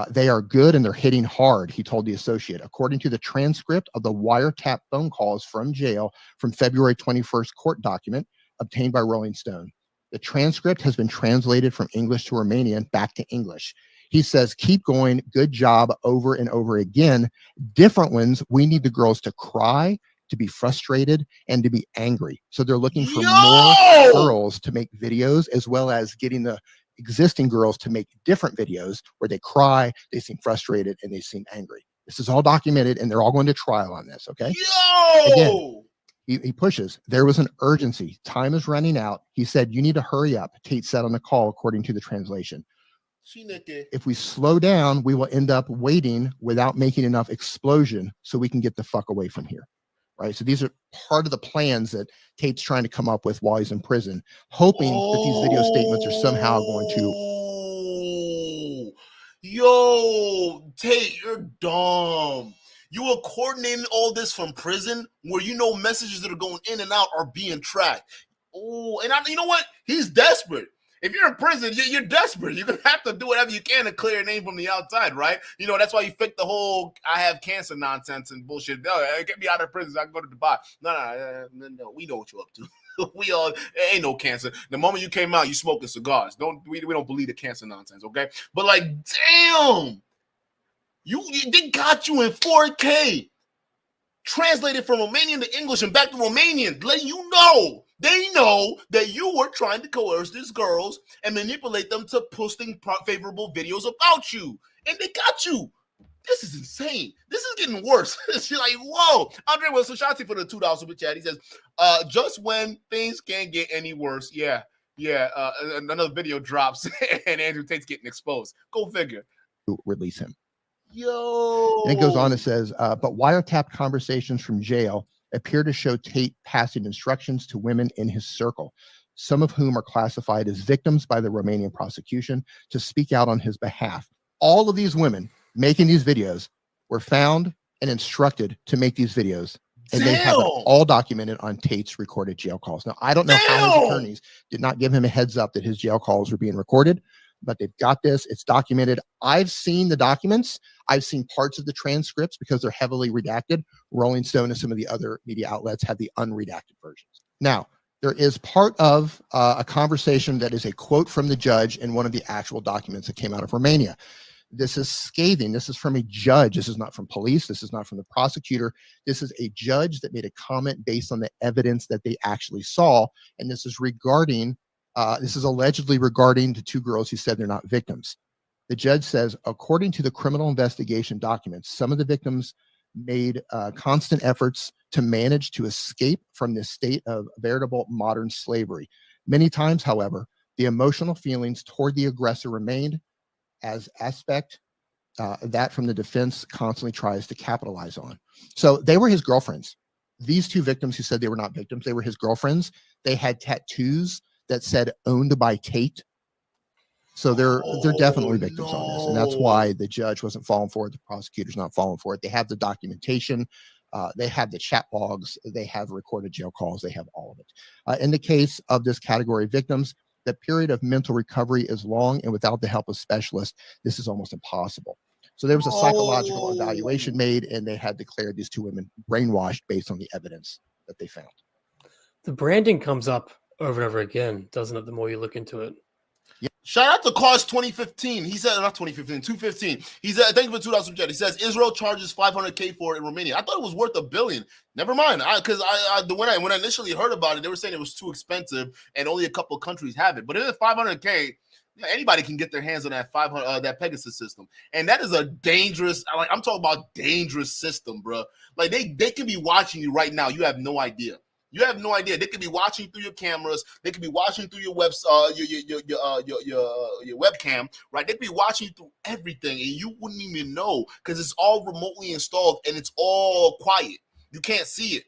They are good and they're hitting hard, he told the Associate, according to the transcript of the wiretap phone calls from jail from February 21st court document obtained by Rolling Stone. The transcript has been translated from English to Romanian back to English. He says, keep going, good job, over and over again. Different ones, we need the girls to cry, to be frustrated, and to be angry. So they're looking for more girls to make videos, as well as getting the existing girls to make different videos where they cry, they seem frustrated, and they seem angry. This is all documented, and they're all going to trial on this, okay? Again, he pushes. There was an urgency. Time is running out. He said, you need to hurry up, Tate said on the call, according to the translation. If we slow down, we will end up waiting without making enough explosion so we can get the fuck away from here. Right? So these are part of the plans that Tate's trying to come up with while he's in prison, hoping that these video statements are somehow going to... Yo, Tate, you're dumb. You are coordinating all this from prison where you know messages that are going in and out are being tracked. Oh, and you know what? He's desperate. If you're in prison, you're desperate. You're going to have to do whatever you can to clear your name from the outside, right? You know, that's why you faked the whole I have cancer nonsense and bullshit. No, get me out of prison so I can go to Dubai. No, we know what you're up to. We all, ain't no cancer. The moment you came out, you smoking cigars. We don't believe the cancer nonsense, okay? But like, damn. They got you in 4K. Translated from Romanian to English and back to Romanian, letting you know. They know that you were trying to coerce these girls and manipulate them to posting favorable videos about you. And they got you. This is insane. This is getting worse. It's like, whoa. Andre Wilson-Shotzi for the $2 super chat. He says, just when things can't get any worse. Yeah. Another video drops and Andrew Tate's getting exposed. Go figure. Release him. Yo. And it goes on and says, but wiretap conversations from jail appear to show Tate passing instructions to women in his circle, some of whom are classified as victims by the Romanian prosecution, to speak out on his behalf. All of these women making these videos were found and instructed to make these videos. And they have it all documented on Tate's recorded jail calls. Now, I don't know how his attorneys did not give him a heads up that his jail calls were being recorded, but they've got this. It's documented. I've seen the documents. I've seen parts of the transcripts because they're heavily redacted. Rolling Stone and some of the other media outlets have the unredacted versions. Now, there is part of a conversation that is a quote from the judge in one of the actual documents that came out of Romania. This is scathing. This is from a judge. This is not from police. This is not from the prosecutor. This is a judge that made a comment based on the evidence that they actually saw. And this is regarding this is allegedly regarding the two girls who said they're not victims. The judge says, according to the criminal investigation documents, some of the victims made constant efforts to manage to escape from this state of veritable modern slavery. Many times, however, the emotional feelings toward the aggressor remained as aspect that from the defense constantly tries to capitalize on. So they were his girlfriends. These two victims who said they were not victims, they were his girlfriends. They had tattoos that said owned by Tate. So they're definitely victims on this. And that's why the judge wasn't falling for it. The prosecutor's not falling for it. They have the documentation. They have the chat logs. They have recorded jail calls. They have all of it. In the case of this category of victims, the period of mental recovery is long, and without the help of specialists, this is almost impossible. So there was a psychological evaluation made, and they had declared these two women brainwashed based on the evidence that they found. The branding comes up over and over again, doesn't it, the more you look into it? Yeah. Shout out to Cars 2015. He said, not 2015, 215. He said, thank you for $2 jet. He says, Israel charges $500K for it in Romania. I thought it was worth $1 billion. Never mind. Because when I initially heard about it, they were saying it was too expensive and only a couple of countries have it. But if it's $500K, anybody can get their hands on that that Pegasus system. And that is a dangerous, I'm talking about dangerous system, bro. Like they can be watching you right now. You have no idea. You have no idea. They could be watching through your cameras. They could be watching through your your webcam, right? They could be watching through everything, and you wouldn't even know because it's all remotely installed and it's all quiet. You can't see it.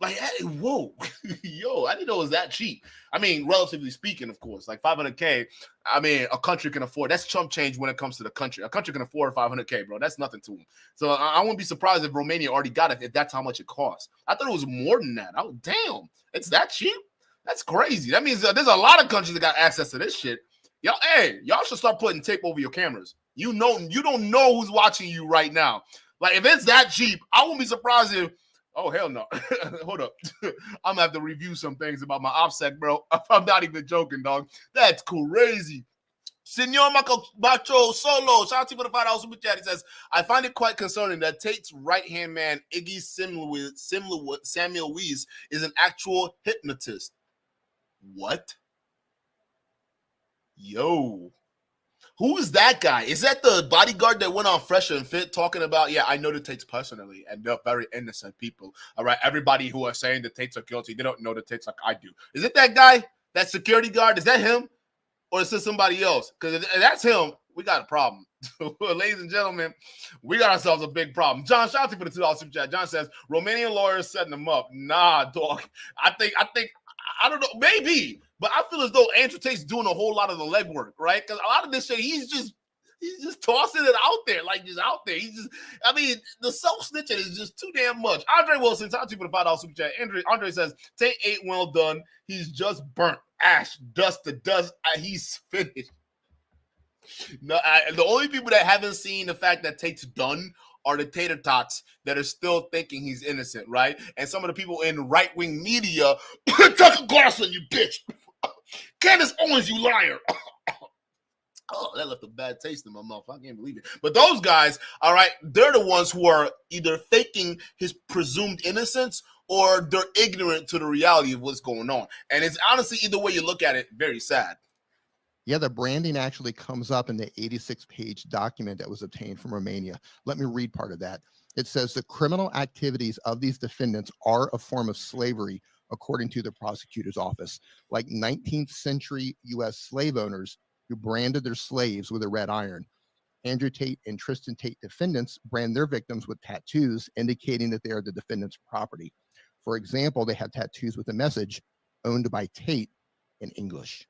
Like, hey, whoa, yo, I didn't know it was that cheap. I mean, relatively speaking, of course, like $500K. I mean, a country can afford. That's chump change when it comes to the country. A country can afford $500K, bro. That's nothing to them. So I wouldn't be surprised if Romania already got it if that's how much it costs. I thought it was more than that. Oh, damn, it's that cheap? That's crazy. That means there's a lot of countries that got access to this shit. y'all should start putting tape over your cameras. You don't know who's watching you right now. Like, if it's that cheap, I won't be surprised if, oh, hell no. Hold up. I'm gonna have to review some things about my OPSEC, bro. I'm not even joking, dog. That's crazy. Senor Macho Solo, shout out to you for the $5 super chat. He says, I find it quite concerning that Tate's right-hand man, Iggy Samuel Wees, is an actual hypnotist. What? Yo. Who is that guy? Is that the bodyguard that went on Fresh and Fit talking about, yeah, I know the Tates personally, and they're very innocent people. All right, everybody who are saying the Tates are guilty, they don't know the Tates like I do. Is it that guy? That security guard? Is that him? Or is this somebody else? Because if that's him, we got a problem. Ladies and gentlemen, we got ourselves a big problem. John, shout out to you for the $2 super chat. John says, Romanian lawyers setting them up. Nah, dog. I think, I don't know, maybe. But I feel as though Andrew Tate's doing a whole lot of the legwork, right? Because a lot of this shit, he's just tossing it out there, like just out there. The self-snitching is just too damn much. Andre Wilson, talk to you for the $5 super chat. Andre says, Tate ain't well done. He's just burnt. Ash, dust to dust. He's finished. No, the only people that haven't seen the fact that Tate's done are the tater tots that are still thinking he's innocent, right? And some of the people in right-wing media, Tucker Carlson, you bitch. Candace Owens, you liar. Oh, that left a bad taste in my mouth. I can't believe it. But those guys, all right, they're the ones who are either faking his presumed innocence or they're ignorant to the reality of what's going on. And it's honestly, either way you look at it, very sad. Yeah, the branding actually comes up in the 86-page document that was obtained from Romania. Let me read part of that. It says the criminal activities of these defendants are a form of slavery, according to the prosecutor's office, like 19th century U.S. slave owners who branded their slaves with a red iron. Andrew Tate and Tristan Tate defendants brand their victims with tattoos indicating that they are the defendant's property. For example, they have tattoos with the message, owned by Tate, in English.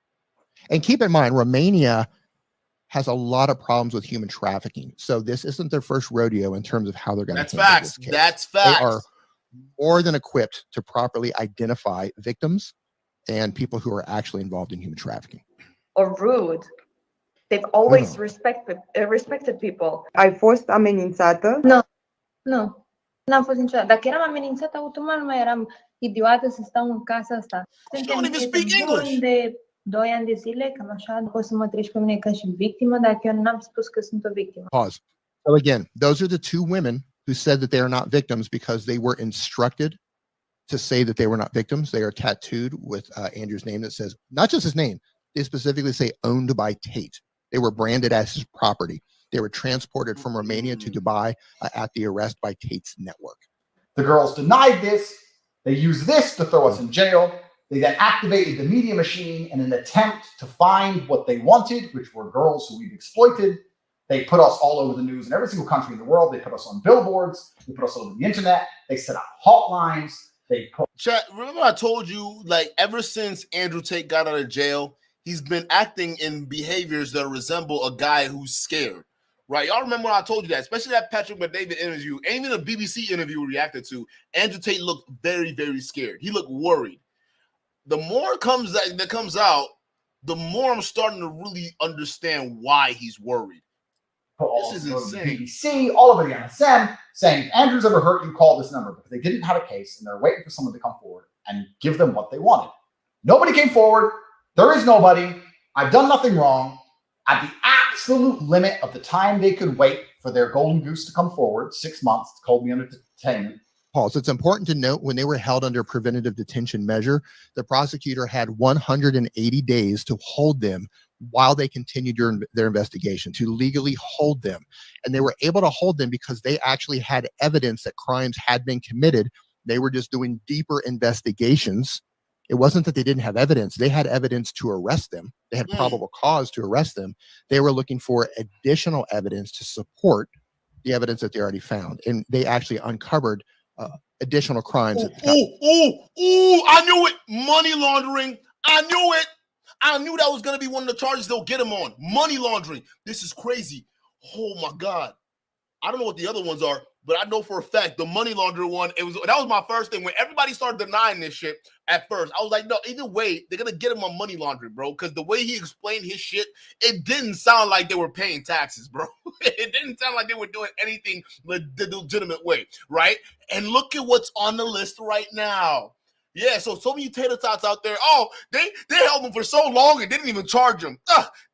And keep in mind, Romania has a lot of problems with human trafficking. So this isn't their first rodeo in terms of how they're going to handle this case. That's facts. They are more than equipped to properly identify victims and people who are actually involved in human trafficking. Or rude. They've always respected people. Ai fost amenințată? Nu. N-am fost niciodată. Dacă eram amenințată, automat nu mai eram idiotă să stau în casa asta. Suntem buni de 2 ani de zile, cam așa, poți să mă treci pe mine ca și victimă, dacă eu n-am spus că sunt o victimă. Pause. So again, those are the two women who said that they are not victims because they were instructed to say that they were not victims. They are tattooed with Andrew's name that says, not just his name, they specifically say owned by Tate. They were branded as his property. They were transported from Romania to Dubai at the arrest by Tate's network. The girls denied this. They used this to throw us in jail. They then activated the media machine in an attempt to find what they wanted, which were girls who we've exploited. They put us all over the news in every single country in the world. They put us on billboards. They put us all over the internet. They set up hotlines. They put. Chat, remember I told you, like, ever since Andrew Tate got out of jail, he's been acting in behaviors that resemble a guy who's scared, right? Y'all remember when I told you that, especially that Patrick McDavid interview, and even the BBC interview we reacted to, Andrew Tate looked very, very scared. He looked worried. The more that comes out, the more I'm starting to really understand why he's worried. This is insane. BBC, all over the MSN, saying, if Andrew's ever hurt you, call this number. Because they didn't have a case, and they're waiting for someone to come forward and give them what they wanted. Nobody came forward. There is nobody. I've done nothing wrong. At the absolute limit of the time they could wait for their golden goose to come forward, 6 months, to hold me under detainment. Paul, so it's important to note when they were held under preventative detention measure, the prosecutor had 180 days to hold them while they continued their investigation, to legally hold them. And they were able to hold them because they actually had evidence that crimes had been committed. They were just doing deeper investigations. It wasn't that they didn't have evidence. They had evidence to arrest them. They had probable cause to arrest them. They were looking for additional evidence to support the evidence that they already found. And they actually uncovered additional crimes. I knew it. Money laundering. I knew it. I knew that was going to be one of the charges they'll get him on. Money laundering. This is crazy. Oh, my God. I don't know what the other ones are, but I know for a fact the money laundering one, that was my first thing. When everybody started denying this shit at first, I was like, no, either way, they're gonna get him on money laundering, bro. Because the way he explained his shit, it didn't sound like they were paying taxes, bro. It didn't sound like they were doing anything the legitimate way, right? And look at what's on the list right now. Yeah, so many tater tots out there. Oh, they held him for so long and didn't even charge him.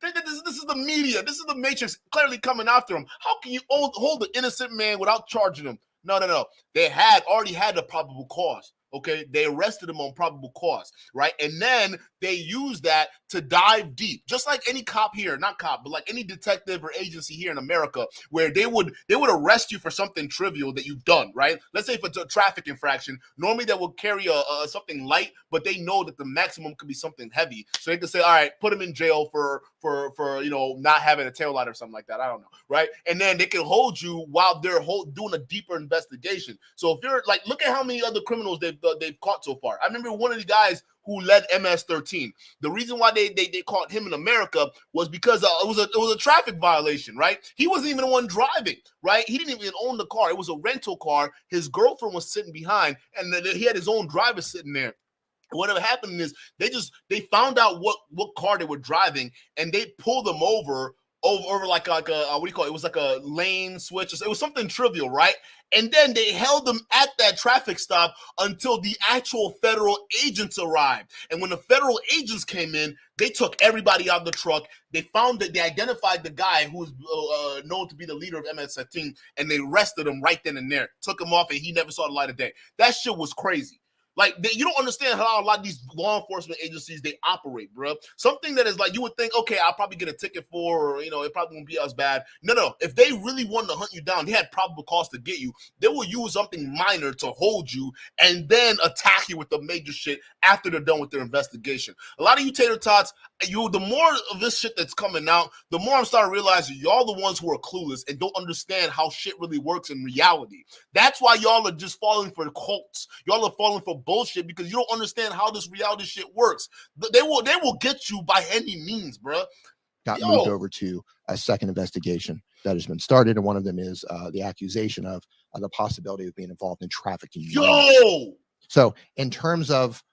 This is the media. This is the Matrix clearly coming after him. How can you hold an innocent man without charging him? No. They already had the probable cause. Okay, they arrested him on probable cause, right? And then they used that to dive deep, just like any cop here, not cop, but like any detective or agency here in America, where they would arrest you for something trivial that you've done, right? Let's say if it's a traffic infraction, normally they will carry a something light, but they know that the maximum could be something heavy, so they can say, all right, put him in jail for not having a taillight or something like that. I don't know, right? And then they can hold you while they're doing a deeper investigation. So if you're like, look at how many other criminals they've caught so far. I remember one of the guys who led MS-13. The reason why they caught him in America was because it was a traffic violation, right? He wasn't even the one driving, right? He didn't even own the car. It was a rental car. His girlfriend was sitting behind, and he had his own driver sitting there. What happened is they found out what car they were driving, and they pulled them over like a what do you call it? It was like a lane switch. It was something trivial, right? And then they held them at that traffic stop until the actual federal agents arrived. And when the federal agents came in, they took everybody out of the truck. They identified the guy who was known to be the leader of MS-13, and they arrested him right then and there. Took him off, and he never saw the light of day. That shit was crazy. Like, you don't understand how a lot of these law enforcement agencies, they operate, bro. Something that is like, you would think, okay, I'll probably get a ticket for, or, it probably won't be as bad. No. If they really wanted to hunt you down, they had probable cause to get you. They will use something minor to hold you and then attack you with the major shit after they're done with their investigation. A lot of you tater tots, the more of this shit that's coming out, the more I'm starting to realize y'all the ones who are clueless and don't understand how shit really works in reality. That's why y'all are just falling for cults. Y'all are falling for bullshit because you don't understand how this reality shit works. They will get you by any means, bro. Got moved over to a second investigation that has been started, and one of them is the accusation of the possibility of being involved in trafficking. So in terms of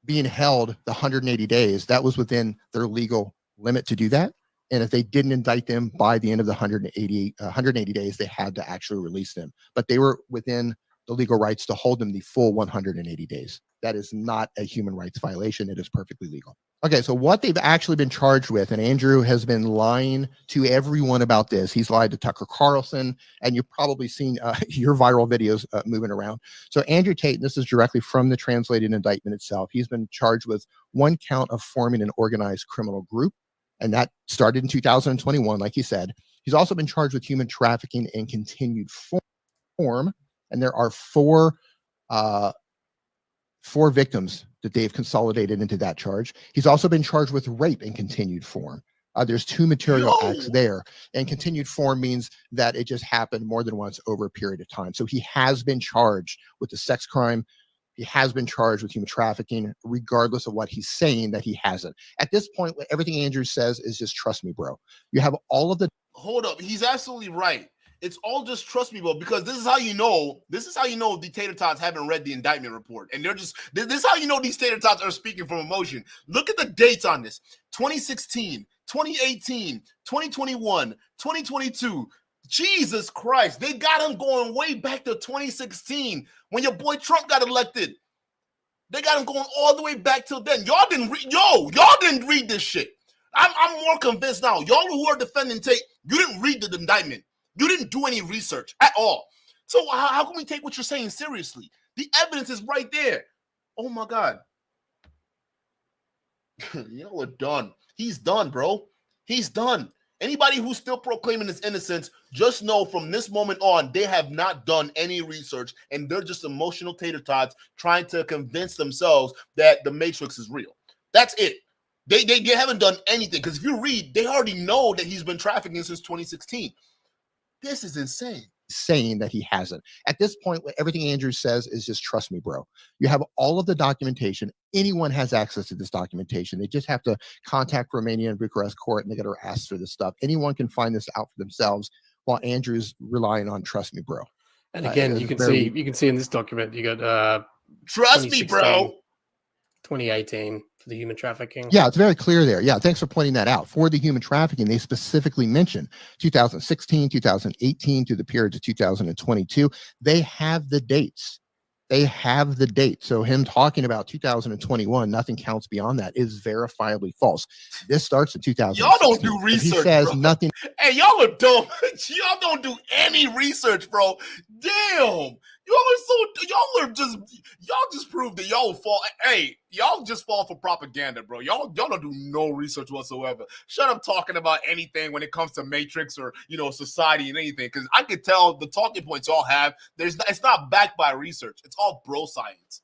being held the 180 days, that was within their legal limit to do that. And if they didn't indict them by the end of the 180 days, they had to actually release them. But they were within the legal rights to hold them the full 180 days. That is not a human rights violation. It is perfectly legal. Okay, so what they've actually been charged with, and Andrew has been lying to everyone about this. He's lied to Tucker Carlson, and you've probably seen your viral videos moving around. So Andrew Tate, and this is directly from the translated indictment itself, he's been charged with one count of forming an organized criminal group, and that started in 2021, like he said. He's also been charged with human trafficking in continued form, and there are four victims that they've consolidated into that charge. He's also been charged with rape in continued form. There's two material acts there, and continued form means that it just happened more than once over a period of time. So he has been charged with the sex crime. He has been charged with human trafficking, regardless of what he's saying that he hasn't. At this point, everything Andrew says is just trust me, bro. You have all of the. Hold up, he's absolutely right. It's all just trust me, bro, because this is how you know the tater tots haven't read the indictment report. And this is how you know these tater tots are speaking from emotion. Look at the dates on this. 2016, 2018, 2021, 2022. Jesus Christ. They got him going way back to 2016 when your boy Trump got elected. They got him going all the way back till then. Y'all didn't read this shit. I'm more convinced now. Y'all who are defending Tate, you didn't read the indictment. You didn't do any research at all. So how can we take what you're saying seriously? The evidence is right there. Oh my God. Y'all are done. He's done, bro. He's done. Anybody who's still proclaiming his innocence, just know from this moment on, they have not done any research, and they're just emotional tater tots trying to convince themselves that the Matrix is real. That's it. They haven't done anything, because if you read, they already know that he's been trafficking since 2016. This is insane. Saying that he hasn't. At this point, everything Andrew says is just trust me, bro. You have all of the documentation. Anyone has access to this documentation. They just have to contact Romania and Bucharest court, and they got to ask for this stuff. Anyone can find this out for themselves, while Andrew's relying on trust me, bro. And again, you can see in this document you got trust me, bro. 2018 for the human trafficking. Yeah, it's very clear there. Yeah, thanks for pointing that out. For the human trafficking, they specifically mention 2016, 2018 to the periods of 2022. They have the dates. They have the date. So him talking about 2021, nothing counts beyond that, is verifiably false. This starts in 2016. Y'all don't do research, he says bro. nothing. Hey, y'all are dumb. Y'all don't do any research, bro. Damn. Y'all just proved that y'all fall. Hey, y'all just fall for propaganda, bro. Y'all don't do no research whatsoever. Shut up talking about anything when it comes to Matrix or, society and anything. Because I could tell the talking points y'all have, it's not backed by research. It's all bro science.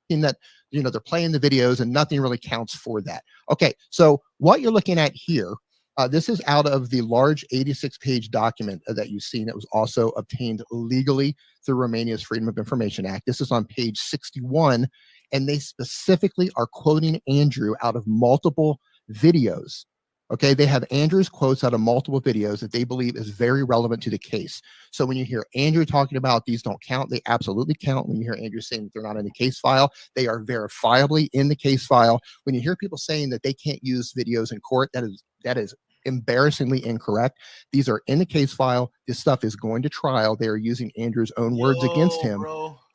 In that, they're playing the videos and nothing really counts for that. Okay, so what you're looking at here, this is out of the large 86-page document that you've seen that was also obtained legally through Romania's Freedom of Information Act. This is on page 61, and they specifically are quoting Andrew out of multiple videos. Okay, they have Andrew's quotes out of multiple videos that they believe is very relevant to the case. So when you hear Andrew talking about these don't count, they absolutely count. When you hear Andrew saying that they're not in the case file, they are verifiably in the case file. When you hear people saying that they can't use videos in court, that is embarrassingly incorrect. These are in the case file. This stuff is going to trial. They are using Andrew's own words against him,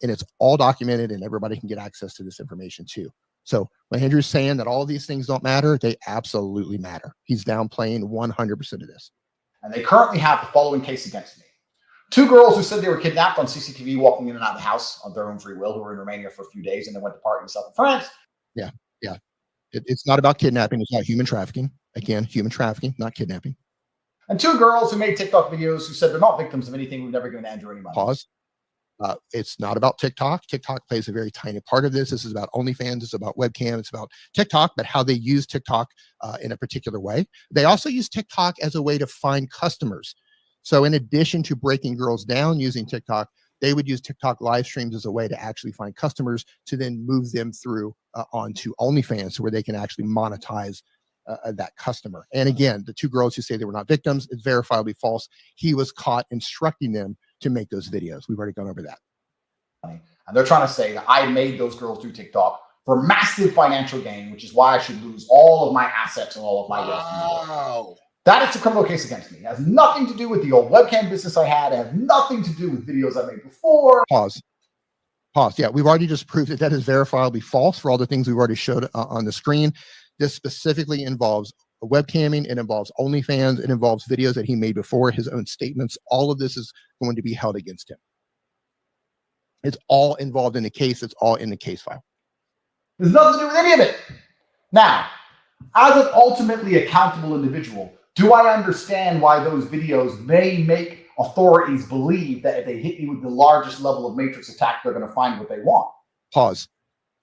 and it's all documented, and everybody can get access to this information too. So when Andrew's saying that all of these things don't matter, they absolutely matter. He's downplaying 100% of this. And they currently have the following case against me. 2 girls who said they were kidnapped on CCTV walking in and out of the house on their own free will, who were in Romania for a few days and then went to party and stuff in France. Yeah. It's not about kidnapping. It's about human trafficking. Again, human trafficking, not kidnapping. And 2 girls who made TikTok videos who said they're not victims of anything. We've never given Andrew any money. Pause. It's not about TikTok. TikTok plays a very tiny part of this. This is about OnlyFans. It's about webcam. It's about TikTok, but how they use TikTok in a particular way. They also use TikTok as a way to find customers. So in addition to breaking girls down using TikTok, they would use TikTok live streams as a way to actually find customers to then move them through onto OnlyFans, where they can actually monetize that customer. And again, the 2 girls who say they were not victims, it's verifiably false. He was caught instructing them to make those videos. We've already gone over that. And they're trying to say that I made those girls do TikTok for massive financial gain, which is why I should lose all of my assets and all of my wealth. Wow. That is a criminal case against me. It has nothing to do with the old webcam business I had. It has nothing to do with videos I made before. Pause. Yeah, we've already just proved that that is verifiably false for all the things we've already showed on the screen. This specifically involves webcamming. It involves OnlyFans. It involves videos that he made before, his own statements. All of this is going to be held against him. It's all involved in the case. It's all in the case file. There's nothing to do with any of it. Now, as an ultimately accountable individual, do I understand why those videos may make authorities believe that if they hit me with the largest level of Matrix attack, they're going to find what they want? Pause.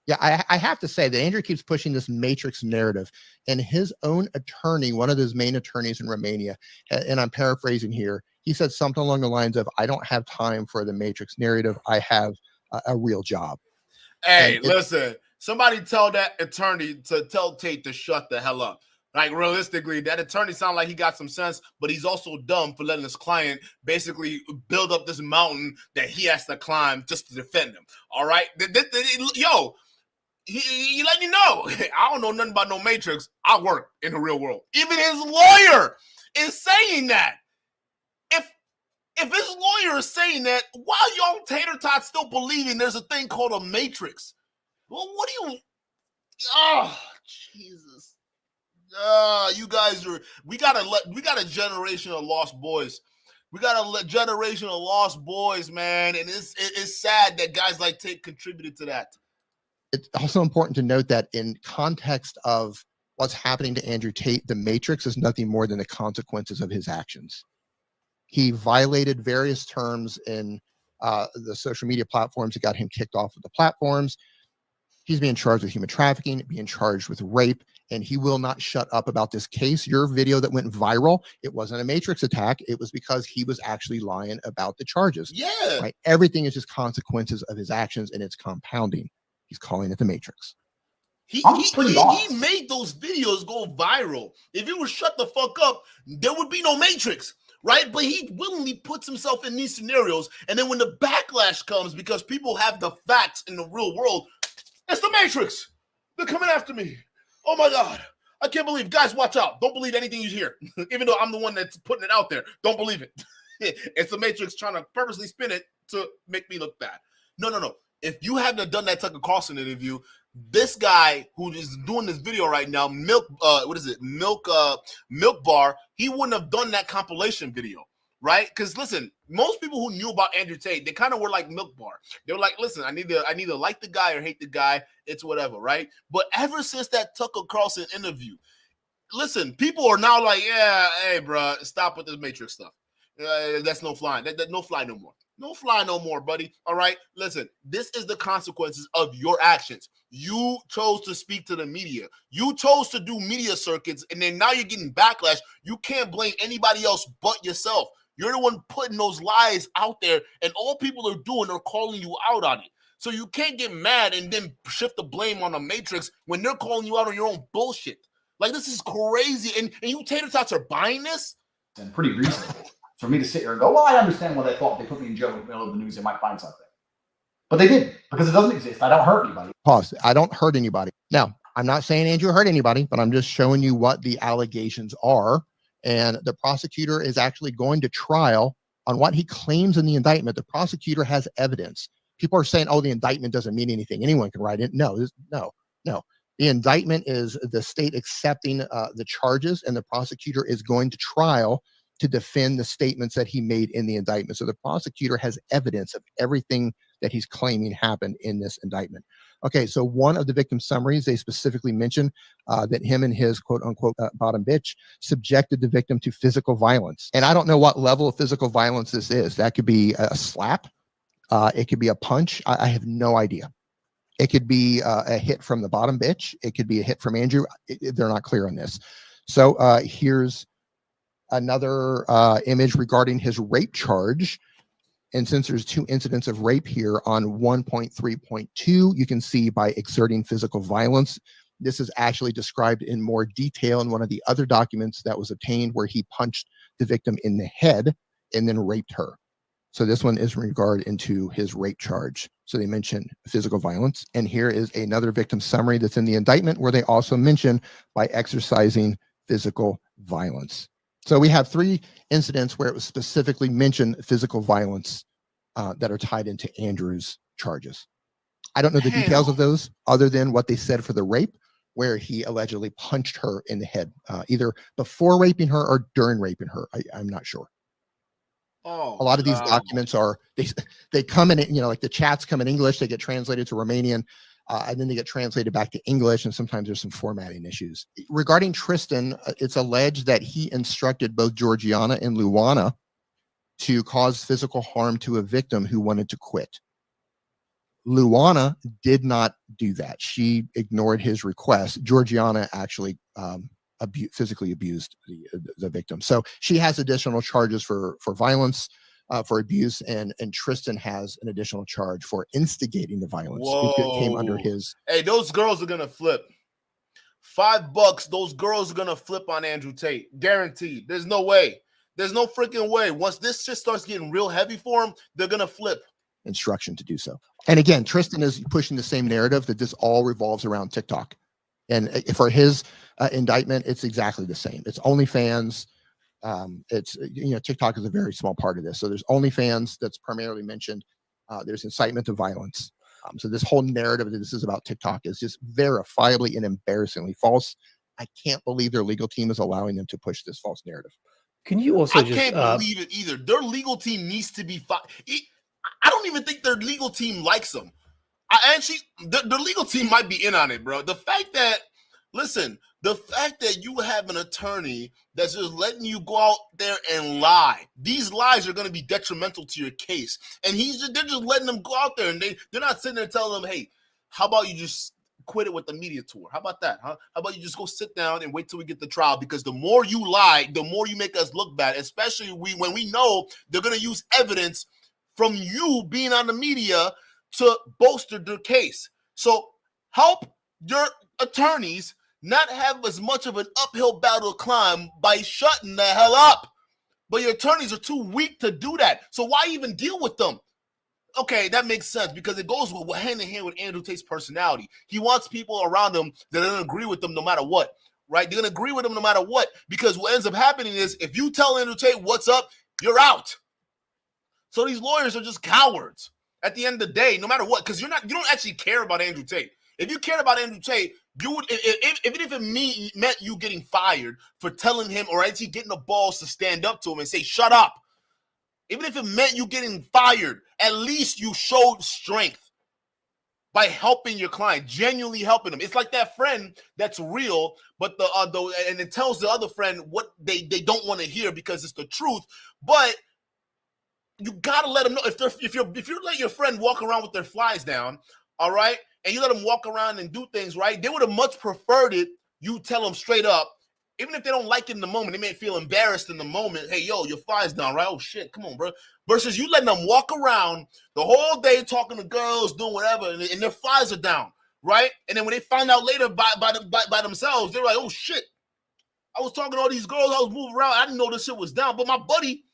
Yeah, I have to say that Andrew keeps pushing this Matrix narrative, and his own attorney, one of his main attorneys in Romania, and I'm paraphrasing here, he said something along the lines of, I don't have time for the Matrix narrative. I have a real job. Hey, listen, somebody tell that attorney to tell Tate to shut the hell up. Like, realistically, that attorney sounds like he got some sense, but he's also dumb for letting his client basically build up this mountain that he has to climb just to defend him. All right? Yo, he let you know. I don't know nothing about no Matrix. I work in the real world. Even his lawyer is saying that. If his lawyer is saying that, why are y'all tater tots still believing there's a thing called a Matrix? Well, what do you... Oh, Jesus. You guys are... We got a generation of lost boys. We got a generation of lost boys, man. And it's sad that guys like Tate contributed to that. It's also important to note that in context of what's happening to Andrew Tate, the Matrix is nothing more than the consequences of his actions. He violated various terms in the social media platforms that got him kicked off of the platforms. He's being charged with human trafficking, being charged with rape, and he will not shut up about this case. Your video that went viral, it wasn't a Matrix attack. It was because he was actually lying about the charges. Yeah. Right? Everything is just consequences of his actions, and it's compounding. He's calling it the Matrix. He made those videos go viral. If he would shut the fuck up, there would be no Matrix. right? But he willingly puts himself in these scenarios. And then when the backlash comes, because people have the facts in the real world, it's the Matrix. They're coming after me. Oh my God. I can't believe. Guys, watch out. Don't believe anything you hear. Even though I'm the one that's putting it out there. Don't believe it. It's the Matrix trying to purposely spin it to make me look bad. No. If you hadn't done that Tucker Carlson interview, this guy who is doing this video right now, Milk Bar, he wouldn't have done that compilation video, right? Because listen, most people who knew about Andrew Tate, they kind of were like Milk Bar. They were like, listen, I neither like the guy or hate the guy. It's whatever, right? But ever since that Tucker Carlson interview, listen, people are now like, yeah, hey, bro, stop with this Matrix stuff. That's no fly. That no fly no more. No fly no more, buddy. All right. Listen, this is the consequences of your actions. You chose to speak to the media. You chose to do media circuits, and then now you're getting backlash. You can't blame anybody else but yourself. You're the one putting those lies out there, and all people are doing are calling you out on it. So you can't get mad and then shift the blame on the Matrix when they're calling you out on your own bullshit. Like, this is crazy. And you tater tots are buying this? And pretty reasonable for me to sit here and go, well, I understand what they thought. They put me in jail in the middle of the news. They might find something. But they didn't, because it doesn't exist. I don't hurt anybody. Pause. I don't hurt anybody. Now, I'm not saying Andrew hurt anybody, but I'm just showing you what the allegations are. And the prosecutor is actually going to trial on what he claims in the indictment. The prosecutor has evidence. People are saying, oh, the indictment doesn't mean anything. Anyone can write it. No. The indictment is the state accepting the charges, and the prosecutor is going to trial to defend the statements that he made in the indictment. So the prosecutor has evidence of everything that he's claiming happened in this indictment. Okay, so one of the victim summaries, they specifically mention that him and his quote unquote bottom bitch subjected the victim to physical violence. And I don't know what level of physical violence this is. That could be a slap. It could be a punch. I have no idea. It could be a hit from the bottom bitch. It could be a hit from Andrew. They're not clear on this. So here's another image regarding his rape charge. And since there's 2 incidents of rape here on 1.3.2, you can see by exerting physical violence. This is actually described in more detail in one of the other documents that was obtained, where he punched the victim in the head and then raped her. So this one is in regard into his rape charge. So they mention physical violence. And here is another victim summary that's in the indictment, where they also mention by exercising physical violence. So we have 3 incidents where it was specifically mentioned physical violence that are tied into Andrew's charges. I don't know the details of those other than what they said for the rape, where he allegedly punched her in the head, either before raping her or during raping her. I'm not sure. Oh, a lot of these documents are, they come in, like the chats come in English, they get translated to Romanian, and then they get translated back to English, and sometimes there's some formatting issues. Regarding Tristan, it's alleged that he instructed both Georgiana and Luana to cause physical harm to a victim who wanted to quit. Luana did not do that. She ignored his request. Georgiana actually physically abused the victim. So she has additional charges for violence, for abuse, and Tristan has an additional charge for instigating the violence. It came under his. Hey, those girls are gonna flip. $5. Those girls are gonna flip on Andrew Tate, guaranteed. There's no way. There's no freaking way. Once this shit starts getting real heavy for them, they're gonna flip. Instruction to do so. And again, Tristan is pushing the same narrative that this all revolves around TikTok. And for his indictment, it's exactly the same. It's OnlyFans. It's, TikTok is a very small part of this. So there's OnlyFans that's primarily mentioned. There's incitement to violence. So this whole narrative that this is about TikTok is just verifiably and embarrassingly false. I can't believe their legal team is allowing them to push this false narrative. Can you also I can't believe it either. Their legal team needs to be I don't even think their legal team likes them. The legal team might be in on it, bro. The fact that you have an attorney that's just letting you go out there and lie. These lies are going to be detrimental to your case. And they're just letting them go out there, and they're not sitting there telling them, hey, how about you just quit it with the media tour? How about that, huh? How about you just go sit down and wait till we get the trial? Because the more you lie, the more you make us look bad, especially when we know they're going to use evidence from you being on the media to bolster their case. So help your attorneys not have as much of an uphill battle to climb by shutting the hell up. but your attorneys are too weak to do that. So why even deal with them? Okay, that makes sense because it goes hand in hand with Andrew Tate's personality. He wants people around him that are going to agree with him no matter what, right? They're going to agree with him no matter what, because what ends up happening is if you tell Andrew Tate what's up, you're out. So these lawyers are just cowards at the end of the day, no matter what, because you don't actually care about Andrew Tate. If you cared about Andrew Tate, you would, even if it meant you getting fired for telling him or actually getting the balls to stand up to him and say, shut up. Even if it meant you getting fired, at least you showed strength by helping your client, genuinely helping them. It's like that friend that's real, but and it tells the other friend what they don't want to hear because it's the truth. But you gotta let them know if you let your friend walk around with their flies down, all right, and you let them walk around and do things right, they would have much preferred it. You tell them straight up. Even if they don't like it in the moment, they may feel embarrassed in the moment. Hey, yo, your fly's down, right? Oh, shit, come on, bro. Versus you letting them walk around the whole day talking to girls, doing whatever, and their flies are down, right? And then when they find out later by themselves, they're like, oh, shit. I was talking to all these girls. I was moving around. I didn't know this shit was down. But my buddy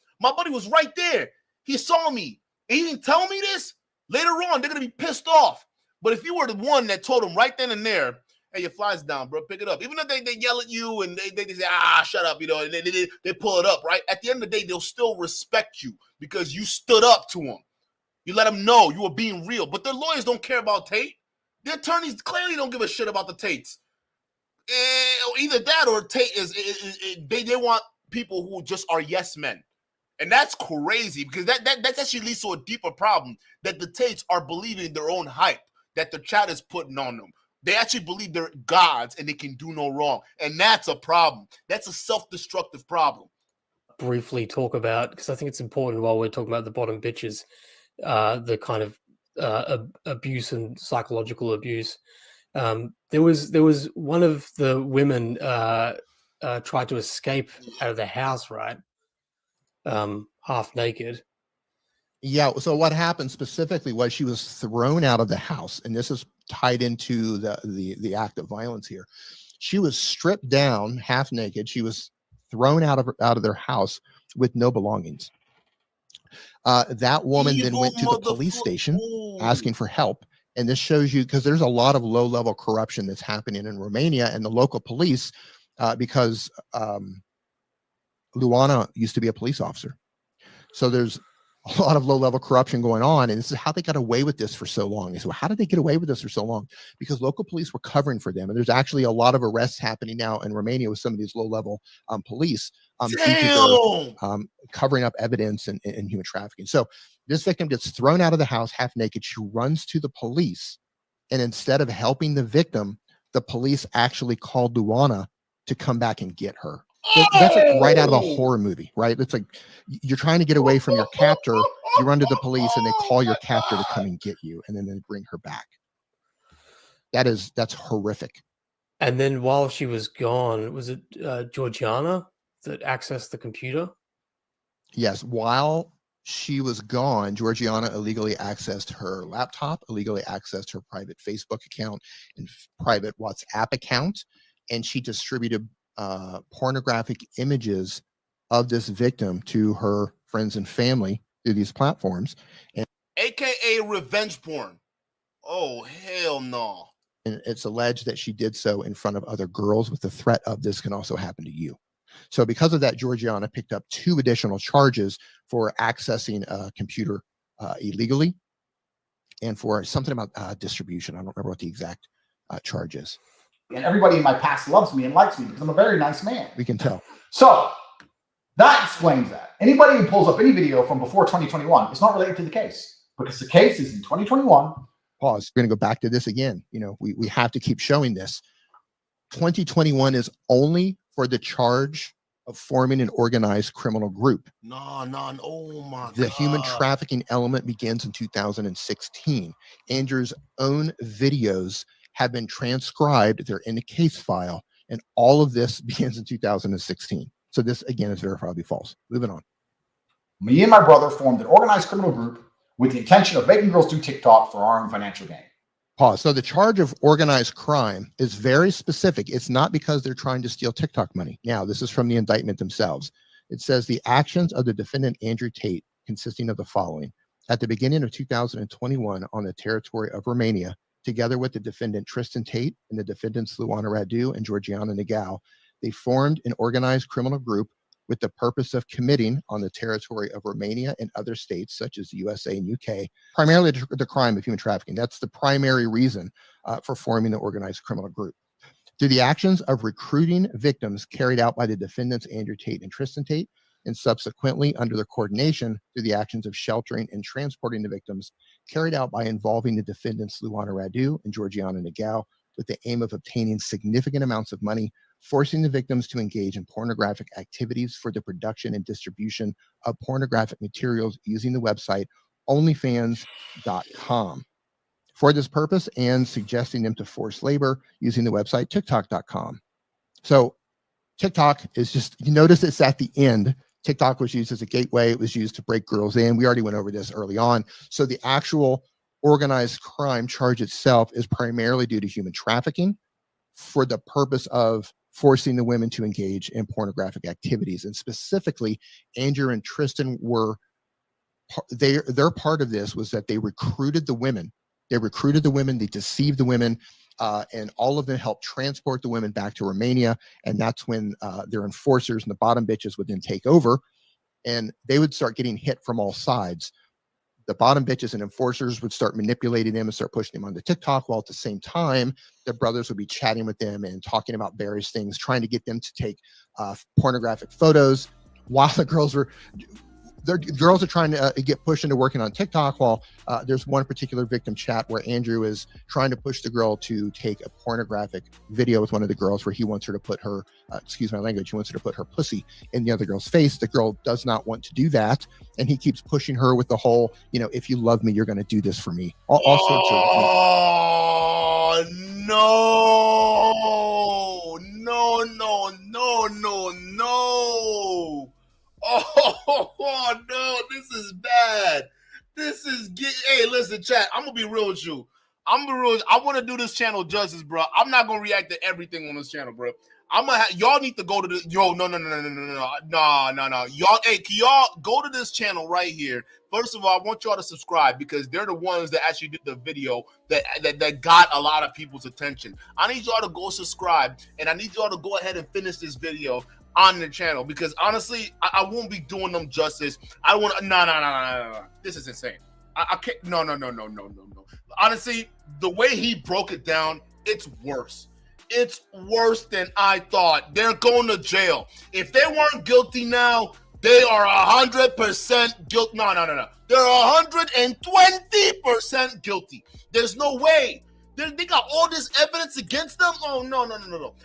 was right there. He saw me. And he didn't tell me this. Later on, they're going to be pissed off. But if you were the one that told them right then and there, hey, your fly's down, bro. Pick it up. Even if they yell at you and they say, shut up, you know, and they pull it up, right? At the end of the day, they'll still respect you because you stood up to them. You let them know you were being real. But their lawyers don't care about Tate. Their attorneys clearly don't give a shit about the Tates. Either that or Tate they want people who just are yes men. And that's crazy because that actually leads to a deeper problem that the Tates are believing their own hype that the chat is putting on them. They actually believe they're gods and they can do no wrong. And that's a problem. That's a self-destructive problem. Briefly talk about, because I think it's important while we're talking about the bottom bitches, the kind of abuse and psychological abuse. There was one of the women tried to escape out of the house, right? Half naked. Yeah. So what happened specifically was she was thrown out of the house, and this is tied into the act of violence here. She was stripped down, half naked. She was thrown out of their house with no belongings. That woman then went to the police station asking for help. And this shows you, because there's a lot of low-level corruption that's happening in Romania, and the local police, because Luana used to be a police officer. So there's a lot of low-level corruption going on, and this is how they got away with this for so long. And so how did they get away with this for so long? Because local police were covering for them, and there's actually a lot of arrests happening now in Romania with some of these low-level police covering up evidence and human trafficking. So this victim gets thrown out of the house half naked. She runs to the police, and instead of helping the victim, the police actually called Luana to come back and get her. That's like right out of a horror movie, right? It's like you're trying to get away from your captor, you run to the police, and they call your captor to come and get you, and then they bring her back. That's horrific. And then while she was gone, was it Georgiana that accessed the computer? Yes, while she was gone, Georgiana illegally accessed her laptop, illegally accessed her private Facebook account and private WhatsApp account, and she distributed pornographic images of this victim to her friends and family through these platforms, and AKA revenge porn. Oh, hell no. And it's alleged that she did so in front of other girls with the threat of this can also happen to you. So because of that, Georgiana picked up 2 additional charges for accessing a computer illegally and for something about distribution. I don't remember what the exact charge is. And everybody in my past loves me and likes me because I'm a very nice man. We can tell. So that explains that. Anybody who pulls up any video from before 2021 is not related to the case because the case is in 2021. Pause. We're going to go back to this again. You know, we have to keep showing this. 2021 is only for the charge of forming an organized criminal group. No, oh my God. The human trafficking element begins in 2016. Andrew's own videos have been transcribed. They're in the case file, and all of this begins in 2016. So this, again, is verifiably false. Moving on. Me and my brother formed an organized criminal group with the intention of making girls do TikTok for our own financial gain. Pause. So the charge of organized crime is very specific. It's not because they're trying to steal TikTok money. Now, this is from the indictment themselves. It says the actions of the defendant Andrew Tate consisting of the following. At the beginning of 2021 on the territory of Romania, together with the defendant Tristan Tate and the defendants Luana Radu and Georgiana Nagao, they formed an organized criminal group with the purpose of committing on the territory of Romania and other states such as the USA and UK, primarily the crime of human trafficking. That's the primary reason for forming the organized criminal group. Through the actions of recruiting victims carried out by the defendants Andrew Tate and Tristan Tate, and subsequently under their coordination through the actions of sheltering and transporting the victims carried out by involving the defendants Luana Radu and Georgiana Nagao with the aim of obtaining significant amounts of money, forcing the victims to engage in pornographic activities for the production and distribution of pornographic materials using the website onlyfans.com. For this purpose, and suggesting them to force labor using the website tiktok.com. So TikTok is just, you notice it's at the end. TikTok was used as a gateway. It was used to break girls in. We already went over this early on. So the actual organized crime charge itself is primarily due to human trafficking for the purpose of forcing the women to engage in pornographic activities. And specifically, Andrew and Tristan were, their part of this was that they recruited the women. They recruited the women, they deceived the women, and all of them helped transport the women back to Romania. And that's when their enforcers and the bottom bitches would then take over, and they would start getting hit from all sides. The bottom bitches and enforcers would start manipulating them and start pushing them onto TikTok, while at the same time, their brothers would be chatting with them and talking about various things, trying to get them to take pornographic photos while the girls were... The girls are trying to get pushed into working on TikTok, while there's one particular victim chat where Andrew is trying to push the girl to take a pornographic video with one of the girls where he wants her to put her, excuse my language, he wants her to put her pussy in the other girl's face. The girl does not want to do that, and he keeps pushing her with the whole, you know, if you love me, you're going to do this for me. All sorts of... Oh, no. Oh no, this is bad. Hey, listen, chat. I'm gonna be real with you. I want to do this channel justice, bro. I'm not gonna react to everything on this channel, bro. Y'all need to go to the no. Y'all, hey, can y'all go to this channel right here? First of all, I want y'all to subscribe because they're the ones that actually did the video that got a lot of people's attention. I need y'all to go subscribe, and I need y'all to go ahead and finish this video on the channel, because honestly, I won't be doing them justice. I don't want to. No. This is insane. I can't. No. Honestly, the way he broke it down, it's worse. It's worse than I thought. They're going to jail. If they weren't guilty now, they are 100% guilty. No. They're 120% guilty. There's no way. They got all this evidence against them? Oh, no.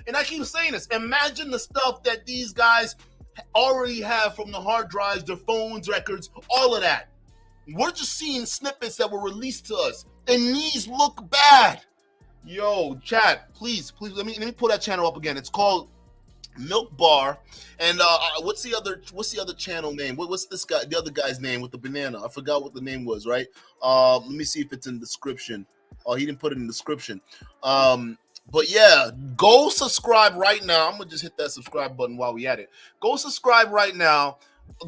And I keep saying this. Imagine the stuff that these guys already have from the hard drives, their phones, records, all of that. We're just seeing snippets that were released to us, and these look bad. Yo, chat, please, let me pull that channel up again. It's called Milk Bar. And what's the other channel name? What's this guy, the other guy's name with the banana? I forgot what the name was, right? Let me see if it's in the description. Oh, he didn't put it in the description. But yeah, go subscribe right now. I'm gonna just hit that subscribe button while we at it. Go subscribe right now.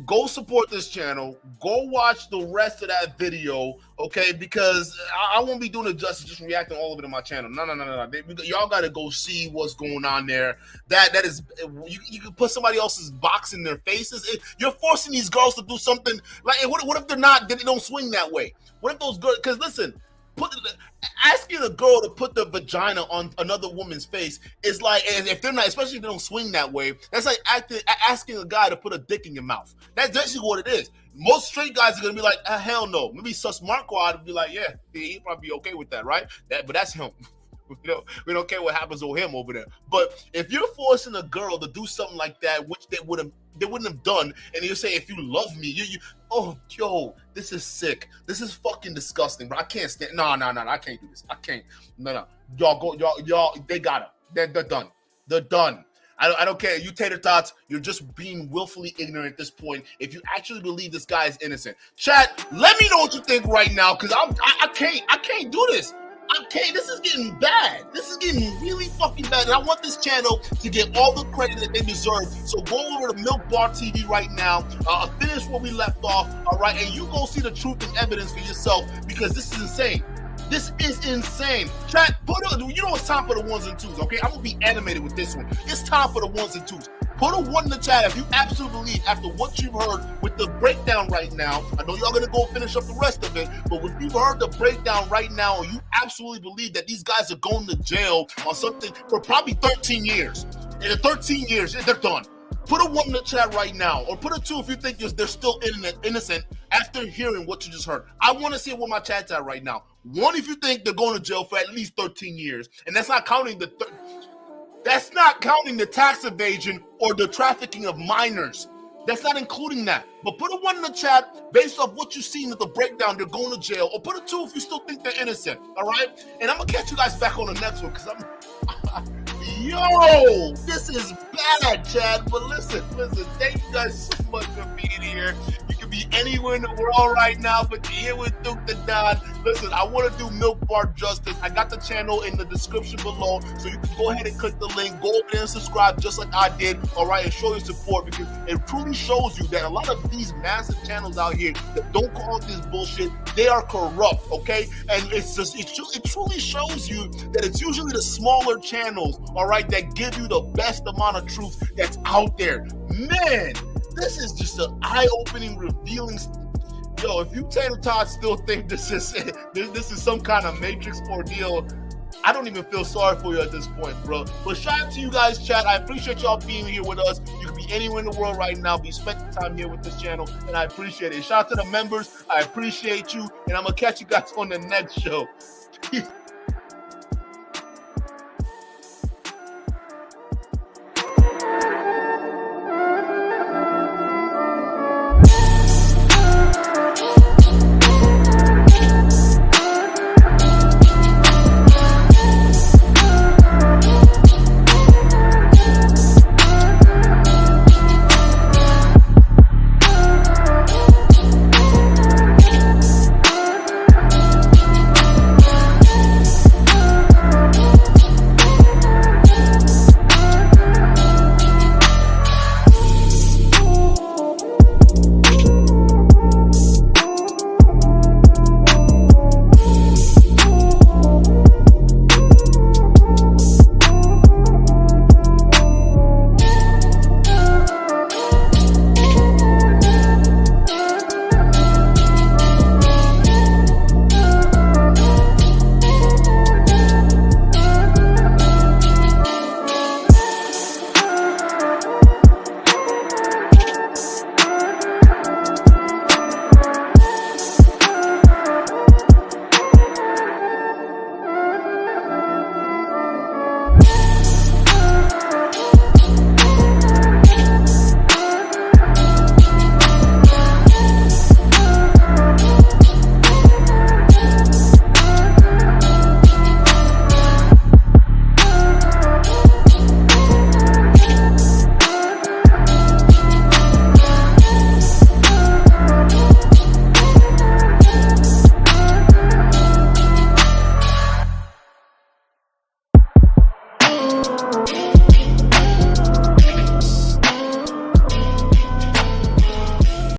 Go support this channel. Go watch the rest of that video, okay? Because I won't be doing it justice just reacting all of it in my channel. No. Y'all got to go see what's going on there. That is, you can put somebody else's box in their faces. You're forcing these girls to do something like. What if they're not? They don't swing that way. What if those girls? Because listen. Asking a girl to put the vagina on another woman's face is like, if they're not, especially if they don't swing that way, that's like asking a guy to put a dick in your mouth. That's basically what it is. Most straight guys are gonna be like, hell no. Maybe Sus Marco would be like, yeah, he'd probably be okay with that, right? But that's him. We don't care what happens with him over there. But if you're forcing a girl to do something like that, which they wouldn't have done, and you say, if you love me, yo, this is sick. This is fucking disgusting, bro. I can't stand. No, I can't do this. I can't. No. Y'all. They got him. They're done. They're done. I don't care. You tater tots, you're just being willfully ignorant at this point. If you actually believe this guy is innocent, chat, let me know what you think right now, because I can't do this. Okay, this is getting bad. This is getting really fucking bad. And I want this channel to get all the credit that they deserve. So go over to Milk Bar TV right now. Finish where we left off, all right? And you go see the truth and evidence for yourself, because this is insane. This is insane. Chat, you know it's time for the ones and twos, okay? I'm going to be animated with this one. It's time for the ones and twos. Put a 1 in the chat if you absolutely believe, after what you've heard with the breakdown right now. I know y'all going to go finish up the rest of it, but if you've heard the breakdown right now, you absolutely believe that these guys are going to jail on something for probably 13 years. And in 13 years, they're done. Put a 1 in the chat right now, or put a 2 if you think they're still innocent after hearing what you just heard. I want to see where my chat's at right now. 1 if you think they're going to jail for at least 13 years, and that's not counting the tax evasion or the trafficking of minors. That's not including that. But put a 1 in the chat based off what you've seen at the breakdown. They're going to jail, or put a 2 if you still think they're innocent. All right, and I'm gonna catch you guys back on the next one, because yo, this is bad, Chad. But listen, thank you guys so much for being here. You can be anywhere in the world right now, but you're here with Dukendon. Listen, I want to do Milk Bar justice. I got the channel in the description below, so you can go ahead and click the link, go over there and subscribe just like I did, all right, and show your support, because it truly shows you that a lot of these massive channels out here that don't call this bullshit, they are corrupt, okay? And it truly shows you that it's usually the smaller channels, all right, that give you the best amount of truth that's out there. Man, this is just an eye-opening, revealing. Yo, if you Tater Tots still think this is some kind of Matrix ordeal, I don't even feel sorry for you at this point, bro. But shout out to you guys, chat. I appreciate y'all being here with us. You can be anywhere in the world right now, but you spent the time here with this channel, and I appreciate it. Shout out to the members. I appreciate you, and I'm gonna catch you guys on the next show.